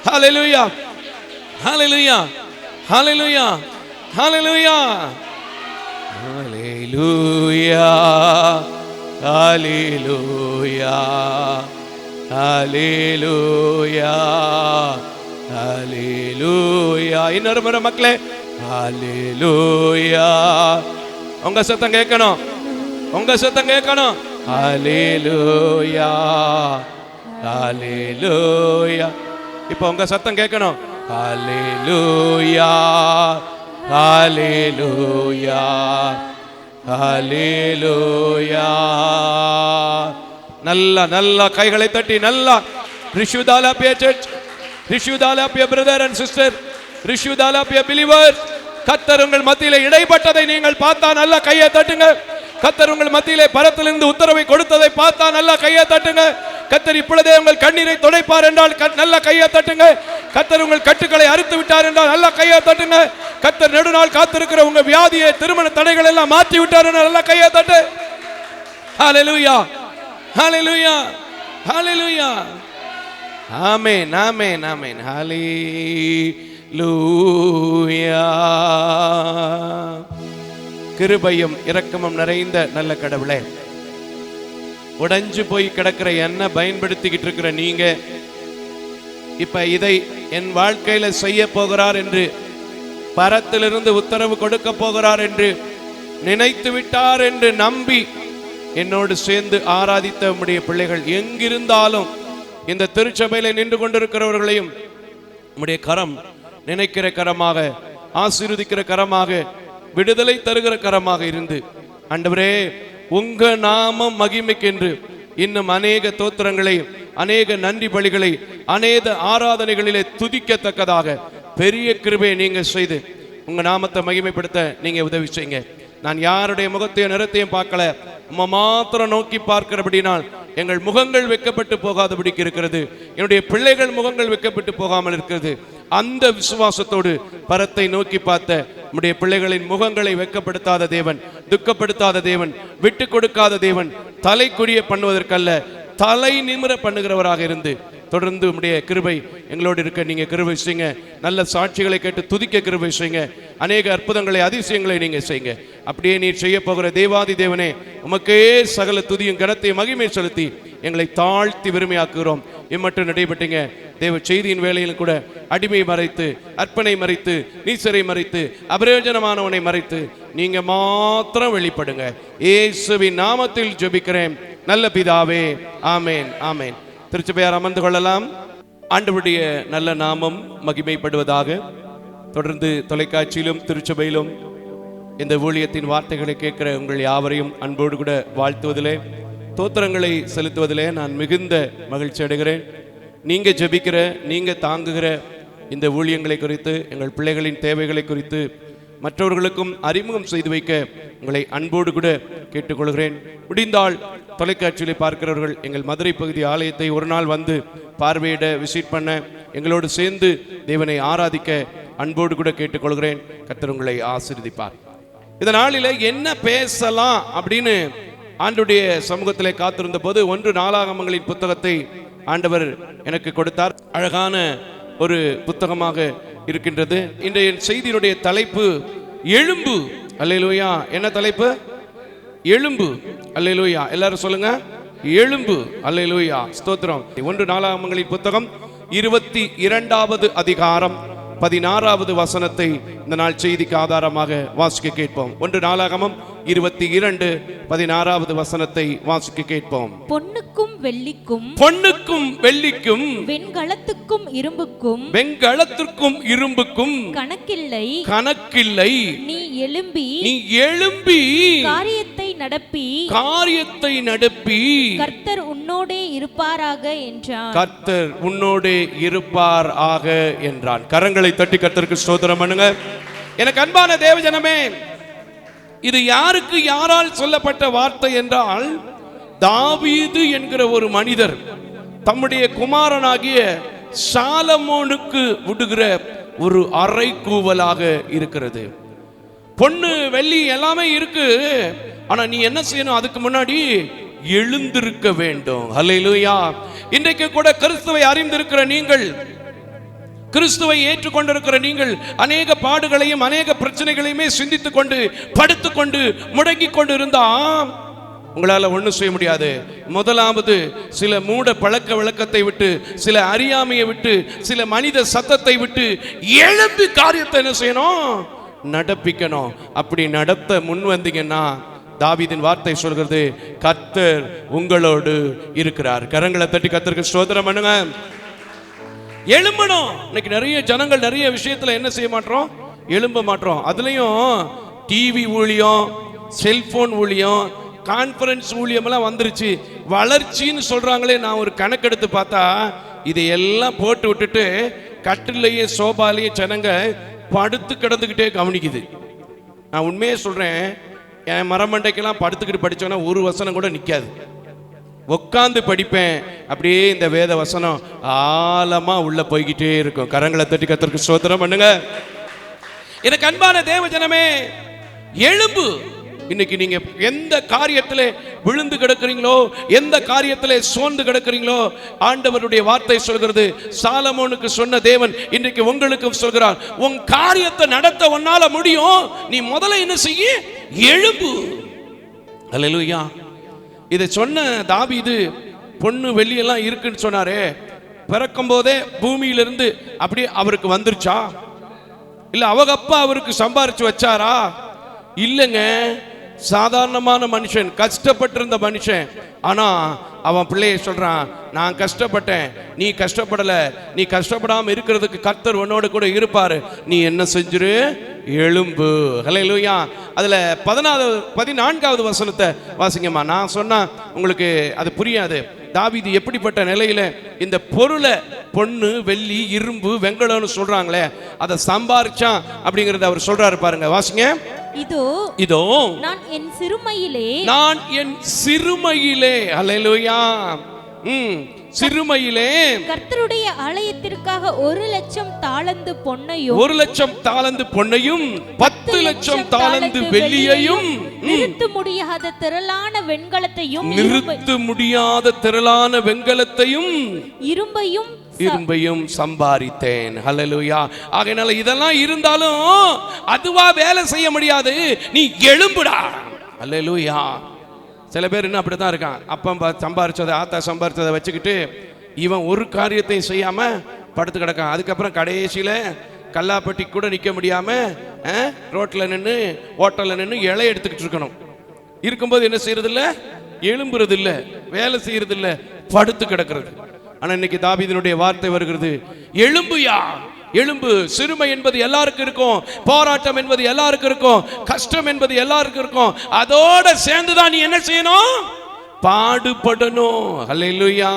ஹல்லேலூயா ஹல்லேலூயா ஹல்லேலூயா ஹல்லேலூயா ஹல்லேலூயா ஹல்லேலூயா ஹல்லேலூயா ஹல்லேலூயா. இன்னொரு முறை மக்களே ஹல்லேலூயா. உங்க சத்தம் கேட்கணும், உங்க சத்தம் கேட்கணும். ஹல்லேலூயா ஹல்லேலூயா. இப்போ உங்க சத்தம் கேட்கணும். ஹல்லேலூயா ஹல்லேலூயா ஹல்லேலூயா. நல்ல நல்ல கைகளை தட்டி நல்லா ரிஷுதாலாபியா சர்ச், ரிஷுதாலாபியா பிரதர் அண்ட் சிஸ்டர், ரிஷுதாலாபியா பிலீவர்ஸ், கர்த்தர் உங்கள் மத்தியிலே இடைப்பட்டதை நீங்கள் பார்த்தா நல்ல கையை தட்டுங்க. கர்த்தர் உங்கள் மத்தியிலே பரத்திலிருந்து உத்தரவை கொடுத்ததை பார்த்தா நல்ல கையை தட்டுங்க. கர்த்தர் இப்பொழுதே உங்கள் கண்ணீரை துடைப்பார் என்றால் நல்ல கையை தட்டுங்க. கர்த்தர் உங்கள் கட்டுக்களை அறுத்து விட்டார் என்றால் நல்ல கையை தட்டுங்க. கர்த்தர் நெடுநாள் காத்திருக்கிற உங்க வியாதியை, திருமண தடைகள் எல்லாம் மாற்றி விட்டார் என்றால் நல்ல கையை தட்டு. ஹல்லேலூயா ஹல்லேலூயா ஹல்லேலூயா. ஆமென் ஆமென் ஆமென். ஹல்லேலூயா. கிருபையும் இரக்கமும் நிறைந்த நல்ல கடவுளே, உடைஞ்சு போய் கிடக்கிற என்ன பயன்படுத்திக்கிட்டு இருக்கிற நீங்க இப்ப இதை என் வாழ்க்கையில செய்ய போகிறார் என்று, பரத்திலிருந்து உத்தரவு கொடுக்க போகிறார் என்று நினைத்து விட்டார் என்று நம்பி என்னோடு சேர்ந்து ஆராதித்த உம்முடைய பிள்ளைகள் எங்கிருந்தாலும் இந்த திருச்சபையில நின்று கொண்டிருக்கிறவர்களையும் உம்முடைய கரம் நினைக்கிற கரமாக, ஆசீர்வதிக்கிற கரமாக, விடுதலை தருகிற கரமாக இருந்து ஆண்டவரே உங்க நாமம் மகிமைக்கென்று இன்னும் அநேக தோத்திரங்களை, அநேக நன்றி பலிகளை, அநேக ஆராதனைகளிலே துதிக்கத்தக்கதாக பெரிய கிருபையை நீங்க செய்து உங்க நாமத்தை மகிமைப்படுத்த நீங்க உதவி செய்யுங்க. நான் யாருடைய முகத்தையும் நிறத்தையும் பார்க்கல, உம்மை மாத்திரம் நோக்கி பார்க்கிறபடினால் எங்கள் முகங்கள் வெட்கப்பட்டு போகாதபடிக்கு இருக்கிறது. என்னுடைய பிள்ளைகள் முகங்கள் வெட்கப்பட்டு போகாமல் இருக்கிறது. அந்த விசுவாசத்தோடு பரத்தை நோக்கி பார்த்த நம்முடைய பிள்ளைகளின் முகங்களை வெட்கப்படுத்தாத தேவன், துக்கப்படுத்தாத தேவன், விட்டு கொடுக்காத தேவன், தலைக்குரிய பண்ணுவதற்கல்ல தலை நிமிர பண்ணுகிறவராக இருந்து தொடர்ந்து உம்முடைய கிருபை எங்களோடு இருக்க நீங்க கிருபை செய்யுங்க. நல்ல சாட்சிகளை கேட்டு துதிக்க கிருபை செய்யுங்க. அநேக அற்புதங்களை, அதிசயங்களை நீங்க செய்யுங்க. அப்படியே நீர் செய்ய போகிற தேவாதி தேவனே, உமக்கே சகல துதியும் கனத்தையும் மகிமை செலுத்தி எங்களை தாழ்த்தி விரும்பியாக்குகிறோம். இம்மட்டும் நடைபெற்றீங்க தேவ செய்தியின் வேளையிலும் கூட அடிமை மறைத்து, அர்ப்பணை மறைத்து, நீசரை மறைத்து, அபிரயோஜனமானவனை மறைத்து நீங்க மாத்திரம் வெளிப்படுங்க. இயேசுவின் நாமத்தில் ஜெபிக்கிறேன் நல்ல பிதாவே, ஆமேன், ஆமேன். திருச்சபையார் அமர்ந்து கொள்ளலாம். ஆண்டவருடைய நல்ல நாமம் மகிமைப்படுவதாக. தொடர்ந்து தொலைக்காட்சியிலும் திருச்சபையிலும் இந்த ஊழியத்தின் வார்த்தைகளை கேட்கிற உங்கள் யாவரையும் அன்போடு கூட வாழ்த்துவதிலே, தோத்திரங்களை செலுத்துவதிலே நான் மிகுந்த மகிழ்ச்சி அடைகிறேன். நீங்க ஜெபிக்கிற, நீங்க தாங்குகிற இந்த ஊழியங்களை குறித்து, எங்கள் பிள்ளைகளின் தேவைகளை குறித்து மற்றவர்களுக்கும் அறிமுகம் செய்து வைக்க உங்களை அன்போடு கூட கேட்டுக்கொள்கிறேன். முடிந்தால் தொலைக்காட்சியில் பார்க்கிறவர்கள் எங்கள் மதுரை பகுதி ஆலயத்தை ஒரு நாள் வந்து பார்வையிட, விசிட் பண்ண, எங்களோடு சேர்ந்து தேவனை ஆராதிக்க அன்போடு கூட கேட்டுக்கொள்கிறேன். கர்த்தர் உங்களை ஆசீர்வதிப்பார். இந்த நாளில் என்ன பேசலாம் அப்படின்னு ஆண்டுடைய சமூகத்திலே காத்திருந்த போது 1 நாளாகமங்களின் புத்தகத்தை ஆண்டவர் எனக்கு கொடுத்தார். அழகான ஒரு புத்தகமாக இருக்கின்றது. இன்றைய செய்தியினுடைய தலைப்பு எழும்பு. அல்லேலூயா. என்ன தலைப்பு? எழும்பு. அல்லேலூயா. எல்லாரும் சொல்லுங்க, எழும்பு. அல்லேலூயா. ஸ்தோத்திரம். 1 நாளாகமங்களின் புத்தகம் 22வது அதிகாரம் 16வது வசனத்தை இந்த நாள் செய்திக்கு ஆதாரமாக வாசிக்க கேட்போம். 1 நாளாகமம் 22:16வது வசனத்தை வாசிக்க கேட்போம். பொன்னுக்கும் வெள்ளிக்கும், பொன்னுக்கும் வெள்ளிக்கும், வெண்கலத்துக்கும் இரும்புக்கும், வெண்கலத்திற்கும் இரும்புக்கும் கணக்கில்லை, கணக்கில்லை. நீ எழும்பி, நீ எழும்பி காரியத்தை நடப்பி, காரியத்தை நடப்பி, கர்த்தர் உன்னோடே இருப்பாராக என்றார். கர்த்தர் உன்னோடே இருப்பார் ஆக என்றான். கரங்களை தட்டி கர்த்தருக்கு ஸ்தோத்திரம் பண்ணுங்க. எனக்கு அன்பான தேவஜனமே, இது யாருக்கு யாரால் சொல்லப்பட்ட வார்த்தை என்றால், தாவீது என்கிற ஒரு மனிதர் தம்முடைய குமாரனாகிய சாலமோனுக்கு விடுகிற ஒரு அறைகூவலாக இருக்கிறது. பொண்ணு வெள்ளி எல்லாமே இருக்கு, ஆனா நீ என்ன செய்யணும்? அதுக்கு முன்னாடி எழுந்திருக்க வேண்டும். அல்லேலூயா. இன்றைக்கு கூட கிறிஸ்துவை அறிந்திருக்கிற நீங்கள், கிறிஸ்துவை ஏற்றுக்கொண்டிருக்கிற நீங்கள் அநேக பாடுகளையும் அநேக பிரச்சனைகளையுமே சிந்தித்துக் கொண்டு படுத்துக் கொண்டு முடங்கிக் கொண்டு இருந்தா உங்களால ஒண்ணும் செய்ய முடியாது. முதலாவது சில மூட பழக்க வழக்கத்தை விட்டு, சில அறியாமையை விட்டு, சில மனித சத்தத்தை விட்டு எழும்பி காரியத்தை என்ன செய்யணும்? நடப்பிக்கணும். அப்படி நடத்த முன் வந்தீங்கன்னா தாவீதின் வார்த்தை சொல்கிறது, கர்த்தர் உங்களோடு இருக்கிறார். கரங்களை தட்டி கர்த்தருக்கு ஸ்தோத்திரம் பண்ணுங்க. எழும்பணும். இன்னைக்கு நிறைய ஜனங்கள் நிறைய விஷயத்துல என்ன செய்ய மாட்டோம்? எழும்ப மாட்டோம். அதுலயும் டிவி ஊழியம், செல்போன் ஊழியம், கான்ஃபரன்ஸ் ஊழியம் எல்லாம் வந்துருச்சு. வளர்ச்சின்னு சொல்றாங்களே. நான் ஒரு கணக்கெடுத்து பார்த்தா இதையெல்லாம் போட்டு விட்டுட்டு கட்டிலேயே சோபாலேயே ஜனங்க படுத்து கிடந்துக்கிட்டே கவனிக்குது. நான் உண்மையே சொல்றேன், என் மரமண்டைக்கெல்லாம் படுத்துக்கிட்டு படிச்சோன்னா ஒரு வசனம் கூட நிற்காது. உட்காந்து படிப்பேன். அப்படியே இந்த வேத வசனம் ஆழமா உள்ள போய்கிட்டே இருக்கும். கரங்களை தட்டி கர்த்தருக்கு ஸ்தோத்திரம் பண்ணுங்க. எனக்கு அன்பான தேவஜனமே, எழும்பு. இன்னைக்கு நீங்க எந்த காரியத்திலே விழுந்து கிடக்கிறீங்களோ, எந்த காரியத்திலே சோர்ந்து கிடக்கிறீங்களோ, ஆண்டவருடைய வார்த்தை சொல்கிறது, சாலமோனுக்கு சொன்ன தேவன் இன்றைக்கு உங்களுக்கு சொல்கிறார், உன் காரியத்தை நடத்த உன்னால முடியும். நீ முதல்ல என்ன செய்ய? எழும்பு. அல்லேலூயா. இதை சொன்ன தாவீது பொண்ணு வெள்ளியெல்லாம் இருக்குன்னு சொன்னாரே, பிறக்கும் போதே பூமியிலிருந்து அப்படியே அவருக்கு வந்துருச்சா? இல்ல அவங்க அப்பா அவருக்கு சம்பாரிச்சு வச்சாரா? இல்லைங்க. சாதாரணமான மனுஷன், கஷ்டப்பட்டிருந்த மனுஷன். ஆனா அவன் பிள்ளையை சொல்றான், நான் கஷ்டப்பட்டேன், நீ கஷ்டப்படல, நீ கஷ்டப்படாம இருக்கிறதுக்கு கர்த்தர் உன்னோட கூட இருப்பாரு, நீ என்ன செஞ்சிரு, எழும்பு. ஹல்லேலூயா. அதுல 14வது வசனத்தை வாசிங்கம்மா. நான் சொன்னா உங்களுக்கு அது புரியாது. தாவீது எப்படிப்பட்ட நிலையில இந்த பொருளை, பொண்ணு, வெள்ளி, இரும்பு, வெங்கலம்னு சொல்றாங்களே, அதை சம்பாரிச்சான் அப்படிங்கறத அவர் சொல்றாரு பாருங்க. வாசிங்க. இதோ நான் என் சிறுமையிலே ஹல்லேலூயா, சிறுமையிலே கர்த்தருடைய ஆலயத்திற்காக 1,00,000 தாலந்து பொன்னையும் 1,00,000 தாலந்து பொன்னையும் 10,00,000 தாலந்து வெள்ளியையும் நிறுத்த முடியாத திரளான வெண்கலத்தையும் இரும்பையும் சம்பாதித்தேன். ஹல்லேலூயா. ஆகையால இதெல்லாம் இருந்தாலும் அதுவா வேலை செய்ய முடியாது, நீ எழும்புடா. ஹல்லேலூயா. சில பேர் இன்னும் அப்படித்தான் இருக்கான். அப்பா சம்பாரிச்சதை, ஆத்தா சம்பாரிச்சதை வச்சுக்கிட்டு இவன் ஒரு காரியத்தையும் செய்யாம படுத்து கிடக்கான். அதுக்கப்புறம் கடைசியில கல்லாப்பட்டி கூட நிற்க முடியாம ரோட்ல நின்று, ஹோட்டல்ல நின்று இலை எடுத்துக்கிட்டு இருக்கணும். இருக்கும்போது என்ன செய்யறது இல்ல, எழும்புறது இல்ல, வேலை செய்யறது இல்ல, படுத்து கிடக்கிறது. ஆனா இன்னைக்கு தாவீதினுடைய வார்த்தை வருகிறது, எழும்புயா, எழும்பு. சிறுமை என்பது எல்லாருக்கும் இருக்கும், போராட்டம் என்பது எல்லாருக்கும் இருக்கும், கஷ்டம் என்பது எல்லாருக்கும் இருக்கும். அதோட சேர்ந்துதான் நீ என்ன செய்யணும், பாடுபடணும். ஹல்லேலூயா.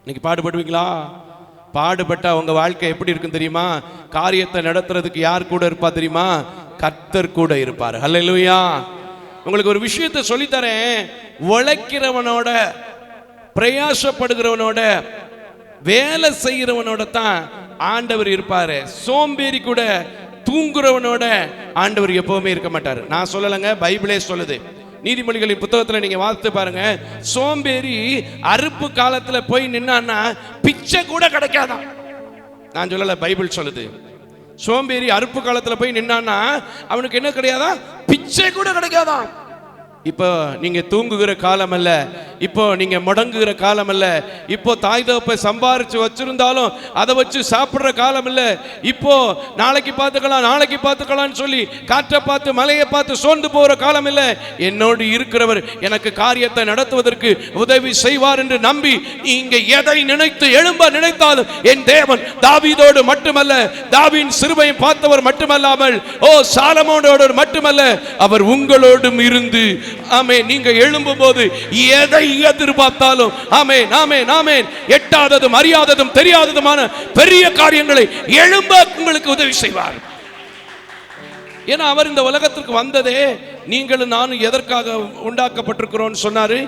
இன்னைக்கு பாடுபடுவீங்களா? பாடுபட்டா உங்க வாழ்க்கை எப்படி இருக்கும் தெரியுமா? காரியத்தை நடத்துறதுக்கு யார் கூட இருப்பா தெரியுமா? கர்த்தர் கூட இருப்பார். ஹல்லேலூயா. உங்களுக்கு ஒரு விஷயத்தை சொல்லித்தரேன். உழைக்கிறவனோட, பிரயாசப்படுகிறவனோட, வேலை செய்கிறவனோட தான் ஆண்டவர் இருப்பாரு. சோம்பேறி கூட, தூங்குறவனோட ஆண்டவர் எப்பவுமே இருக்க மாட்டாரு. நான் சொல்லலைங்க, பைபிளே சொல்லுது. நீதிமொழிகளின் புத்தகத்துல நீங்க வாசித்து பாருங்க. சோம்பேறி அறுப்பு காலத்துல போய் நின்னான்னா பிச்சை கூட கிடைக்காதான். நான் சொல்லல, பைபிள் சொல்லுது. சோம்பேறி அறுப்பு காலத்துல போய் நின்னான்னா அவனுக்கு என்ன கிடையாதா, பிச்சை கூட கிடைக்காதான். இப்போ நீங்க தூங்குகிற காலம் அல்ல, இப்போ நீங்க முடங்குகிற காலம் அல்ல, இப்போ தாய் தகப்பை சம்பாரிச்சு வச்சிருந்தாலும் அதை வச்சு சாப்பிடுற காலம் இல்ல. இப்போ நாளைக்கு பார்த்துக்கலாம் சொல்லி காற்றை பார்த்து மலையை பார்த்து சோர்ந்து போகிற காலம் இல்ல. என்னோடு இருக்கிறவர் எனக்கு காரியத்தை நடத்துவதற்கு உதவி செய்வார் என்று நம்பி நீங்க எதை நினைத்து எழும்ப நினைத்தாலும் என் தேவன் தாவீதோடு மட்டுமல்ல, தாவீதின் சிறுமையை பார்த்தவர் மட்டுமல்லாமல், சாலமோனோடு மட்டுமல்ல, அவர் உங்களோடும் இருந்து, ஆமென், நீங்க எழும்பும் போது எதை எதிர்பார்த்தாலும், ஆமென் ஆமென் ஆமென், எட்டாததும் அறியாததும் தெரியாததுமான பெரிய காரியங்களை எழும்ப உங்களுக்கு உதவி செய்வார். ஏன்னா அவர் இந்த உலகத்திற்கு வந்ததே நீங்களும் நானும் எதற்காக உண்டாக்கப்பட்டிருக்கிறோம் சொன்னாரு.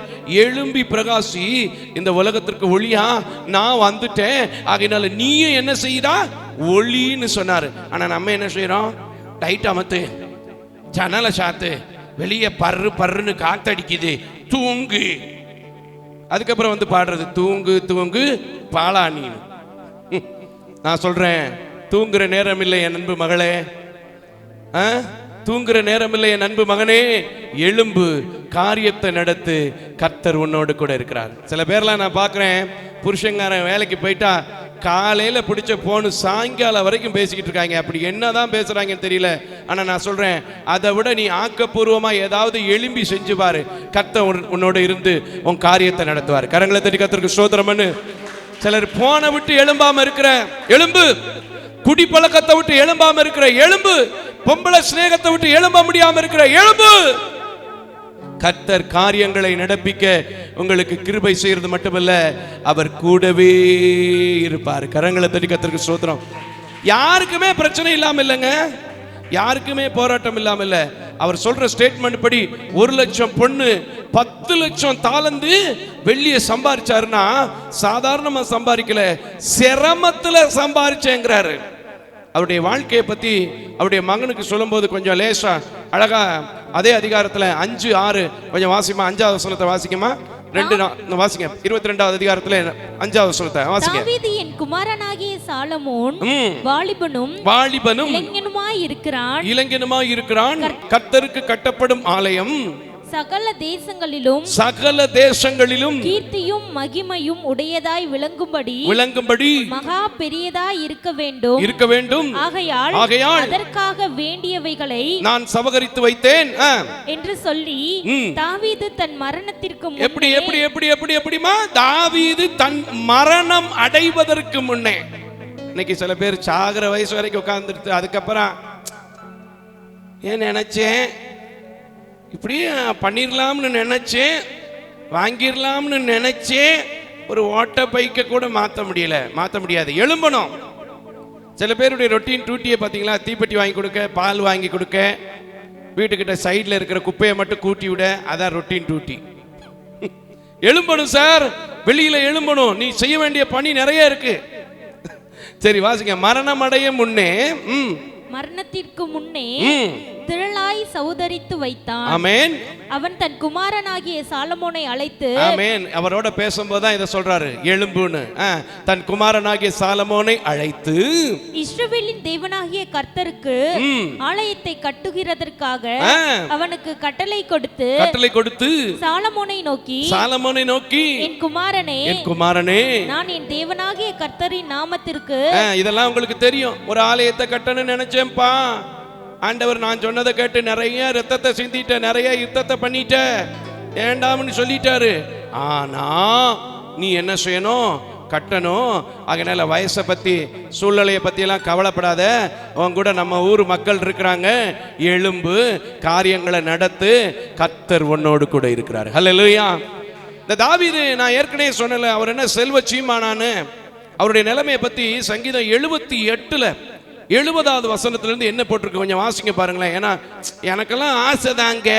எழும்பி பிரகாசி, இந்த உலகத்திற்கு ஒளியா நான் வந்துட்டேன், ஆகையினால நீயும் என்ன செய்யறா, ஒளின்னு சொன்னாரு. ஆனா நம்ம என்ன செய்யறோம், டைட் அமத்து, ஜன்னலை சாத்து, வெளியே பர்றுன்னு காத்தடிக்குது, தூங்கு. அதுக்கப்புறம் வந்து பாடுறது, தூங்கு தூங்கு பாலானி. நான் சொல்றேன், தூங்குற நேரம் இல்லை என் அன்பு மகளே, தூங்குற நேரம் இல்லை என் அன்பு மகனே, எழும்பு, காரியத்தை நடத்து, கர்த்தர் உன்னோடு கூட இருக்கிறார். சில பேர்லாம் நான் பார்க்குறேன், புருஷங்காரன் வேலைக்கு போயிட்டா காலையில் பிடிச்ச போன்னு சாயங்காலம் வரைக்கும் பேசிக்கிட்டு இருக்காங்க. அப்படி என்னதான் பேசுறாங்கன்னு தெரியல. ஆனால் நான் சொல்றேன், அதை விட நீ ஆக்கப்பூர்வமாக ஏதாவது எழும்பி செஞ்சு பாரு, கர்த்தர் உன்னோட இருந்து உன் காரியத்தை நடத்துவார். கரங்களை தட்டி கர்த்தருக்கு ஸ்தோத்திரம் பண்ணு. சிலர் போனை விட்டு எழும்பாம இருக்கிற எழும்பு, குடிப்பழக்கத்தை விட்டு எழும்பாம இருக்கிற எழும்பு, பொம்பளை சிநேகத்தை விட்டு எழும்ப முடியாம இருக்கிற எழும்பு. கர்த்தர் காரியங்களை நடப்பிக்க உங்களுக்கு கிருபை செய்யறது மட்டுமல்ல, அவர் கூடவே இருப்பார். கரங்களை தட்டி கர்த்தருக்கு ஸ்தோத்திரம். யாருக்குமே பிரச்சனை இல்லாம இல்லைங்க, யாருக்குமே போராட்டம் இல்லாம இல்ல. அவர் சொல்ற ஸ்டேட்மெண்ட் படி 1,00,000 பொண்ணு 10,00,000 தாலந்து வெள்ளியை சம்பாரிச்சாருன்னா சாதாரணமா சம்பாதிக்கல, சிரமத்துல சம்பாரிச்சேங்கிறாரு. அவருடைய வாழ்க்கையை பத்தி அவருடைய மகனுக்கு சொல்லும் போது கொஞ்சம் லேசா அழகா அதே அதிகாரத்துல 5:6 கொஞ்சம் வாசிமா. 5வது வசனத்தை வாசிக்குமா, 2 வாசிங்க. 22வது அதிகாரத்துல 5வது வசனத்தை வாசிங்க. தாவீதின் குமாரனாகிய சாலமோன் வாலிபனும் இளைஞனுமாய் இருக்கிறான். கர்த்தருக்கு கட்டப்படும் ஆலயம் சகல தேசங்களிலும் கீர்த்தியும் மகிமையும் உடையதாய் விளங்கும்படி மகா பெரியதாய் இருக்க வேண்டும். ஆகையால் அதற்காக வேண்டியவைகளை நான் சபகரித்து வைத்தேன் என்று சொல்லி தாவீது தன் மரணத்திற்கு எப்படிமா தாவீது தன் மரணம் அடைவதற்கு முன்னே, இன்னைக்கு சில பேர் சாகிற வயசு வரைக்கும் உட்கார்ந்துட்டு அதுக்கப்புறம் ஏன் நினைச்சேன், இப்படி பண்ணிடலாம்னு நினைச்சேன், வாங்கிடலாம்னு நினைச்சேன், ஒரு ஓட்ட பைக்கை கூட மாற்ற முடியாது. எழும்பணும். சில பேருடைய ரொட்டீன் டியூட்டியை பார்த்தீங்களா, தீப்பெட்டி வாங்கி கொடுக்க, பால் வாங்கி கொடுக்க, வீட்டுக்கிட்ட சைடில் இருக்கிற குப்பையை மட்டும் கூட்டி விட, அதான் ரொட்டீன் டியூட்டி. எழும்பணும் சார், வெளியில எழும்பணும். நீ செய்ய வேண்டிய பணி நிறைய இருக்கு. சரி வாசிங்க. மரணம் அடைய முன்னே, மரணத்திற்கு முன்னே திரளாய் சௌதரித்து வைத்தான். ஆமென். அவன் தன் குமாரனாகிய சாலமோனை அழைத்து, ஆமென், அவரோட பேசும்போது தான் இதை சொல்றாரு, எழும்புன்னு. தன் குமாரனாகிய சாலமோனை அழைத்து இஸ்ரவேலின் தேவனாகிய கர்த்தருக்கு ஆலயத்தை கட்டுகிறதற்காக அவனுக்கு கட்டளை கொடுத்து சாலமோனை நோக்கி என் குமாரனே நான் என் தேவனாகிய கர்த்தரின் நாமத்திற்கு, இதெல்லாம் உங்களுக்கு தெரியும், ஒரு ஆலயத்தை கட்டணும்னு நினைச்சேன்பா, ஆண்டவர் நான் சொன்னதை கேட்டு நிறைய ரத்தத்தை சிந்திட்ட, நிறைய யுத்தத்தை பண்ணிட்ட, ஏண்டாம்னு சொல்லிட்டாரு. ஆனா நீ என்ன செய்யணும், கட்டணும். அதனால வயசை பத்தி சூழ்நிலையை பத்தி எல்லாம் கவலைப்படாத, அவங்க கூட நம்ம ஊர் மக்கள் இருக்கிறாங்க, எழும்பு, காரியங்களை நடத்து, கர்த்தர் உன்னோடு கூட இருக்கிறார். ஹல்லேலூயா. இந்த தாவீது நான் ஏற்கனவே சொன்னல, அவர் என்ன செல்வ சீமானான்னு, அவருடைய நிலைமையை பத்தி சங்கீதம் 78 70வது வசனத்திலிருந்து என்ன போட்டிருக்கு கொஞ்சம் வாசிங்க பாருங்களேன். ஏன்னா எனக்கெல்லாம் ஆசை தாங்க,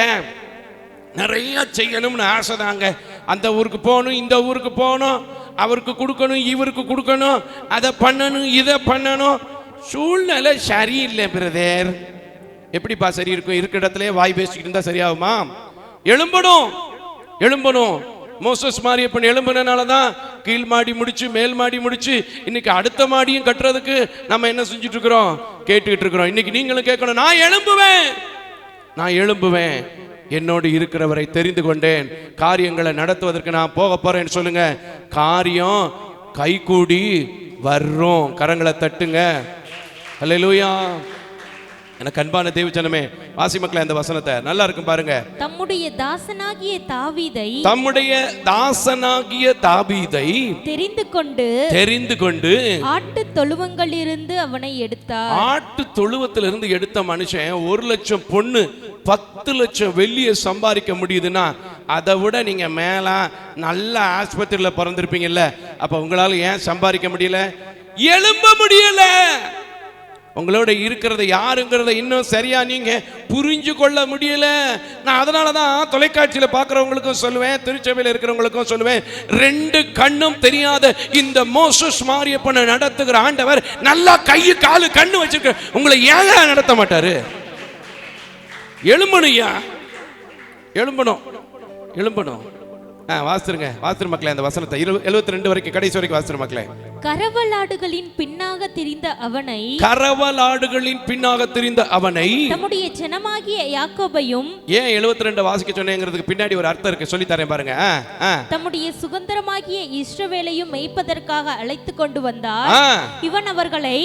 நிறைய செய்யணும்னு ஆசை தாங்க. அந்த ஊருக்கு போகணும், இந்த ஊருக்கு போகணும், அவருக்கு கொடுக்கணும், இவருக்கு கொடுக்கணும், அதை பண்ணணும், இதை பண்ணணும். சூழ்நிலை சரியில்லை பிரதர். எப்படிப்பா சரி இருக்கும்? இருக்கிற இடத்துல வாய் பேசிக்கிட்டு இருந்தா சரியாகுமா? எழும்பணும். மோசஸ் மாரியப்பன் எழும்பினால தான் கீழ் மாடி முடிச்சு மேல் மாடி முடிச்சு இன்னைக்கு அடுத்த மாடியும் கட்டுறதுக்கு நம்ம என்ன செஞ்சுட்டு இருக்கிறோம், கேட்டுக்கிட்டு இருக்கிறோம். இன்னைக்கு நீங்களும் கேட்கணும், நான் எழும்புவேன், என்னோடு இருக்கிறவரை தெரிந்து கொண்டேன், காரியங்களை நடத்துவதற்கு நான் போக போறேன்னு சொல்லுங்க. காரியம் கைகூடி வர்றோம். கரங்களை தட்டுங்க. அல்லேலூயா. எனக்கு அன்பான தேவஜனமே, வாசி மக்களே, அந்த வசனத்தை நல்லா இருக்கும் பாருங்க. தம்முடைய தாசனாகிய தாவீதை தெரிந்து கொண்டு ஆட்டு தொழுவங்களிலிருந்து அவனை எடுத்தார். ஆட்டு தொழுவத்திலிருந்து எடுத்த மனுஷன் 1 லட்சம் பொண்ணு 10 லட்சம் வெள்ளியை சம்பாதிக்க முடியுதுன்னா, அதை விட நீங்க மேல நல்ல ஆஸ்பத்திரியில பிறந்திருப்பீங்கல்ல, அப்ப உங்களால ஏன் சம்பாதிக்க முடியல, எழும்ப முடியல? உங்களோட இருக்கிறத யாருங்கிறத இன்னும் சரியா நீங்க புரிஞ்சு கொள்ள முடியல. நான் அதனாலதான் தொலைக்காட்சியில பாக்குறவங்களுக்கும் சொல்லுவேன், திருச்சபையில் இருக்கிறவங்களுக்கும் சொல்லுவேன், 2 கண்ணும் தெரியாத இந்த மோசஸ் மாரியப்பனை நடத்துகிற ஆண்டவர் நல்லா கை காலு கண்ணு வச்சிருக்க உங்களை ஏன் நடத்த மாட்டாரு? எழும்பணும். வாசிருங்க மக்களே அந்த வசனத்தை 72 வரைக்கும் கடைசி வரைக்கும் வாசிரு மக்களே. கரவலாடுகளின் பின்னாக திரிந்த அவனை தம்முடைய ஜனமாகிய யாக்கோபையும், ஏன் 72 வாசிக்க சொன்னேங்கிறதுக்கு பின்னாடி ஒரு அர்த்தம் இருக்கு, சொல்லி தரேன் பாருங்க. தம்முடைய சுதந்திரமாகிய இஸ்ரவேலையும் மேய்ப்பதற்காக அழைத்து கொண்டு வந்தார். இவன் அவர்களை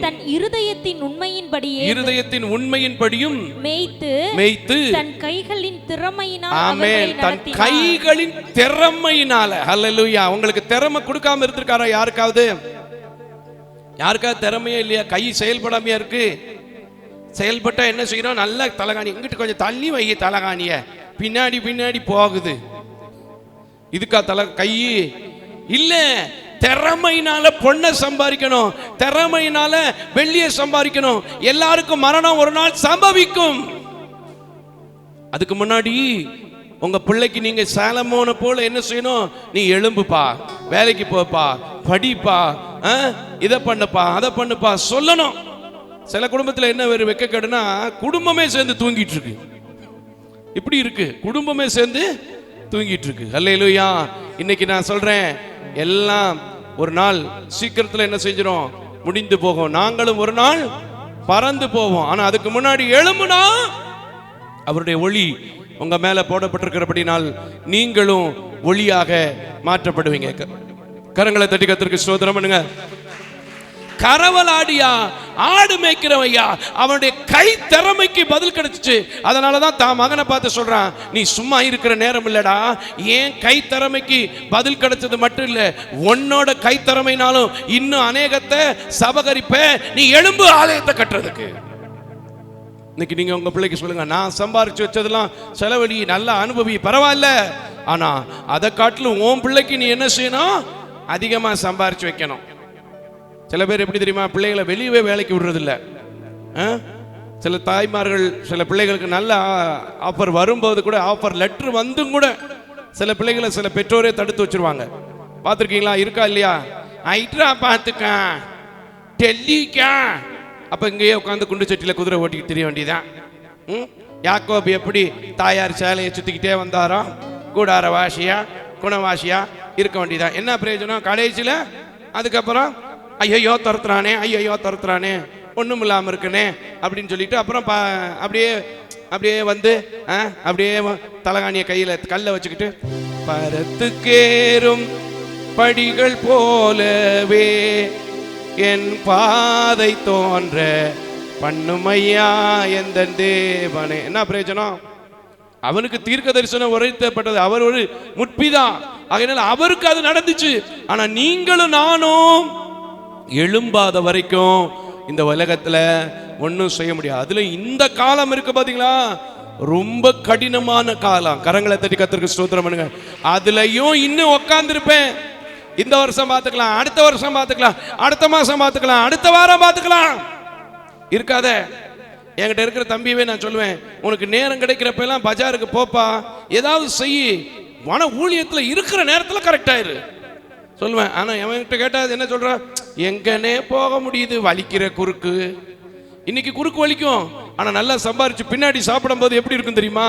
தன் இருதயத்தின் உண்மையின்படியும் மேய்த்து தன் கைகளின் திறமையினால ஹல்லேலூயா. உங்களுக்கு திறமை கொடுக்காம இருந்திருக்காரா? யாருக்காவது திறமையே இல்லையா? கை செயல்படாமையா இருக்கு. செயல்பட்டா என்ன செய்யணும், நல்ல தலகாணி எங்கிட்ட கொஞ்சம் தள்ளி வை, தலகாணிய பின்னாடி போகுது. இதுக்கா கை இல்ல. திறமையினால பொண்ணை சம்பாதிக்கணும், திறமையினால வெள்ளியை சம்பாதிக்கணும். எல்லாருக்கும் மரணம் ஒரு நாள் சம்பவிக்கும். அதுக்கு முன்னாடி உங்க பிள்ளைக்கு நீங்க சாலமோனை போல என்ன செய்யணும், நீ எழும்புப்பா, வேலைக்கு போப்பா, படிப்பா, இதை பண்ணுப்பா, அதை பண்ணுப்பா சொல்லணும். சில குடும்பத்தில் என்ன வேறு வெக்கக்கேடுனா, குடும்பமே சேர்ந்து தூங்கிட்டு இருக்கு. இப்படி இருக்கு, குடும்பமே சேர்ந்து தூங்கிட்டு இருக்கு. அல்லேலூயா. இன்னைக்கு நான் சொல்றேன், எல்லாம் ஒரு நாள் சீக்கிரத்தில் என்ன செஞ்சிடும், முடிந்து போகும். நாங்களும் ஒரு நாள் பறந்து போவோம். ஆனா அதுக்கு முன்னாடி எழும்புனா அவருடைய ஒளி உங்க மேல போடப்பட்டிருக்கிறபடினால் நீங்களும் ஒளியாக மாற்றப்படுவீங்க. கரங்களை தட்டி கர்த்தருக்கு ஸ்தோத்திரம் பண்ணுங்க. கரவலாடியா, ஆடு மேய்க்கிறவையா, அவனுடைய கை திறமைக்கு பதில் கிடைச்சிச்சு. அதனாலதான் தான் மகனை பார்த்து சொல்றான், நீ சும்மா இருக்கிற நேரம் இல்லடா, ஏன் கை திறமைக்கு பதில் கிடைச்சது மட்டும் இல்ல, உன்னோட கை திறமைனாலும் இன்னும் அநேகத்தை சபகரிப்ப, நீ எழும்பு ஆலயத்தை கட்டுறதுக்கு. இன்னைக்கு நீங்க உங்க பிள்ளைக்கு சொல்லுங்க, நான் சம்பாரிச்சு வச்சதெல்லாம் செலவழி, நல்லா அனுபவி, பரவாயில்ல, ஆனா அதை காட்டிலும் உன் பிள்ளைக்கு நீ என்ன செய்யணும், அதிகமா சம்பாரிச்சு வைக்கணும். சில பேர் எப்படி தெரியுமா, பிள்ளைகளை வெளியவே வேலைக்கு விடுறதில்ல. சில தாய்மார்கள் சில பிள்ளைகளுக்கு நல்ல ஆஃபர் வரும்போது கூட, ஆஃபர் லெட்டர் வந்தும் கூட சில பிள்ளைகளை சில பெற்றோரே தடுத்து வச்சிருவாங்க. பார்த்துருக்கீங்களா? இருக்கா இல்லையா? ஐட்ரா பார்த்துக்கா, டெல்லிக்கா, அப்போ இங்கேயே உட்காந்து குண்டு சட்டியில் குதிரை ஓட்டிக்கிட்டு தெரிய வேண்டியதான். யாக்கோபு எப்படி தாயார் சேலையை சுற்றிக்கிட்டே வந்தாரோ, கூடார வாசியா குணவாசியா இருக்க வேண்டியதான். என்ன பிரயோஜனம் கடைசியில்? அதுக்கப்புறம் ஐயோ துரத்துறானே, ஐயோ துரத்துறானே, ஒன்றும் இல்லாமல் இருக்குனே அப்படின்னு சொல்லிட்டு அப்புறம் அப்படியே வந்து அப்படியே தலகாணிய கையில் கல்லை வச்சுக்கிட்டு, பரத்துக்கேறும் படிகள் போலவே என் பாதை தோன்ற பண்ணுமையா எந்த தேவனே. என்ன பிரயோஜனம்? அவனுக்கு தீர்க்க தரிசனம் உரைத்தப்பட்டது, அவர் ஒரு முற்பிதான், அதனால அவருக்கு அது நடந்துச்சு. ஆனா நீங்களும் நானும் எழும்பாத வரைக்கும் இந்த உலகத்துல ஒன்றும் செய்ய முடியாது. அதுல இந்த காலம் இருக்கு பாத்தீங்களா, ரொம்ப கடினமான காலம். கரங்களை தட்டி கர்த்தருக்கு ஸ்தோத்திரம் பண்ணுங்க. அதுலயும் இன்னும் உட்கார்ந்துருப்பேன். இந்த வருஷம் பார்த்துக்கலாம், அடுத்த வருஷம் பார்த்துக்கலாம், அடுத்த மாசம் பார்த்துக்கலாம், அடுத்த வாரம் பார்த்துக்கலாம் இருக்காத. என்கிட்ட இருக்கிற தம்பியவே நான் சொல்லுவேன், உனக்கு நேரம் கிடைக்கிறப்ப எல்லாம் பஜாருக்கு போப்பா, ஏதாவது செய், மன ஊழியத்தில் இருக்கிற நேரத்தில் கரெக்டாயிரு சொல்லுவேன். ஆனால் எவன்கிட்ட கேட்டால் என்ன சொல்கிறான், எங்கன்னே போக முடியுது, வலிக்கிற குறுக்கு. இன்னைக்கு குறுக்கு வலிக்கும், ஆனால் நல்லா சம்பாரிச்சு பின்னாடி சாப்பிடும்போது எப்படி இருக்கும் தெரியுமா,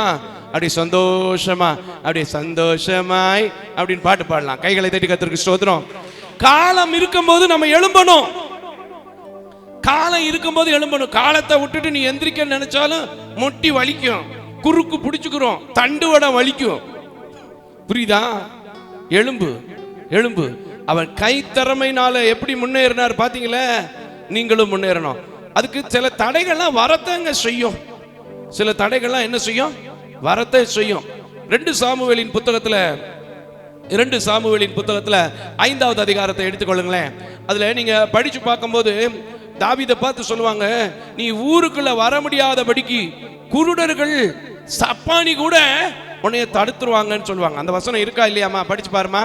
அப்படி சந்தோஷமா, அப்படி சந்தோஷமாய் அப்படின்னு பாட்டு பாடலாம். கைகளை தட்டி கர்த்தருக்கு ஸ்தோத்திரம். காலம் இருக்கும்போது நம்ம எழும்பணும். காலம் இருக்கும்போது எழும்பணும். காலத்தை விட்டுட்டு நீ எந்திரிக்க நினைச்சாலும் முட்டி வலிக்கும், குறுக்கு பிடிச்சுக்கிறோம், தண்டு வடம் வலிக்கும். புரியுதா? எழும்பு எழும்பு. அவன் கை திறமையினால எப்படி முன்னேறினார் பாத்தீங்களா, நீங்களும் முன்னேறணும். அதுக்கு சில தடைகள்லாம் வரத்தங்க செய்யும். சில தடைகள்லாம் என்ன செய்யும், வரத்தை செய்யும். 2 சாமுவேலின் புத்தகத்துல 5வது அதிகாரத்தை எடுத்துக்கொள்ளுங்களேன். அதுல நீங்க படிச்சு பார்க்கும்போது தாவீதை பார்த்து சொல்லுவாங்க, நீ ஊருக்குள்ள வர முடியாதபடிக்கு குருடர்கள் சப்பானி கூட உன்னைய தடுத்துருவாங்கன்னு சொல்லுவாங்க. அந்த வசனம் இருக்கா இல்லையாமா? படிச்சு பாருமா.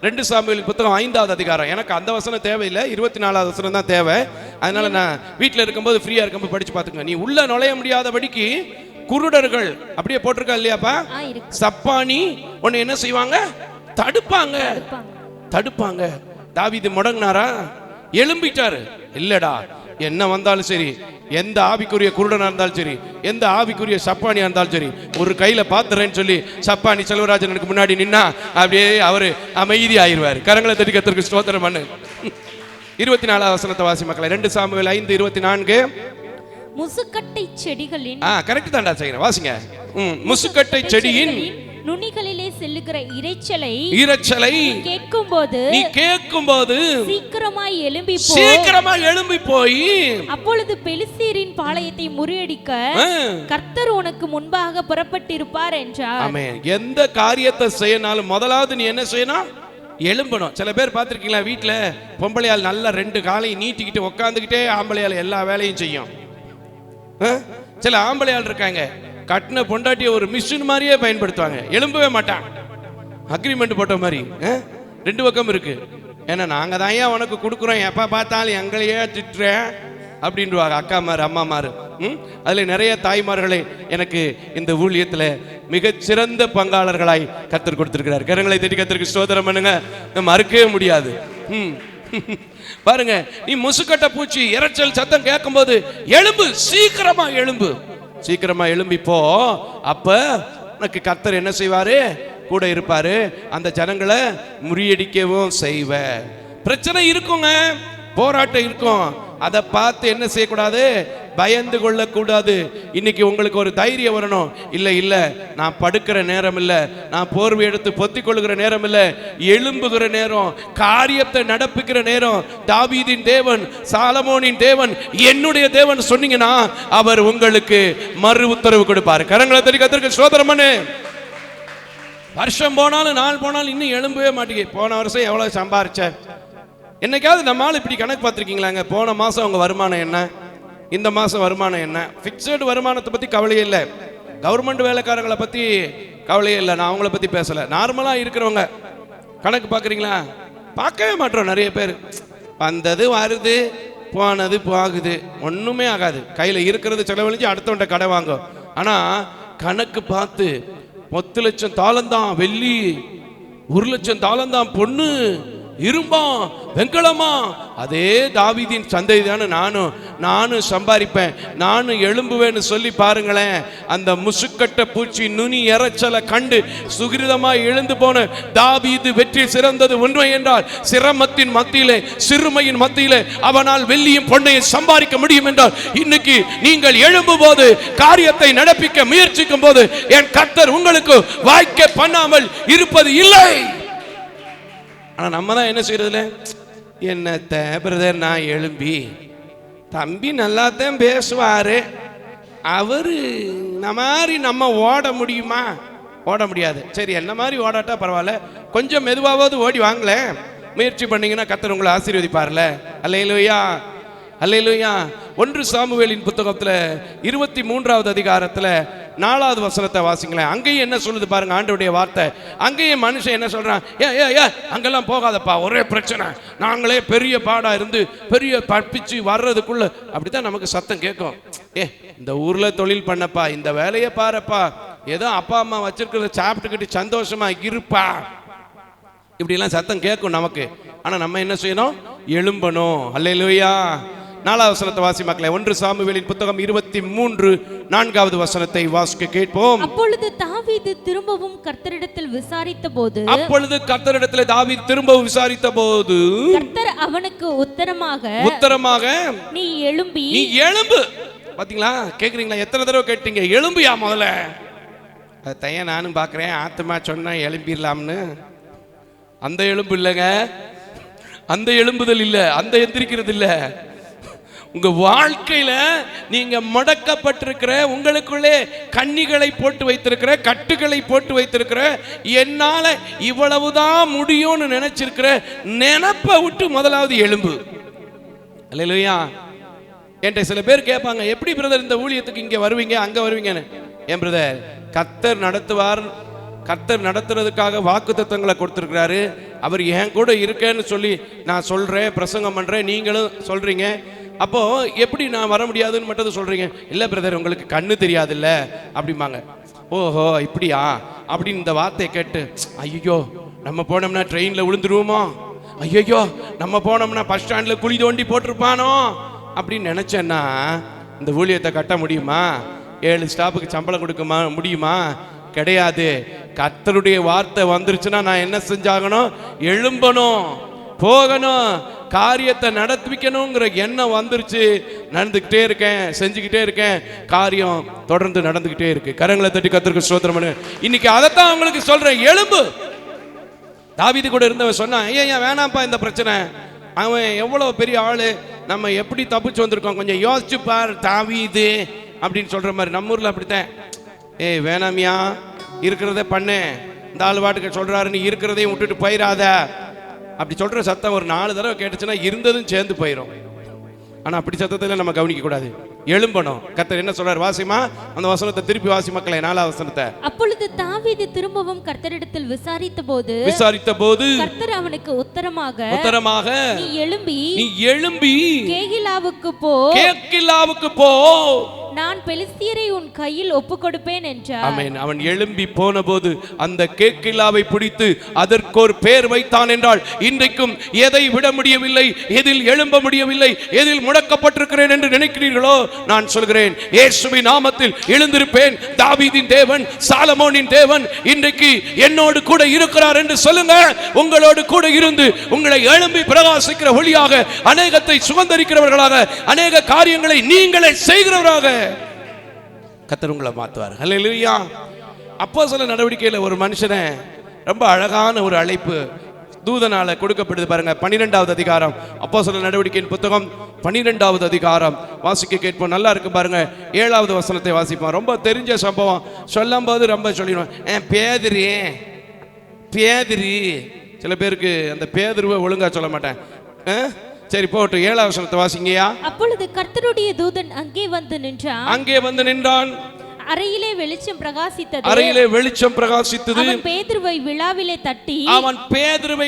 2 சாமுவேல் புத்தகம் 5வது அதிகாரம். எனக்கு அந்த வசனம் தேவையில்லை, 24வது வசனம் தான் தேவை. அதனால நான் வீட்டில் இருக்கும்போது ஃப்ரீயா இருக்கும்போது படிச்சு பார்த்துங்க. நீ உள்ள நுழைய முடியாதபடிக்கு குருடர்கள் அப்படியே போட்டிருக்கா இல்லையாப்பா, சப்பானி உன்னை என்ன செய்வாங்க, தடுப்பாங்க. தாவீது முடங்கினாரா? எழும்பிட்டாரு. இல்லடா, என்ன வந்தாலும் சரி, எந்த ஆவிக்குரிய குருடனா இருந்தாலும் சரி, எந்த ஆவிக்குரிய சப்பானியா இருந்தாலும் சரி, ஒரு கையில பாத்துறேன்னு சொல்லி சப்பானி செல்வராஜனுக்கு முன்னாடி நின்னா அப்படியே அவரு அமைதி ஆயிருவாரு. கரங்களை தட்டி கர்த்தருக்கு ஸ்தோத்திரம் பண்ணு. 24வது வசனத்தை வாசி மக்களே. 2 சாமுவேல் 5:24. முசுக்கட்டை செடிகளின் கரெக்ட் தான்டா செய்யறேன், வாசிங்க. முசுக்கட்டை செடியின் நுனிகளிலே செல்லுகிற இரைச்சலை நீ கேட்கும்போது சீக்கிரமாய் எழும்பி போய் அப்பொழுது பெலிஸ்தீரின் பாளையத்தை முறியடிக்க கர்த்தர் உனக்கு முன்பாக புறப்பட்டிருப்பார் என்றார். ஆமென். எந்த காரியத்தை செய்யனாலும் முதலாவது நீ என்ன செய்யணும், எழும்பணும். சில பேர் பார்த்திருக்கீங்களா, வீட்டுல பொம்பளையால் நல்லா 2 காலையும் நீட்டிக்கிட்டு உட்காந்துக்கிட்டே ஆம்பளையால் எல்லா வேலையும் செய்யும். சில ஆம்பளையால் இருக்காங்க, கட்டின பொண்டாட்டிய ஒரு மிஷின் மாதிரியே பயன்படுத்துவாங்க, எழும்பவே மாட்டான். அக்ரிமெண்ட் போட்ட மாதிரி 2 பக்கம் இருக்கு. ஏன்னா நாங்க தான் ஏன் உனக்கு கொடுக்குறோம், எப்ப பார்த்தாலும் எங்களையே திட்டுற அப்படின்வாங்க அக்காமாரு அம்மாமாரு. அதுல நிறைய தாய்மார்களை எனக்கு இந்த ஊழியத்துல மிகச்சிறந்த பங்காளர்களாய் கர்த்தர் கொடுத்திருக்கிறார். கரங்களை தட்டி கர்த்தருக்கு ஸ்தோத்திரம் பண்ணுங்க. மறுக்கவே முடியாது. பாருங்க, நீ முசுக்கட்ட பூச்சி இரைச்சல் சத்தம் கேட்கும் போது எழும்பு, சீக்கிரமா எழும்பிப்போ. அப்ப உனக்கு கர்த்தர் என்ன செய்வாரு, கூட இருப்பாரு. அந்த ஜனங்களை முறியடிக்கவும் செய்வ. பிரச்சனை இருக்குங்க, போராட்டம் இருக்கும். அதை பார்த்து என்ன செய்யக்கூடாது, பயந்து கொள்ள கூடாது. இன்னைக்கு உங்களுக்கு ஒரு தைரியம் வரணும். இல்ல நான் படுக்கிற நேரம் இல்ல, நான் போர்வை எடுத்து பொத்திக் கொள்ளுகிற நேரம் இல்ல, எழும்புகிற நேரம், காரியத்தை நடப்பிக்கிற நேரம். தாவீதின் தேவன், சாலமோனின் தேவன், என்னுடைய தேவன் சொன்னீங்கன்னா அவர் உங்களுக்கு மறு உத்தரவு கொடுப்பார். கரங்களை தட்டி கர்த்தருக்கு ஸ்தோத்திரம் பண்ணு. வருஷம் போனாலும் நாள் போனாலும் இன்னும் எழும்பவே மாட்டேங்க. போன வருஷம் எவ்வளவு சம்பாரிச்ச? என்னைக்காவது நம்மால் இப்படி கணக்கு பார்த்துருக்கீங்களாங்க? போன மாதம் உங்கள் வருமானம் என்ன, இந்த மாதம் வருமானம் என்ன? ஃபிக்ஸடு வருமானத்தை பற்றி கவலையே இல்லை, கவர்மெண்ட் வேலைக்காரங்களை பற்றி கவலையே இல்லை, நான் அவங்கள பற்றி பேசலை. நார்மலாக இருக்கிறவங்க கணக்கு பார்க்குறீங்களா? பார்க்கவே மாட்டோம். நிறைய பேர் வந்தது வருது, போனது போகுது, ஒன்றுமே ஆகாது. கையில் இருக்கிறது செலவழிஞ்சு அடுத்தவன்ட்ட கடை வாங்கும். ஆனால் கணக்கு பார்த்து 10 லட்சம் தாளந்தான் வெள்ளி, 1 லட்சம் தாளந்தான் பொண்ணு, இரும்பா வெங்கலமா, அதே தாவீதின் சந்ததி தானே நானும் சம்பாதிப்பேன், நானும் எழும்புவேன்னு சொல்லி பாருங்களேன். அந்த முசுக்கட்ட பூச்சி நுனி இறைச்சலை கண்டு சுகிருதமாய் எழுந்து போன தாவீது வெற்றி சிறந்தது உண்மை என்றால், சிரமத்தின் மத்தியிலே, சிறுமையின் மத்தியிலே அவனால் வெள்ளியும் பொன்னையும் சம்பாதிக்க முடியும் என்றால், இன்னைக்கு நீங்கள் எழும்பும் போது, காரியத்தை நடப்பிக்க முயற்சிக்கும் போது, என் கர்த்தர் உங்களுக்கு வாய்க்க பண்ணாமல் இருப்பது இல்லை. ஆனால் நம்ம தான் என்ன செய்யறதுல, என்னத்த பிரதர் நான் எழும்பி, தம்பி நல்லாத்தான் பேசுவாரு, அவரு மாதிரி நம்ம ஓட முடியுமா? ஓட முடியாது. சரி, என்ன மாதிரி ஓடாட்டா பரவாயில்ல, கொஞ்சம் மெதுவாவது ஓடி வாங்கல, முயற்சி பண்ணீங்கன்னா கர்த்தர் உங்களை ஆசீர்வதிப்பார்ல. அல்லேலூயா, அல்லேலூயா. 1 சாமுவேலின் புத்தகத்தில் 23வது அதிகாரத்தில் 4வது வசனத்தை வாசிங்களேன். அங்கேயும் என்ன சொல்லுது பாருங்க ஆண்டவருடைய வார்த்தை. அங்கேயும் மனுஷன் என்ன சொல்றான்? ஏ அங்கெல்லாம் போகாதப்பா, ஒரே பிரச்சனை, நாங்களே பெரிய பாடா இருந்து பெரிய பப்பிச்சு வர்றதுக்குள்ள அப்படித்தான் நமக்கு சத்தம் கேட்கும். இந்த ஊர்ல தொழில் பண்ணப்பா, இந்த வேலையை பாருப்பா, ஏதோ அப்பா அம்மா வச்சிருக்கிறத சாப்பிட்டுக்கிட்டு சந்தோஷமா இருப்பா, இப்படிலாம் சத்தம் கேட்கும் நமக்கு. ஆனா நம்ம என்ன செய்யணும்? எழும்பணும். அல்லேலூயா. 4வது வசனத்தை வாசி மக்களே. 1 சாமுவேலின் புத்தகம் 23:4 வசனத்தை வாசிக்க கேட்போம். அப்பொழுது தாவீது திரும்பவும் கர்த்தரிடத்தில் விசாரித்தபோது, கர்த்தர் அவனுக்கு உத்தரமாக நீ எழும்பு. பாத்தீங்களா? கேக்குறீங்களா? எத்தனை தடவை கேட்டீங்க எழும்பியா? முதல்ல தைய நானும் பாக்குறேன், ஆத்மா சொன்னா எழும்பிடலாம்னு. அந்த எலும்பு இல்லைங்க, அந்த எழும்புதல் இல்ல, அந்த எந்திரிக்கிறது இல்ல. உங்க வாழ்க்கையில நீங்க முடக்கப்பட்டிருக்கிற, உங்களுக்குள்ளே கண்ணிகளை போட்டு வைத்திருக்கிற, கட்டுகளை போட்டு வைத்திருக்கிற, என்னால இவ்வளவுதான் முடியும்னு நினைச்சிருக்கிற நினைப்பை விட்டு முதலாவது எழும்பு. அல்லேலூயா. என்கிட்ட சில பேர் கேட்பாங்க, எப்படி பிரதர் இந்த ஊழியத்துக்கு இங்க வருவீங்க அங்க வருவீங்கன்னு. என் பிரதர், கர்த்தர் நடத்துவார், கர்த்தர் நடத்துறதுக்காக வாக்குத்தத்தங்களை கொடுத்திருக்கிறாரு. அவர் என் கூட இருக்கேன்னு சொல்லி நான் சொல்றேன், பிரசங்கம் பண்றேன், நீங்களும் சொல்றீங்க. அப்போ எப்படி நான் வர முடியாதுன்னு மட்டும் சொல்றீங்க? இல்ல பிரதர், உங்களுக்கு கண்ணு தெரியாதுல்ல அப்படிம்பாங்க. ஓஹோ இப்படியா அப்படின்னு இந்த வார்த்தையை கேட்டு, ஐயோ நம்ம போனோம்னா ட்ரெயின்ல விழுந்துருவோமோ, ஐயோ நம்ம போனோம்னா பஸ் ஸ்டாண்ட்ல குழி தோண்டி போட்டிருப்பானோ அப்படின்னு நினைச்சேன்னா இந்த ஊழியத்தை கட்ட முடியுமா? 7 ஸ்டாப்புக்கு சம்பளம் கொடுக்க முடியுமா? கிடையாது. கர்த்தருடைய வார்த்தை வந்துருச்சுன்னா நான் என்ன செஞ்சாகணும்? எழும்பணும், போகணும், காரியத்தை நடத்திக்கணுங்கிற எண்ணம் வந்துருச்சு. நடந்துக்கிட்டே இருக்கேன், செஞ்சுக்கிட்டே இருக்கேன், காரியம் தொடர்ந்து நடந்துக்கிட்டே இருக்கு. கரங்களை தட்டி கர்த்தருக்கு ஸ்தோத்திரம் பண்ணு. இன்னைக்கு அதைத்தான் உங்களுக்கு சொல்றேன், எழும்பு. தாவீது கூட இருந்தவன் சொன்னான், ஏன் வேணாம்ப்பா இந்த பிரச்சனை, அவன் எவ்வளவு பெரிய ஆளு, நம்ம எப்படி தப்பிச்சு வந்திருக்கோம், கொஞ்சம் யோசிச்சு பார் தாவீது அப்படின்னு சொல்ற மாதிரி. நம்ம ஊர்ல அப்படித்தான், வேணாமியா இருக்கிறதே பண்ணு, இந்த ஆள் வாட்டுக்கு சொல்றாரு, நீ இருக்கிறதையும் விட்டுட்டு போயிடாத அப்படி சொல்ற சத்தம் ஒரு 4 தடவை கேட்டுச்சுன்னா இருந்ததும் சேர்ந்து போயிடும். ஆனா அப்படி சத்தத்துல நம்ம கவனிக்க கூடாது, எழும்பணும். கர்த்தர் என்ன சொல்றார் வாசிமா? அந்த வசனத்தை திருப்பி வாசி மக்களே, 4வது வசனத்தை. அப்பொழுது தாவீது திரும்பவும் கர்த்தரிடத்தில் விசாரித்த போது கர்த்தர் அவனுக்கு உத்தரமாக நீ எழும்பி கேகிலாவுக்கு போ. நான் பெலிஸ்தியரை உன் கையில் ஒப்பு கொடுப்பேன் என்றார். ஆமென். அவன் எழும்பி போன போது அந்த கேக்கிலாவை பிடித்து அதற்கொரு பேர் வைத்தான் என்றால், இன்றைக்கும் எதை விட முடியவில்லை, எதில் எழும்ப முடியவில்லை, எதில் முடக்கப்பட்டிருக்கிறேன் என்று நினைக்கிறீர்களோ, நான் சொல்கிறேன், இயேசுவின் நாமத்தில் எழுந்திருப்பேன். தாவீதின் தேவன், சாலமோனின் தேவன் இன்றைக்கு என்னோடு கூட இருக்கிறார் என்று சொல்லுங்க. உங்களோடு கூட இருந்து உங்களை எழும்பி பிரகாசிக்கிற ஒளியாக, அநேகத்தை சுதந்தரிக்கிறவர்களாக, அநேக காரியங்களை நீங்களே செய்கிறவராக கர்த்தர் உங்களை மாற்றுவார். ஹல்லேலூயா. அப்போஸ்தலர் நடவடிக்கையில் ஒரு மனுஷனை ரொம்ப அழகான ஒரு அழைப்பு தூதனால கொடுக்கப்படுது பாருங்க. 12வது அதிகாரம், அப்போஸ்தலர் நடவடிக்கையின் புத்தகம் 12வது அதிகாரம் வாசிக்க கேட்போம். நல்லா இருக்கு பாருங்க. 7வது வசனத்தை வாசிப்போம். ரொம்ப தெரிஞ்ச சம்பவம், சொல்லும் போது ரொம்ப சொல்லிடுவோம். பேதிரி பேதிரி, சில பேருக்கு அந்த பேதுருவை ஒழுங்கா சொல்ல மாட்டேன். சரி போட்டு 7வது வசனத்தை வாசிங்கயா. அப்பொழுது கர்த்தருடைய தூதன் அங்கே வந்து நின்றான். அறையிலே வெளிச்சம் பிரகாசித்தது. அறையிலே வெளிச்சம் பிரகாசித்தது. அவன் பேதுருவை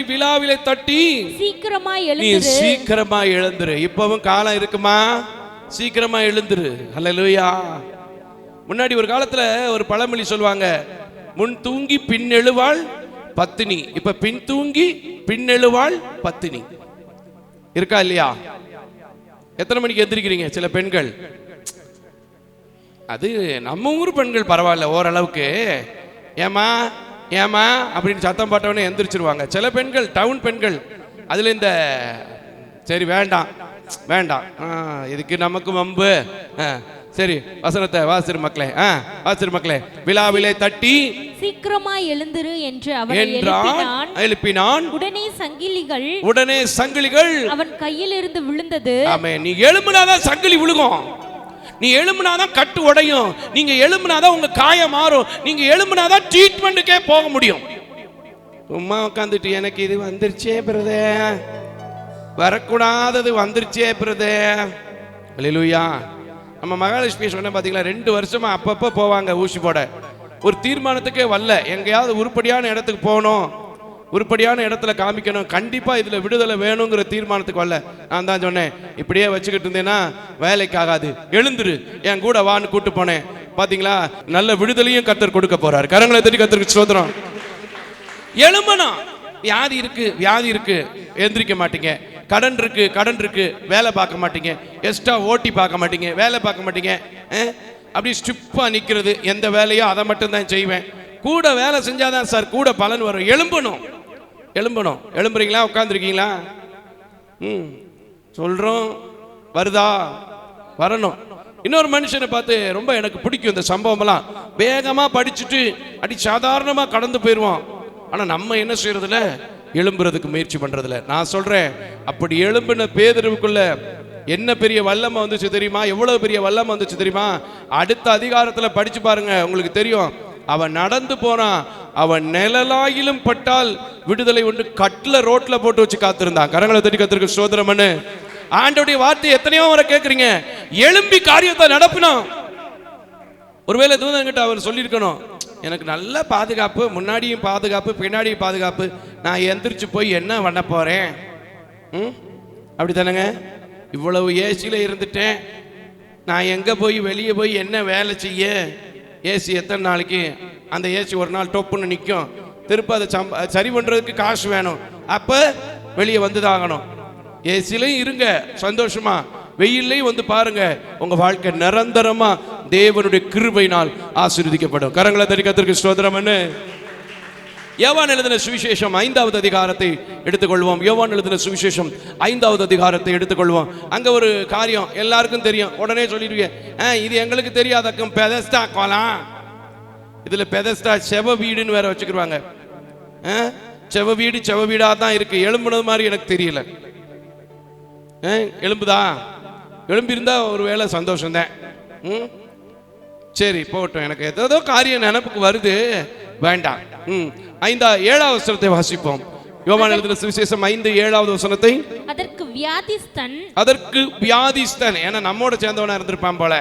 விழாவிலே தட்டி சீக்கிரமாய் எழுந்திரு, நீ சீக்கிரமாய் எழுந்திரு. இப்பவும் காலம் இருக்குமா, சீக்கிரமா எழுந்திரு. ஹல்லேலூயா. முன்னாடி ஒரு காலத்துல ஒரு பழமொழி சொல்லுவாங்க, முன் தூங்கி பின் எழுவாள் பத்தினி. இப்ப பின் தூங்கி பின் எழுவாள் பத்தினி இருக்கா இல்லையா? எத்தனை மணிக்கு எந்திரிக்கிறீங்க? சில பெண்கள், அது நம்ம ஊர் பெண்கள் பரவாயில்ல ஓரளவுக்கு, ஏமா ஏமா அப்படின்னு சத்தம் பாட்டவனே எந்திரிச்சிருவாங்க. சில பெண்கள், டவுன் பெண்கள், அதுல இந்த சரி வேண்டாம் வேண்டாம், இதுக்கு நமக்கு வம்பு. சரி வசனத்தை வாசிரு மக்களே, வாசிரு மக்களே. விழாவிலே தட்டி சீக்கிரமாய் எழுந்திரு என்று அவனை எழுப்பினான். உடனே சங்கிலிகள் அவன் கையில் இருந்து விழுந்தது. ஆமென். நீ எழும்பினாதான் சங்கிலி விழுகும், நீ எழும்பினாதான் கட்டு உடையும், நீங்க எழும்பினாதான் உங்க காயம் மாறும், நீங்க எழும்பினாதான் ட்ரீட்மெண்ட்டுக்கே போக முடியும். சும்மா உட்காந்துட்டு எனக்கு இது வந்துருச்சே பிரதே, வரக்கூடாதது வந்துருச்சே பிரதே. அல்லேலூயா. நம்ம மகாலட்சுமி சொன்ன பார்த்தீங்களா, 2 வருஷமா அப்பப்போ போவாங்க ஊசி போட. ஒரு தீர்மானத்துக்கே வரல, எங்கேயாவது உருப்படியான இடத்துக்கு போகணும், உருப்படியான இடத்துல காமிக்கணும், கண்டிப்பாக இதில் விடுதலை வேணுங்கிற தீர்மானத்துக்கு வரல. நான் தான் சொன்னேன், இப்படியே வச்சுக்கிட்டு இருந்தேன்னா வேலைக்கு ஆகாது, எழுந்துரு, என் கூட வான்னு கூட்டு போனேன். பார்த்தீங்களா, நல்ல விடுதலையும் கர்த்தர் கொடுக்க போறாரு. கரங்களை தட்டி கர்த்தருக்கு ஸ்தோத்திரம். எழும்பனா, வியாதி இருக்கு எந்திரிக்க மாட்டீங்க, கடன் இருக்கு வேலை பார்க்க மாட்டீங்க, எக்ஸ்ட்ரா ஓட்டி பார்க்க மாட்டீங்க, வேலை பார்க்க மாட்டீங்க, அப்படி ஸ்டிப்பா நிற்கிறது, எந்த வேலையோ அதை மட்டும் தான் செய்வேன். கூட வேலை செஞ்சாதான் சார் கூட பலன் வரும். எழும்பணும். எழும்புறீங்களா? உட்காந்துருக்கீங்களா? சொல்றோம், வருதா? வரணும். இன்னொரு மனுஷனை பார்த்து ரொம்ப எனக்கு பிடிக்கும் இந்த சம்பவம்லாம். வேகமா படிச்சுட்டு அடி சாதாரணமா கடந்து போயிடுவோம். ஆனா நம்ம என்ன செய்யறதுல, எழும்புறதுக்கு முயற்சி பண்றதுல. நான் சொல்றேன், அப்படி எழும்பின பேதுருவுக்குள்ள என்ன பெரிய வல்லமை வந்துச்சு தெரியுமா? எவ்வளவு பெரிய வல்லமை வந்துச்சு தெரியுமா? அடுத்த அதிகாரத்துல படிச்சு பாருங்க, உங்களுக்கு தெரியும். அவன் நடந்து போனான், அவன் நிழலாயிலும் பட்டால் விடுதலை உண்டு, கட்ல ரோட்ல போட்டு வச்சு காத்திருந்தான். கரங்களை தட்டி கத்திருக்கு ஸ்தோத்திரம் பண்ணு. ஆண்டவருடைய வார்த்தை எத்தனையோ வரை கேட்குறீங்க, எழும்பி காரியத்தை நடப்பினோம். ஒருவேளை தூதன்கிட்ட அவர் சொல்லியிருக்கணும், எனக்கு நல்ல பாதுகாப்பு, முன்னாடியும் பாதுகாப்பு பின்னாடியும் பாதுகாப்பு, நான் எந்திரிச்சு போய் என்ன பண்ண போறேன்? அப்படி தானேங்க? இவ்வளவு ஏசியில இருந்துட்டேன், நான் எங்க போய் வெளியே போய் என்ன வேலை செய்ய? ஏசி எத்தனை நாளைக்கு? அந்த ஏசி ஒரு நாள் டொப்புன்னு நிற்கும், திருப்ப அதை சரி பண்றதுக்கு காசு வேணும், அப்ப வெளியே வந்துதாகணும். ஏசிலையும் இருங்க சந்தோஷமா, வெயிலையும் வந்து பாருங்க, உங்க வாழ்க்கை நிரந்தரமா தேவனுடைய கிருபையினால் ஆசீர்வதிக்கப்படும். கரங்களை தட்டி கர்த்தருக்கு ஸ்தோத்திரம். யோவான் எழுதின சுவிசேஷம் 5வது அதிகாரத்தை எடுத்துக்கொள்வோம். யோவான் எழுதின சுவிசேஷம் 5வது அதிகாரத்தை எடுத்துக்கொள்வோம். அங்க ஒரு காரியம் எல்லாருக்கும் தெரியும், உடனே சொல்லிடுவீங்க, இது எங்களுக்கு தெரியாதக்கும் பெதஸ்தா கோலாம். இதுல பெதஸ்தா செவ வீடுன்னு வேற வச்சுக்கிடுவாங்க. செவ வீடா தான் இருக்கு, எழும்புனது மாதிரி எனக்கு தெரியல. எழும்பி இருந்தா ஒரு வேளை சந்தோஷம் தான். சரி போட்டோம், எனக்கு ஏதோ காரியம் நினைப்புக்கு வருது, வேண்டாம். 7வது வசனத்தை வாசிப்போம். யோவான் எழுதின சுவிசேஷம் 5:7வது வசனத்தை. அதற்கு வியாதிஸ்தன், ஏன்னா நம்மோட சேர்ந்தவனா இருந்திருப்பான் போல.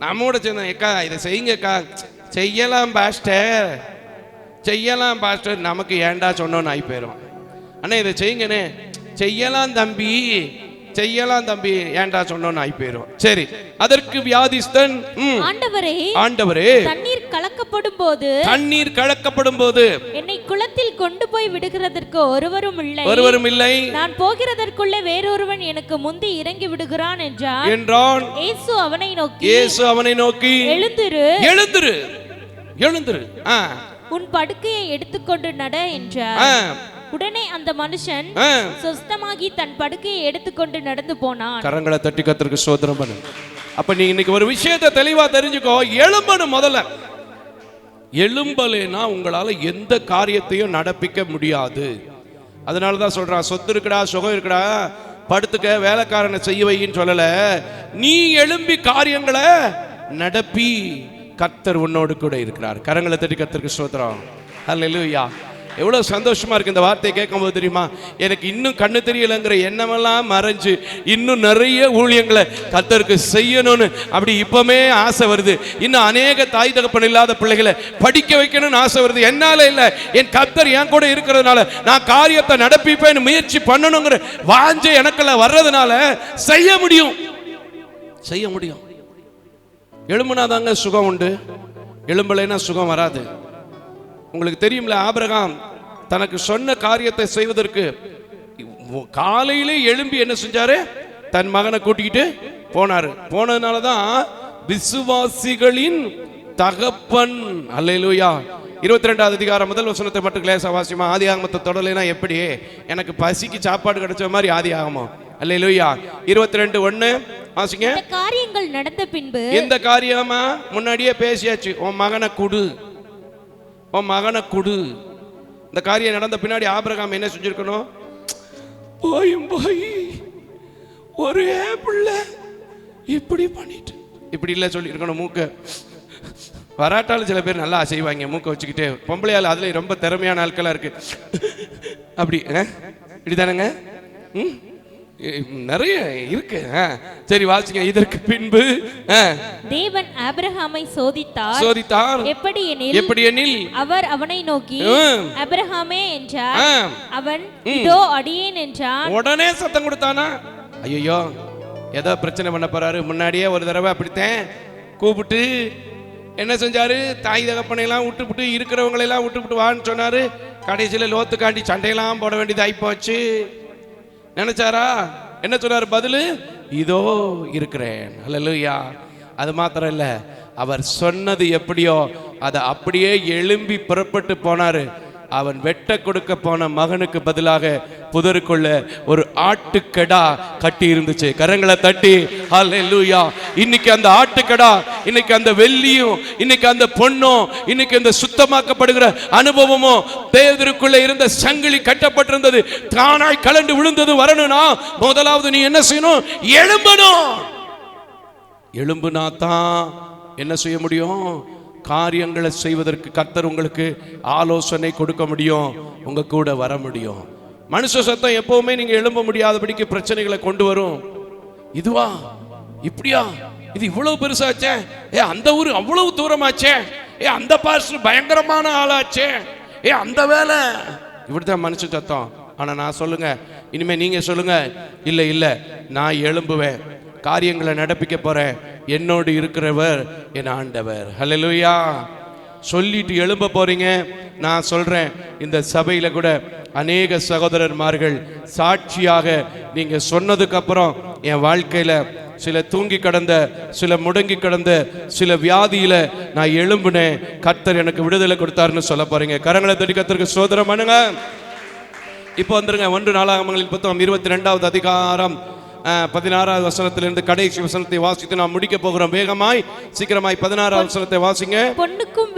நம்மோட சேர்ந்த, ஏக்கா இதை செய்யுங்கக்கா, செய்யலாம் பாஸ்டர், நமக்கு ஏண்டா சொன்னோன்னு ஆகி போயிடும். அண்ணா இதை செய்யுங்கண்ணே, செய்யலாம் தம்பி, செய்யலாம் தம்பி, ஏன்டா சொன்னோன்னு ஆகி போயிரும். சரி, அதற்கு வியாதிஸ்தன், ஆண்டவரே தண்ணீர் கலக்கப்படும் போது என்னை குளத்தில் கொண்டு போய் விடுகிறதற்கு ஒருவரும் இல்லை, நான் போகிறதற்குள்ளே வேறொருவன் எனக்கு முந்தி இறங்கி விடுகிறான் என்றான். இயேசு அவனை நோக்கி எழுந்திரு, உன் படுக்கையை எடுத்துக்கொண்டு நட என்றார். உடனே அந்த மனுஷன் சுஸ்தமாகி தன் படுக்கையை எடுத்துக்கொண்டு நடந்து போனான். கரங்களை தட்டி கர்த்தருக்கு ஸ்தோத்திரம் பண்ணு. அப்ப நீ இன்னைக்கு ஒரு விஷயத்தை தெளிவா தெரிஞ்சுக்கோ. எழும்பணும். முதல்ல எழும்பலைன்னா உங்களால எந்த காரியத்தையும் நடப்பிக்க முடியாது. அதனாலதான் சொல்றான், சொத்து இருக்குடா, சுகம் இருக்குடா, படுத்துக்க, வேலைக்காரனை செய்ய வைன்னு சொல்லல. நீ எழும்பி காரியங்களை நடப்பி, கர்த்தர் உன்னோடு கூட இருக்கிறார். கரங்களை தட்டி கர்த்தருக்கு ஸ்தோத்திரம். ஹல்லேலூயா. எவ்வளோ சந்தோஷமா இருக்கு இந்த வார்த்தையை கேட்கும்போது. தெரியுமா, எனக்கு இன்னும் கண்ணு தெரியலைங்கிற எண்ணமெல்லாம் மறைஞ்சு இன்னும் நிறைய ஊழியங்களை கர்த்தருக்கு செய்யணும்னு அப்படி இப்பவுமே ஆசை வருது. இன்னும் அநேக தாய் தகப்பன் இல்லாத பிள்ளைகளை படிக்க வைக்கணும்னு ஆசை வருது. என்னால இல்லை, என் கர்த்தர் என் கூட இருக்கிறதுனால நான் காரியத்தை நடப்பிப்பேன்னு முயற்சி பண்ணணுங்கிற வாஞ்சை எனக்குள்ள வர்றதுனால செய்ய முடியும். எழும்புனாதாங்க சுகம் உண்டு, எழும்பலைன்னா சுகம் வராது. உங்களுக்கு தெரியும்ல, ஆபிரகாம் தனக்கு சொன்ன காரியத்தை செய்வதற்கு காலையிலே எழும்பி என்ன செஞ்சாரு, தன் மகனை கூட்டிக்கிட்டு போனாரு. போனதுனாலதான் விசுவாசிகளின் தகப்பன். அல்லேலூயா. 22வது அதிகாரம் முதல் வசனத்தை மட்டும் கிளேசா வாசிமா. ஆதி ஆகமத்தை தொடலைனா எப்படி எனக்கு பசிக்கு சாப்பாடு கிடைச்ச மாதிரி ஆதி ஆகமம். அல்லேலூயா. 22:1 வாசிங்க. காரியங்கள் நடந்த பின்பு, இந்த காரியமா முன்னாடியே பேசியாச்சு, உன் மகனை கொடு. இந்த காரியம் நடந்த பின்னாடி ஆபிரகாம் என்ன செஞ்சிருக்கணும், போய் ஒரே பிள்ளை இப்படி பண்ணிட்டு இப்படி இல்லை சொல்லியிருக்கணும். மூக்க வராட்டாலும் சில பேர் நல்லா செய்வாங்க, மூக்க வச்சுக்கிட்டு. பொம்பளையால் அதுல ரொம்ப திறமையான ஆட்களா இருக்கு. அப்படி இப்படிதானங்க, நிறைய இருக்கு. சரி வாசிங்க. இதற்கு பின்பு தேவன் ஆபிரகாமை சோதித்தார். எப்படி எனில் அவர் அவனை நோக்கி ஆபிரகாமே என்றார். அவன் இதோ அடியேன் என்றான். உடனே சத்தம் கொடுத்தானா, ஐயோ ஏதோ பிரச்சனை பண்ண போறாரு. முன்னாடியே ஒரு தடவை அப்படித்தான் கூப்பிட்டு என்ன செஞ்சாரு, தாய் தகப்பனை எல்லாம் விட்டுவிட்டு இருக்கிறவங்களை எல்லாம் விட்டுவிட்டு வான்னு சொன்னாரு. கடைசியில லோத்துக்காண்டி சண்டையெல்லாம் போட வேண்டியது ஆயிப்போச்சு. நினைச்சாரா? என்ன சொன்னார் பதிலு? இதோ இருக்கிறேன். அல்லேலூயா. அது மாத்திரம் இல்ல, அவர் சொன்னது எப்படியோ அதை அப்படியே எழும்பி புறப்பட்டு போனாரு. அவன் வெட்ட கொடுக்க போன மகனுக்கு பதிலாக புதருக்குள்ள ஒரு ஆட்டுக்கடா கட்டி இருந்துச்சு. கரங்களை தட்டி ஹல்லேலூயா. இன்னைக்கு அந்த ஆட்டுக்கடா, இன்னைக்கு அந்த வெள்ளியும், இன்னைக்கு அந்த பொண்ணும், இன்னைக்கு அந்த சுத்தமாக்கப்படுகிற அனுபவமும், பேதுருக்குள்ள இருந்த சங்கிலி கட்டப்பட்டிருந்தது தானாய் கலண்டு விழுந்தது வரணும்னா முதலாவது நீ என்ன செய்யணும், எழும்பணும். எழும்புனா தான் என்ன செய்ய முடியும், காரியங்களை செய்வதற்கு கர்த்தர் உங்களுக்கு ஆலோசனை கொடுக்க முடியும், உங்க கூட வர முடியும். மனுஷ சத்தம் எப்பவுமே நீங்க எழும்ப முடியாதபடிக்கு பிரச்சனைகளை கொண்டு வரும். இதுவா இப்படியா, இது இவ்வளவு பெருசாச்சே, அந்த ஊர் அவ்வளவு தூரமாச்சே, அந்த பாஸ்டர் பயங்கரமான ஆளாச்சே, அந்த வேலை, இப்படித்தான் மனுஷ சத்தம். ஆனா நான் சொல்லுங்க, இனிமே நீங்க சொல்லுங்க, இல்ல இல்ல நான் எழும்புவேன், காரியங்களை நடப்பிக்க போறேன், என்னோடு இருக்கிறவர் என் ஆண்டவர். ஹல்லேலூயா. சொல்லிட்டு எழும்ப போறீங்க. நான் சொல்றேன், இந்த சபையில கூட அநேக சகோதரர்மார்கள் சாட்சியாக நீங்க சொன்னதுக்கு அப்புறம் என் வாழ்க்கையில சில தூங்கி கிடந்த, சில முடங்கி கிடந்த, சில வியாதியில நான் எழும்புனேன், கர்த்தர் எனக்கு விடுதலை கொடுத்தாருன்னு சொல்ல போறீங்க. கரங்களை தட்டி கர்த்தருக்கு ஸ்தோத்திரம் பண்ணுங்க. இப்போ வந்துருங்க 1 நாளாகமங்களின் புத்தகம் 22வது அதிகாரம் 16வது வசனத்திலிருந்து கடைசி வசனத்தை வாசித்து நாம் முடிக்க போகிறோம். வேகமாய் சீக்கிரமாய் 16வது வசனத்தை வாசிங்க. பொன்னுக்கும்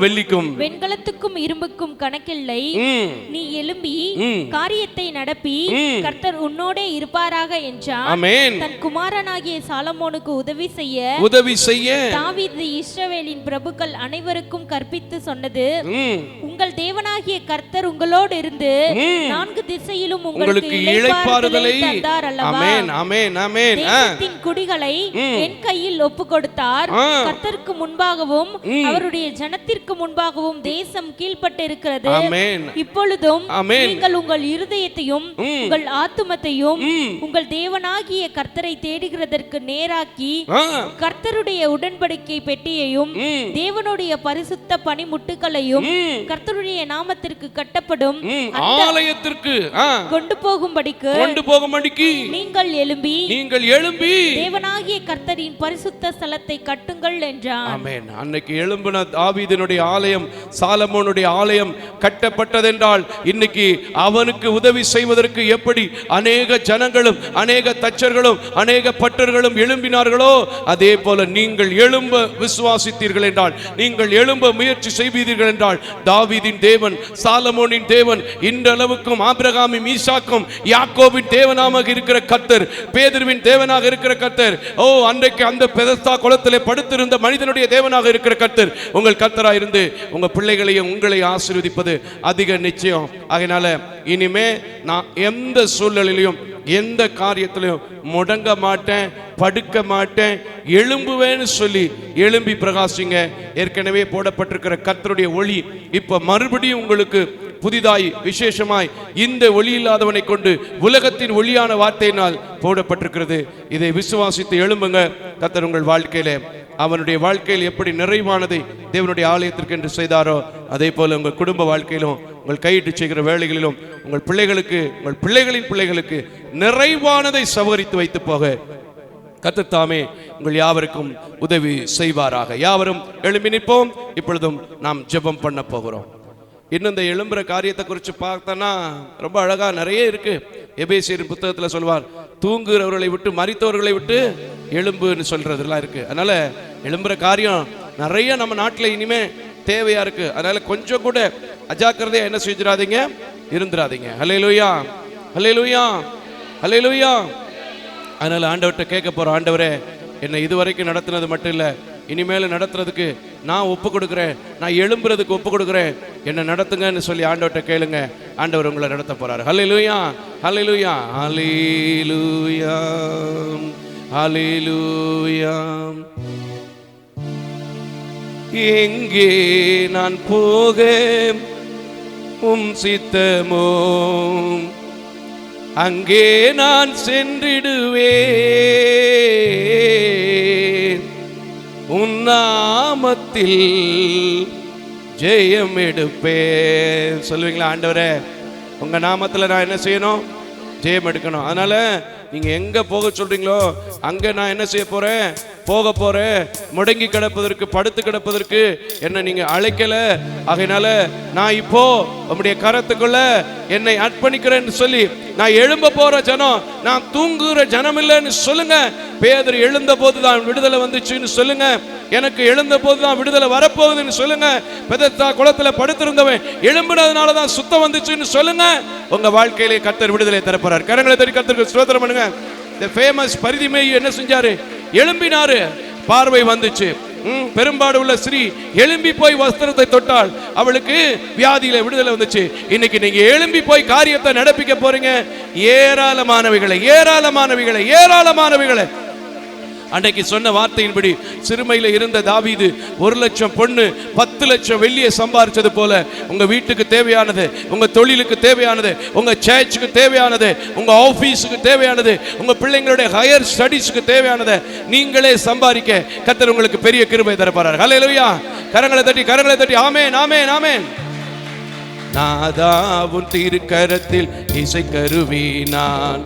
வெள்ளிக்கும் வெண்கலத்துக்கும் இரும்புக்கும் கணக்கில்லை, நீ எழும்பி காரியத்தை நடப்பி, கர்த்தர் உன்னோடே இருப்பாராக என்றான். ஆமென். தன் குமாரனாகிய சாலமோனுக்கு உதவி செய்ய தாவீது இஸ்ரவேலின் பிரபுக்கள் அனைவருக்கும் கற்பித்து சொன்னது, உங்கள் தேவனாகிய கர்த்தர் உங்களோடு இருந்து 4 திசையிலும் உங்களுக்கு இளைப்பாறுதலை தந்தார் அல்லவா. ஆமென் ஆமென் ஆமென். தேசத்தின் குடிகளை என் கையில் ஒப்பு கொடுத்தார். கர்த்தருக்கு முன்பாகவும் அவருடைய ஜனத்திற்கு முன்பாகவும் தேசம் கீழ்ப்பட்டிருக்கிறது. ஆமென். இப்பொழுதும் நீங்கள் உங்கள் இருதயத்தையும் உங்கள் ஆத்துமத்தையும் உங்கள் தேவனாகிய கர்த்தரை தேடுகிறதற்கு நேராக்கி கர்த்தருடைய உடன்படிக்கை பெட்டியையும் தேவனுடைய பரிசுத்த பனிமுட்டுகளையும் கர்த்தருடைய நாமத்திற்கு கட்டப்படும் ஆலயத்திற்கு கொண்டு போகும்படிக்கு நீங்கள் எழும்பி தேவனாகிய கர்த்தரின் பரிசுத்த ஸ்தலத்தை கட்டுங்கள் என்றார். ஆமென். அன்னைக்கு எழும்பின தாவீதினுடைய ஆலயம், சாலமோனுடைய ஆலயம் கட்டப்பட்டதென்றால் இன்னைக்கு அவனுக்கு உதவி செய்வதற்கு எப்படி அநேக ஜனங்களும் அநேக தச்சர்களும் அநேக பட்டர்களும் எழும்பினார்களோ அதே போல நீங்கள் எழும்ப விசுவாசித்தீர்கள் என்றால், நீங்கள் எழும்ப முயற்சி செய்வீர்கள் என்றால், தாவீதின் தேவன், சாலமோனின் தேவன், இன்றளவுக்கும் ஆபிரகாமின், ஈசாக்கும், யாக்கோபின் தேவனாக இருக்கிற கர்த்தர், பேதுருவின் தேவனாக இருக்கிற கர்த்தர், அன்றைக்கு அந்த பெதஸ்தா குளத்திலே படுத்திருந்த மனிதனுடைய தேவனாக இருக்கிற கர்த்தர் உங்கள் கர்த்தராக இருந்து உங்க பிள்ளைகளையும் உங்களை ஆசீர்வதிப்பது அதிக நிச்சயம். அதனால இனிமே நான் எந்த சூழ்நிலையிலும் எந்த காரியத்திலையும் முடங்க மாட்டேன், படுக்க மாட்டேன், எழும்புவேன்னு சொல்லி எழும்பி பிரகாசிங்க. ஏற்கனவே போடப்பட்டிருக்கிற கர்த்தருடைய ஒளி இப்ப மறுபடியும் உங்களுக்கு புதிதாய் விசேஷமாய் இந்த ஒளி இல்லாதவனை கொண்டு உலகத்தின் ஒளியான வார்த்தையினால் போடப்பட்டிருக்கிறது. இதை விசுவாசித்து எழும்புங்க. கர்த்தர் உங்கள் வாழ்க்கையில அவனுடைய வாழ்க்கையில் எப்படி நிறைவானதை தேவனுடைய ஆலயத்திற்கு என்று செய்தாரோ அதே போல உங்கள் குடும்ப வாழ்க்கையிலும் உங்கள் கையிட்டு செய்கிற வேலைகளிலும் உங்கள் பிள்ளைகளுக்கு, உங்கள் பிள்ளைகளின் பிள்ளைகளுக்கு நிறைவானதை சவகரித்து வைத்து போக கர்த்தர் தாமே உங்கள் யாவருக்கும் உதவி செய்வாராக. யாவரும் எழும்பி நிற்போம். இப்பொழுதும் நாம் ஜெபம் பண்ண போகிறோம். இன்னும் இந்த எழும்புற காரியத்தை குறித்து பார்த்தோன்னா ரொம்ப அழகா நிறைய இருக்கு. எபேசியர் புத்தகத்தில் சொல்வார், தூங்குகிறவர்களை விட்டு மரித்தவர்களை விட்டு எழும்புன்னு சொல்றதெல்லாம் இருக்கு. அதனால எழும்புற காரியம் நிறைய நம்ம நாட்டில் இனிமே தேவையா இருக்கு. அதனால கொஞ்சம் கூட அஜாக்கிரதையா என்ன செஞ்சிடாதீங்க, இருந்துடாதீங்க. ஹல்லேலூயா, ஹல்லேலூயா, ஹல்லேலூயா. அதனால ஆண்டவர்கிட்ட கேட்க போறோம், ஆண்டவரே என்னை இதுவரைக்கும் நடத்தினது மட்டும் இல்லை, இனிமேல் நடத்துறதுக்கு நான் ஒப்பு கொடுக்குறேன், நான் எழும்புறதுக்கு ஒப்பு கொடுக்குறேன், என்னை நடத்துங்கன்னு சொல்லி ஆண்டவர்கிட்ட கேளுங்க. ஆண்டவர் உங்களை நடத்த போறாரு. ஹல்லேலூயா, ஹல்லேலூயா, ஹல்லேலூயா, ஹல்லேலூயா. எங்கே நான் போக சித்தமோ அங்கே நான் சென்றிடுவேன், உன் நாமத்தில் ஜெயம் எடுப்பேன். சொல்லுவீங்களா? ஆண்டவரே உங்க நாமத்தில் நான் என்ன செய்யணும்? ஜெயம் எடுக்கணும். அதனால நீங்க எங்க போக சொல்றீங்களோ அங்க நான் என்ன செய்ய போறேன்? போக போறேன். முடங்கி கிடப்பதற்கு, படுத்து கிடப்பதற்கு என்ன நீங்க அழைக்கல. ஆகையினால நான் இப்போ உம்முடைய கரத்துக்குள்ள என்னை அர்ப்பணிக்கிறேன்னு சொல்லி நான் எழும்ப போற ஜனம், நான் தூங்குகிற ஜனம் இல்லைன்னு சொல்லுங்க. பேதுரு எழுந்த போதுதான் விடுதலை வந்துச்சுன்னு சொல்லுங்க. எனக்கு எழுந்த போதுதான் விடுதலை வரப்போகுதுன்னு சொல்லுங்க. பெதஸ்தா குளத்துல படுத்திருந்தவன் எழும்பினதுனாலதான் சுத்தம் வந்துச்சுன்னு சொல்லுங்க. உங்க வாழ்க்கையிலே கர்த்தர் விடுதலை தரப்போறார். கரங்களை தட்டி கர்த்தருக்கு ஸ்தோத்திரம் பண்ணுங்க. இந்த ஃபேமஸ் பரிதிமேயு என்ன செஞ்சாரு? எழும்பினாரு, பார்வை வந்துச்சு. பெரும்பாடு உள்ள ஸ்ரீ எழும்பி போய் வஸ்திரத்தை தொட்டால் அவளுக்கு வியாதியில விடுதலை வந்துச்சு. இன்னைக்கு நீங்க எழும்பி போய் காரியத்தை நடப்பிக்க போறீங்க. ஏராளமானவைகளை ஏராளமானவைகளை ஏராளமானவைகளை அன்னைக்கு சொன்ன வார்த்தையின்படி சிறுமையில இருந்த தாவீது 1,00,000 பொண்ணு 10,00,000 வெள்ளியை சம்பாரிச்சது போல உங்க வீட்டுக்கு தேவையானது, உங்க தொழிலுக்கு தேவையானது, உங்க சர்ச்சுக்கு தேவையானது, உங்க ஆபீஸுக்கு தேவையானது, உங்க பிள்ளைங்களுடைய ஹையர் ஸ்டடீஸ்க்கு தேவையானதை நீங்களே சம்பாதிக்க கர்த்தர் உங்களுக்கு பெரிய கிருபை தரப்போறார். ஹல்லேலூயா. கரங்களை தட்டி ஆமென், ஆமென், ஆமென். நாதாவும் திருக்கரத்தில் இசைக்கருவி நான்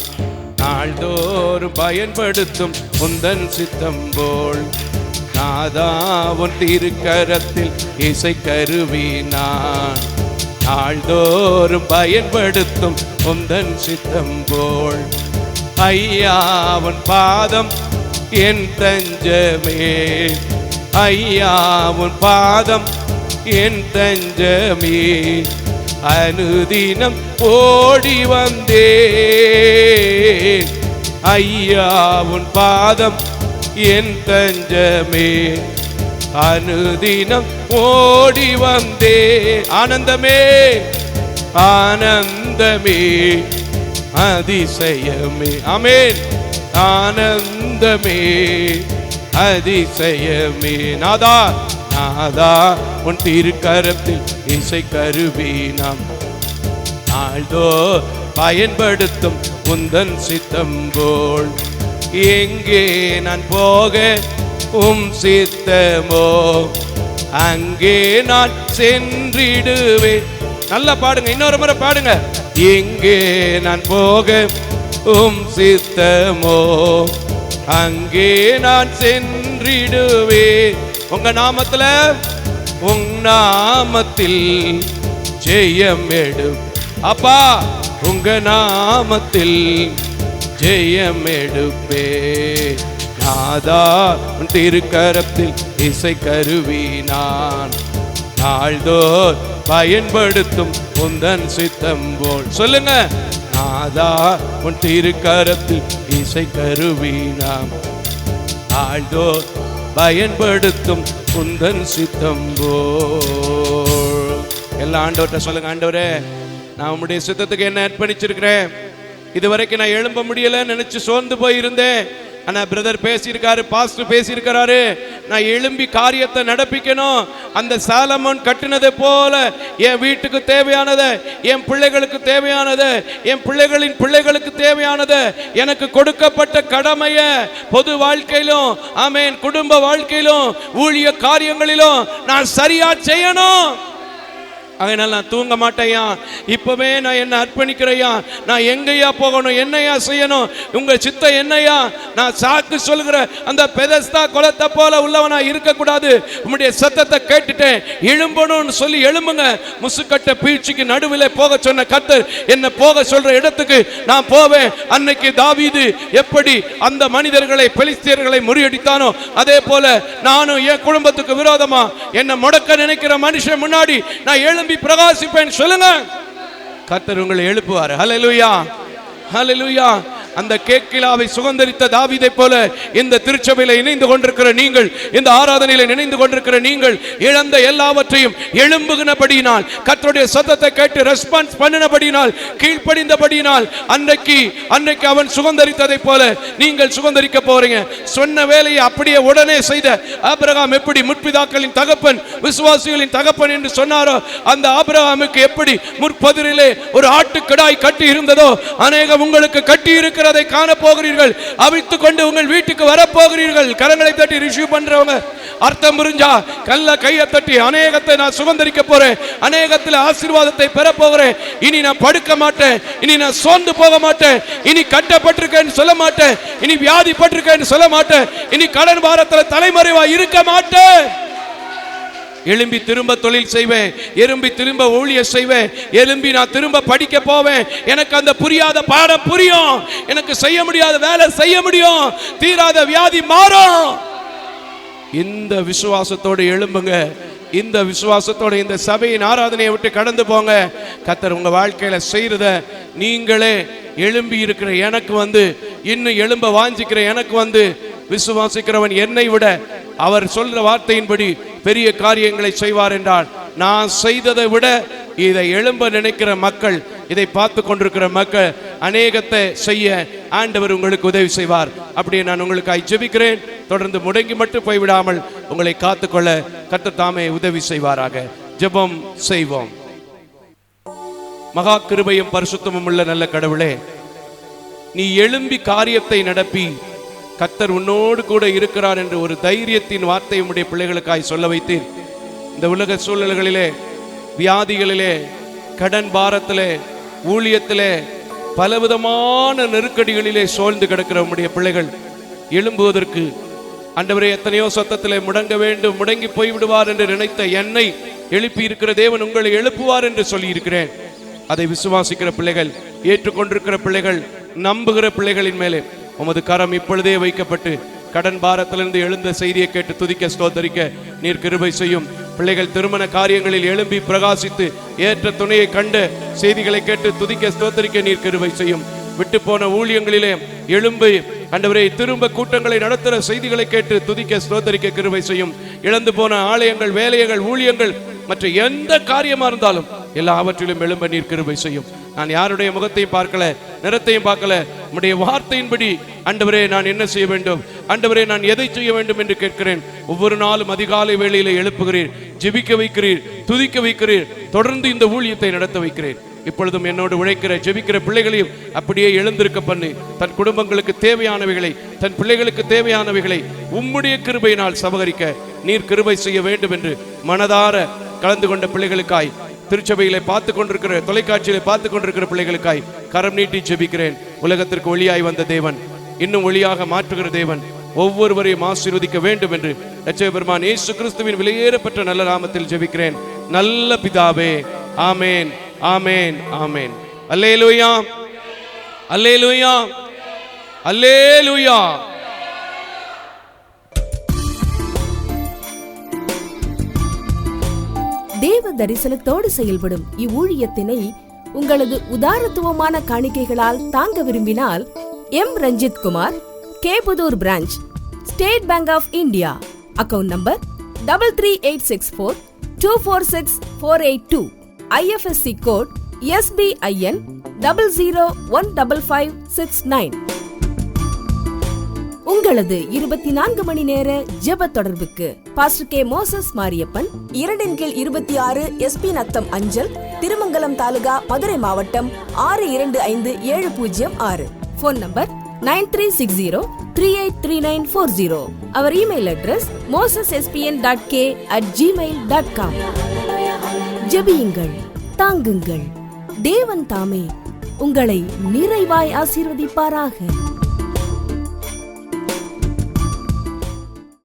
நாள்தோறும் பயன்படுத்தும் உந்தன் சித்தம் போல். நாதாவும் திருக்கரத்தில் இசைக்கருவி நான் நாள்தோறும் பயன்படுத்தும் உந்தன் சித்தம் போல். ஐயாவின் பாதம் என் தஞ்சமே, ஐயாவின் பாதம் என் தஞ்சமே, அனுதினம் ஓடி வந்தேன். ஐயாவின் பாதம் என் தஞ்சமே, அனுதினம் ஓடி வந்தேன். ஆனந்தமே, ஆனந்த ஆனந்தமே அதிசயமே. ஆமென். ஆனந்தமே அதிசயமே. நாதா நாதா உன் திருக்கரத்தில் இசை கருவி நாம் நாள்தோ பயன்படுத்தும் உந்தன் சித்தம் போல் எங்கே நான் போக சித்தமோ அங்கே நான் சென்றிடுவேன். நல்லா பாடுங்க, இன்னொரு முறை பாடுங்க. எங்கே நான் போக சித்தமோ அங்கே நான் சென்றிடுவேன். உங்க நாமத்துல உங்க நாமத்தில் ஜெயம் எடு அப்பா, உங்க நாமத்தில் ஜெயம் எடுப்பே. நாதா உன் திருக்கரத்தில் இசை கருவி நான் நாள்தோர் பயன்படுத்தும் உந்தன் சித்தம் போல். சொல்லுங்க. நாதா உன் திருக்கரத்தில் இசை கருவி நாம் நாள்தோர் பயன்படுத்தும் உந்தன் சித்தம் போல். எல்லா ஆண்டவர்கிட்ட சொல்லுங்க, ஆண்டவரே நான் உம்முடைய சித்தத்துக்கு என்ன அர்ப்பணிச்சிருக்கிறேன். இதுவரைக்கும் நான் எழும்ப முடியலன்னு நினைச்சு சோர்ந்து போயிருந்தேன். ஆனா பிரதர் பேசியிருக்காரு, பாஸ்டர் பேசியிருக்கிறாரு, நான் எழும்பி காரியத்தை நடப்பிக்கணும். அந்த சாலமோன் கட்டினதை போல என் வீட்டுக்கு தேவையானதை, என் பிள்ளைகளுக்கு தேவையானதை, என் பிள்ளைகளின் பிள்ளைகளுக்கு தேவையானதை, எனக்கு கொடுக்கப்பட்ட கடமையை பொது வாழ்க்கையிலும் ஆமென் குடும்ப வாழ்க்கையிலும் ஊழிய காரியங்களிலும் நான் சரியா செய்யணும். அதனால நான் தூங்க மாட்டேயா. இப்பவே நான் என்ன அர்ப்பணிக்கிறையா. நான் எங்கேயா போகணும், என்னையா செய்யணும், உங்க சித்தம் என்னையா. நான் சாக்கு சொல்லுகிற அந்த பெதஸ்தா குலத்தை போல உள்ளவனா இருக்கக்கூடாது. உம்முடைய சத்தத்தை கேட்டுட்டேன், எழும்பணும்னு சொல்லி எழும்புங்க. முசுக்கட்ட பீழ்ச்சிக்கு நடுவில் போக சொன்ன கர்த்தர் என்ன போக சொல்ற இடத்துக்கு நான் போவேன். அன்னைக்கு தாவீது எப்படி அந்த மனிதர்களை பெலிஸ்தியர்களை முறியடித்தானோ அதே போல நானும் என் குடும்பத்துக்கு விரோதமா என்ன முடக்க நினைக்கிற மனுஷன் முன்னாடி நான் எழும்பி பிரகாசிப்பேன். சொல்லுங்க. கர்த்தர் உங்களை எழுப்புவார். ஹல்லேலூயா, ஹல்லேலூயா. அந்த கேக்கிலாவை சுகந்தரித்த தாவீதை போல இந்த திருச்சபையில இணைந்து கொண்டிருக்கிற நீங்கள், இந்த ஆராதனையில இணைந்து கொண்டிருக்கிற நீங்கள் இழந்த எல்லாவற்றையும் எழும்புகினபடியினால், கர்த்தருடைய சத்தத்தை கேட்டு ரெஸ்பான்ஸ் பண்ணினபடியினால், கீழ்ப்படிந்தபடியினால் அன்றைக்கு அவன் சுகந்தரித்ததை போல நீங்கள் சுகந்தரிக்க போறீங்க. சொன்ன வேலையை அப்படியே உடனே செய்த ஆபிரகாம் எப்படி முற்பிதாக்களின் தகப்பன், விசுவாசிகளின் தகப்பன் என்று சொன்னாரோ, அந்த ஆபிரகாமுக்கு எப்படி முற்பதிரிலே ஒரு ஆட்டுக்கிடாய் கட்டி இருந்ததோ, அநேகம் உங்களுக்கு கட்டி இருக்கிற அதை காண போகிறீர்கள். அவிழ்த்துக் கொண்டு உங்கள் வீட்டுக்கு வரப்போகிறீர்கள். கரங்களை தட்டி ரிசீவ் பண்றவங்க அர்த்தம் புரிஞ்சா கல்ல கையை தட்டி, அநேகத்தை நான் சுகந்தரிக்க போறேன், அநேகத்தில் ஆசீர்வாதத்தை பெற போகிறேன். இனி நான் படுக்க மாட்டேன், இனி நான் சோர்ந்து போக மாட்டேன், இனி கட்டப்பட்டிருக்கேன்னு சொல்ல மாட்டேன், இனி வியாதிப்பட்டிருக்கேன்னு சொல்ல மாட்டேன், இனி கடன் பாரத்தில் தலைமறைவா இருக்க மாட்டேன். எழும்பி திரும்ப தொழில் செய்வேன், எழும்பி திரும்ப ஊழியம் செய்வேன், எழும்பி நான் திரும்ப படிக்க போவேன். எனக்கு அந்த புரியாத பாடம் புரியும், எனக்கு செய்ய முடியாத வேலை செய்ய முடியும், தீராத வியாதி மாறும். இந்த விசுவாசத்தோடு எழும்புங்க. இந்த விசுவாசத்தோட இந்த சபையின் ஆராதனையை விட்டு கடந்து போங்க. கர்த்தர் உங்க வாழ்க்கையில செய்யறத நீங்களே எழும்பி இருக்கிற எனக்கு இன்னும் எழும்ப வாஞ்சிக்கிற எனக்கு விசுவாசிக்கிறவன் என்னை விட அவர் சொல்ற வார்த்தையின்படி பெரிய காரியங்களை செய்வார் என்றால், நான் செய்ததை விட இதை எழும்ப நினைக்கிற மக்கள், இதை பார்த்து கொண்டிருக்கிற மக்கள் அநேகத்தை செய்ய ஆண்டவர் உங்களுக்கு உதவி செய்வார். அப்படியே நான் உங்களுக்கு ஜெபிக்கிறேன். தொடர்ந்து முடங்கி மட்டும் போய்விடாமல் உங்களை காத்துக்கொள்ள கர்த்தர் தாமே உதவி செய்வாராக. ஜெபம் செய்வோம். மகா கிருபையும் பரிசுத்தமும் உள்ள நல்ல கடவுளே, நீ எழும்பி காரியத்தை நடப்பி கர்த்தர் உன்னோடு கூட இருக்கிறார் என்று ஒரு தைரியத்தின் வார்த்தை உம்முடைய பிள்ளைகளுக்காய் சொல்ல வைத்தீர். இந்த உலக சூழல்களிலே, வியாதிகளிலே, கடன் பாரத்திலே, ஊழியத்திலே, பலவிதமான நெருக்கடிகளிலே சோழ்ந்து கிடக்கிற உம்முடைய பிள்ளைகள் எழும்புவதற்கு ஆண்டவரே, எத்தனையோ சத்தத்திலே முடங்க வேண்டும், முடங்கி போய்விடுவார் என்று நினைத்த என்னை எழுப்பி இருக்கிற தேவன் உங்களை எழுப்புவார் என்று சொல்லி இருக்கிறேன். அதை விசுவாசிக்கிற பிள்ளைகள், ஏற்றுக்கொண்டிருக்கிற பிள்ளைகள், நம்புகிற பிள்ளைகளின் மேலே உமது கரம் இப்பொழுதே வைக்கப்பட்டு கடன் பாரத்திலிருந்து எழுந்த செய்தியை கேட்டு துதிக்க ஸ்தோத்தரிக்க நீர் கிருபை செய்யும். பிள்ளைகள் திருமண காரியங்களில் எழும்பி பிரகாசித்து ஏற்ற துணையை கண்ட செய்திகளை கேட்டு துதிக்க ஸ்தோத்தரிக்க நீர் கிருபை செய்யும். விட்டு போன ஊழியங்களிலே எழும்பி ஆண்டவரே திரும்ப கூட்டங்களை நடத்துகிற செய்திகளை கேட்டு துதிக்க ஸ்தோத்தரிக்க கிருபை செய்யும். இழந்து போன ஆலயங்கள், வேலைகள், ஊழியங்கள் மற்ற எந்த காரியமா இருந்தாலும் எல்லாவற்றிலும் எழும்ப நீர் கிருபை செய்யும். நான் யாருடைய முகத்தையும் பார்க்கல, நிறத்தையும் பார்க்கல, உம்முடைய வார்த்தையின்படி ஆண்டவரே நான் என்ன செய்ய வேண்டும், ஆண்டவரே நான் எதை செய்ய வேண்டும் என்று கேட்கிறேன். ஒவ்வொரு நாளும் அதிகாலை வேளையிலே எழுப்புகிறீர், ஜெபிக்க வைக்கிறீர், துதிக்க வைக்கிறீர், தொடர்ந்து இந்த ஊழியத்தை நடத்த வைக்கிறேன். இப்பொழுதும் என்னோடு உழைக்கிற ஜெபிக்கிற பிள்ளைகளையும் அப்படியே எழுந்திருக்க பண்ணி தன் குடும்பங்களுக்கு தேவையானவைகளை, தன் பிள்ளைகளுக்கு தேவையானவைகளை உம்முடைய கிருபையினால் சபகரிக்க நீர் கிருபை செய்ய வேண்டும் என்று மனதார கலந்து கொண்ட பிள்ளைகளுக்காய், திருச்சபையிலே பார்த்து கொண்டிருக்கிற, தொலைக்காட்சியிலே பார்த்து கொண்டிருக்கிற பிள்ளைகளுக்காய் கரம் நீட்டி ஜெபிக்கிறேன். உலகத்திற்கு ஒளியாய் வந்த தேவன், இன்னும் ஒளியாக மாற்றுகிற தேவன் ஒவ்வொருவரையும் ஆசீர்வதிக்க வேண்டும் என்று இரட்சகர் பெருமான் இயேசு கிறிஸ்துவின் விலையேறப்பட்ட நல்ல நாமத்தில் ஜெபிக்கிறேன் நல்ல பிதாவே. ஆமேன், ஆமேன், ஆமேன். அல்லேலூயா, அல்லேலூயா, அல்லேலூயா. தேவ தரிசனத்தோடு செயல்படும் இவ்வூழியத்தினை உங்களது உதாரத்துவமான காணிக்கைகளால் தாங்க விரும்பினால் M Ranjith Kumar, Keputhur branch, state bank of India, account number 3386424648, IFSC code SBIN 00155569. உங்களது 24 மணி நேர ஜெப தொடர்புக்கு pastor K Moses Mariappan, 2/26 SP Natham அஞ்சல், திருமங்கலம் தாலுகா, மதுரை மாவட்டம் 625706. Phone number 9360383940. அவர் இமெயில் அட்ரஸ் mosespn.k@gmail.com. ஜெபியுங்கள், தாங்குங்கள். தேவன் தாமே உங்களை நிறைவாய் ஆசீர்வதிப்பாராக.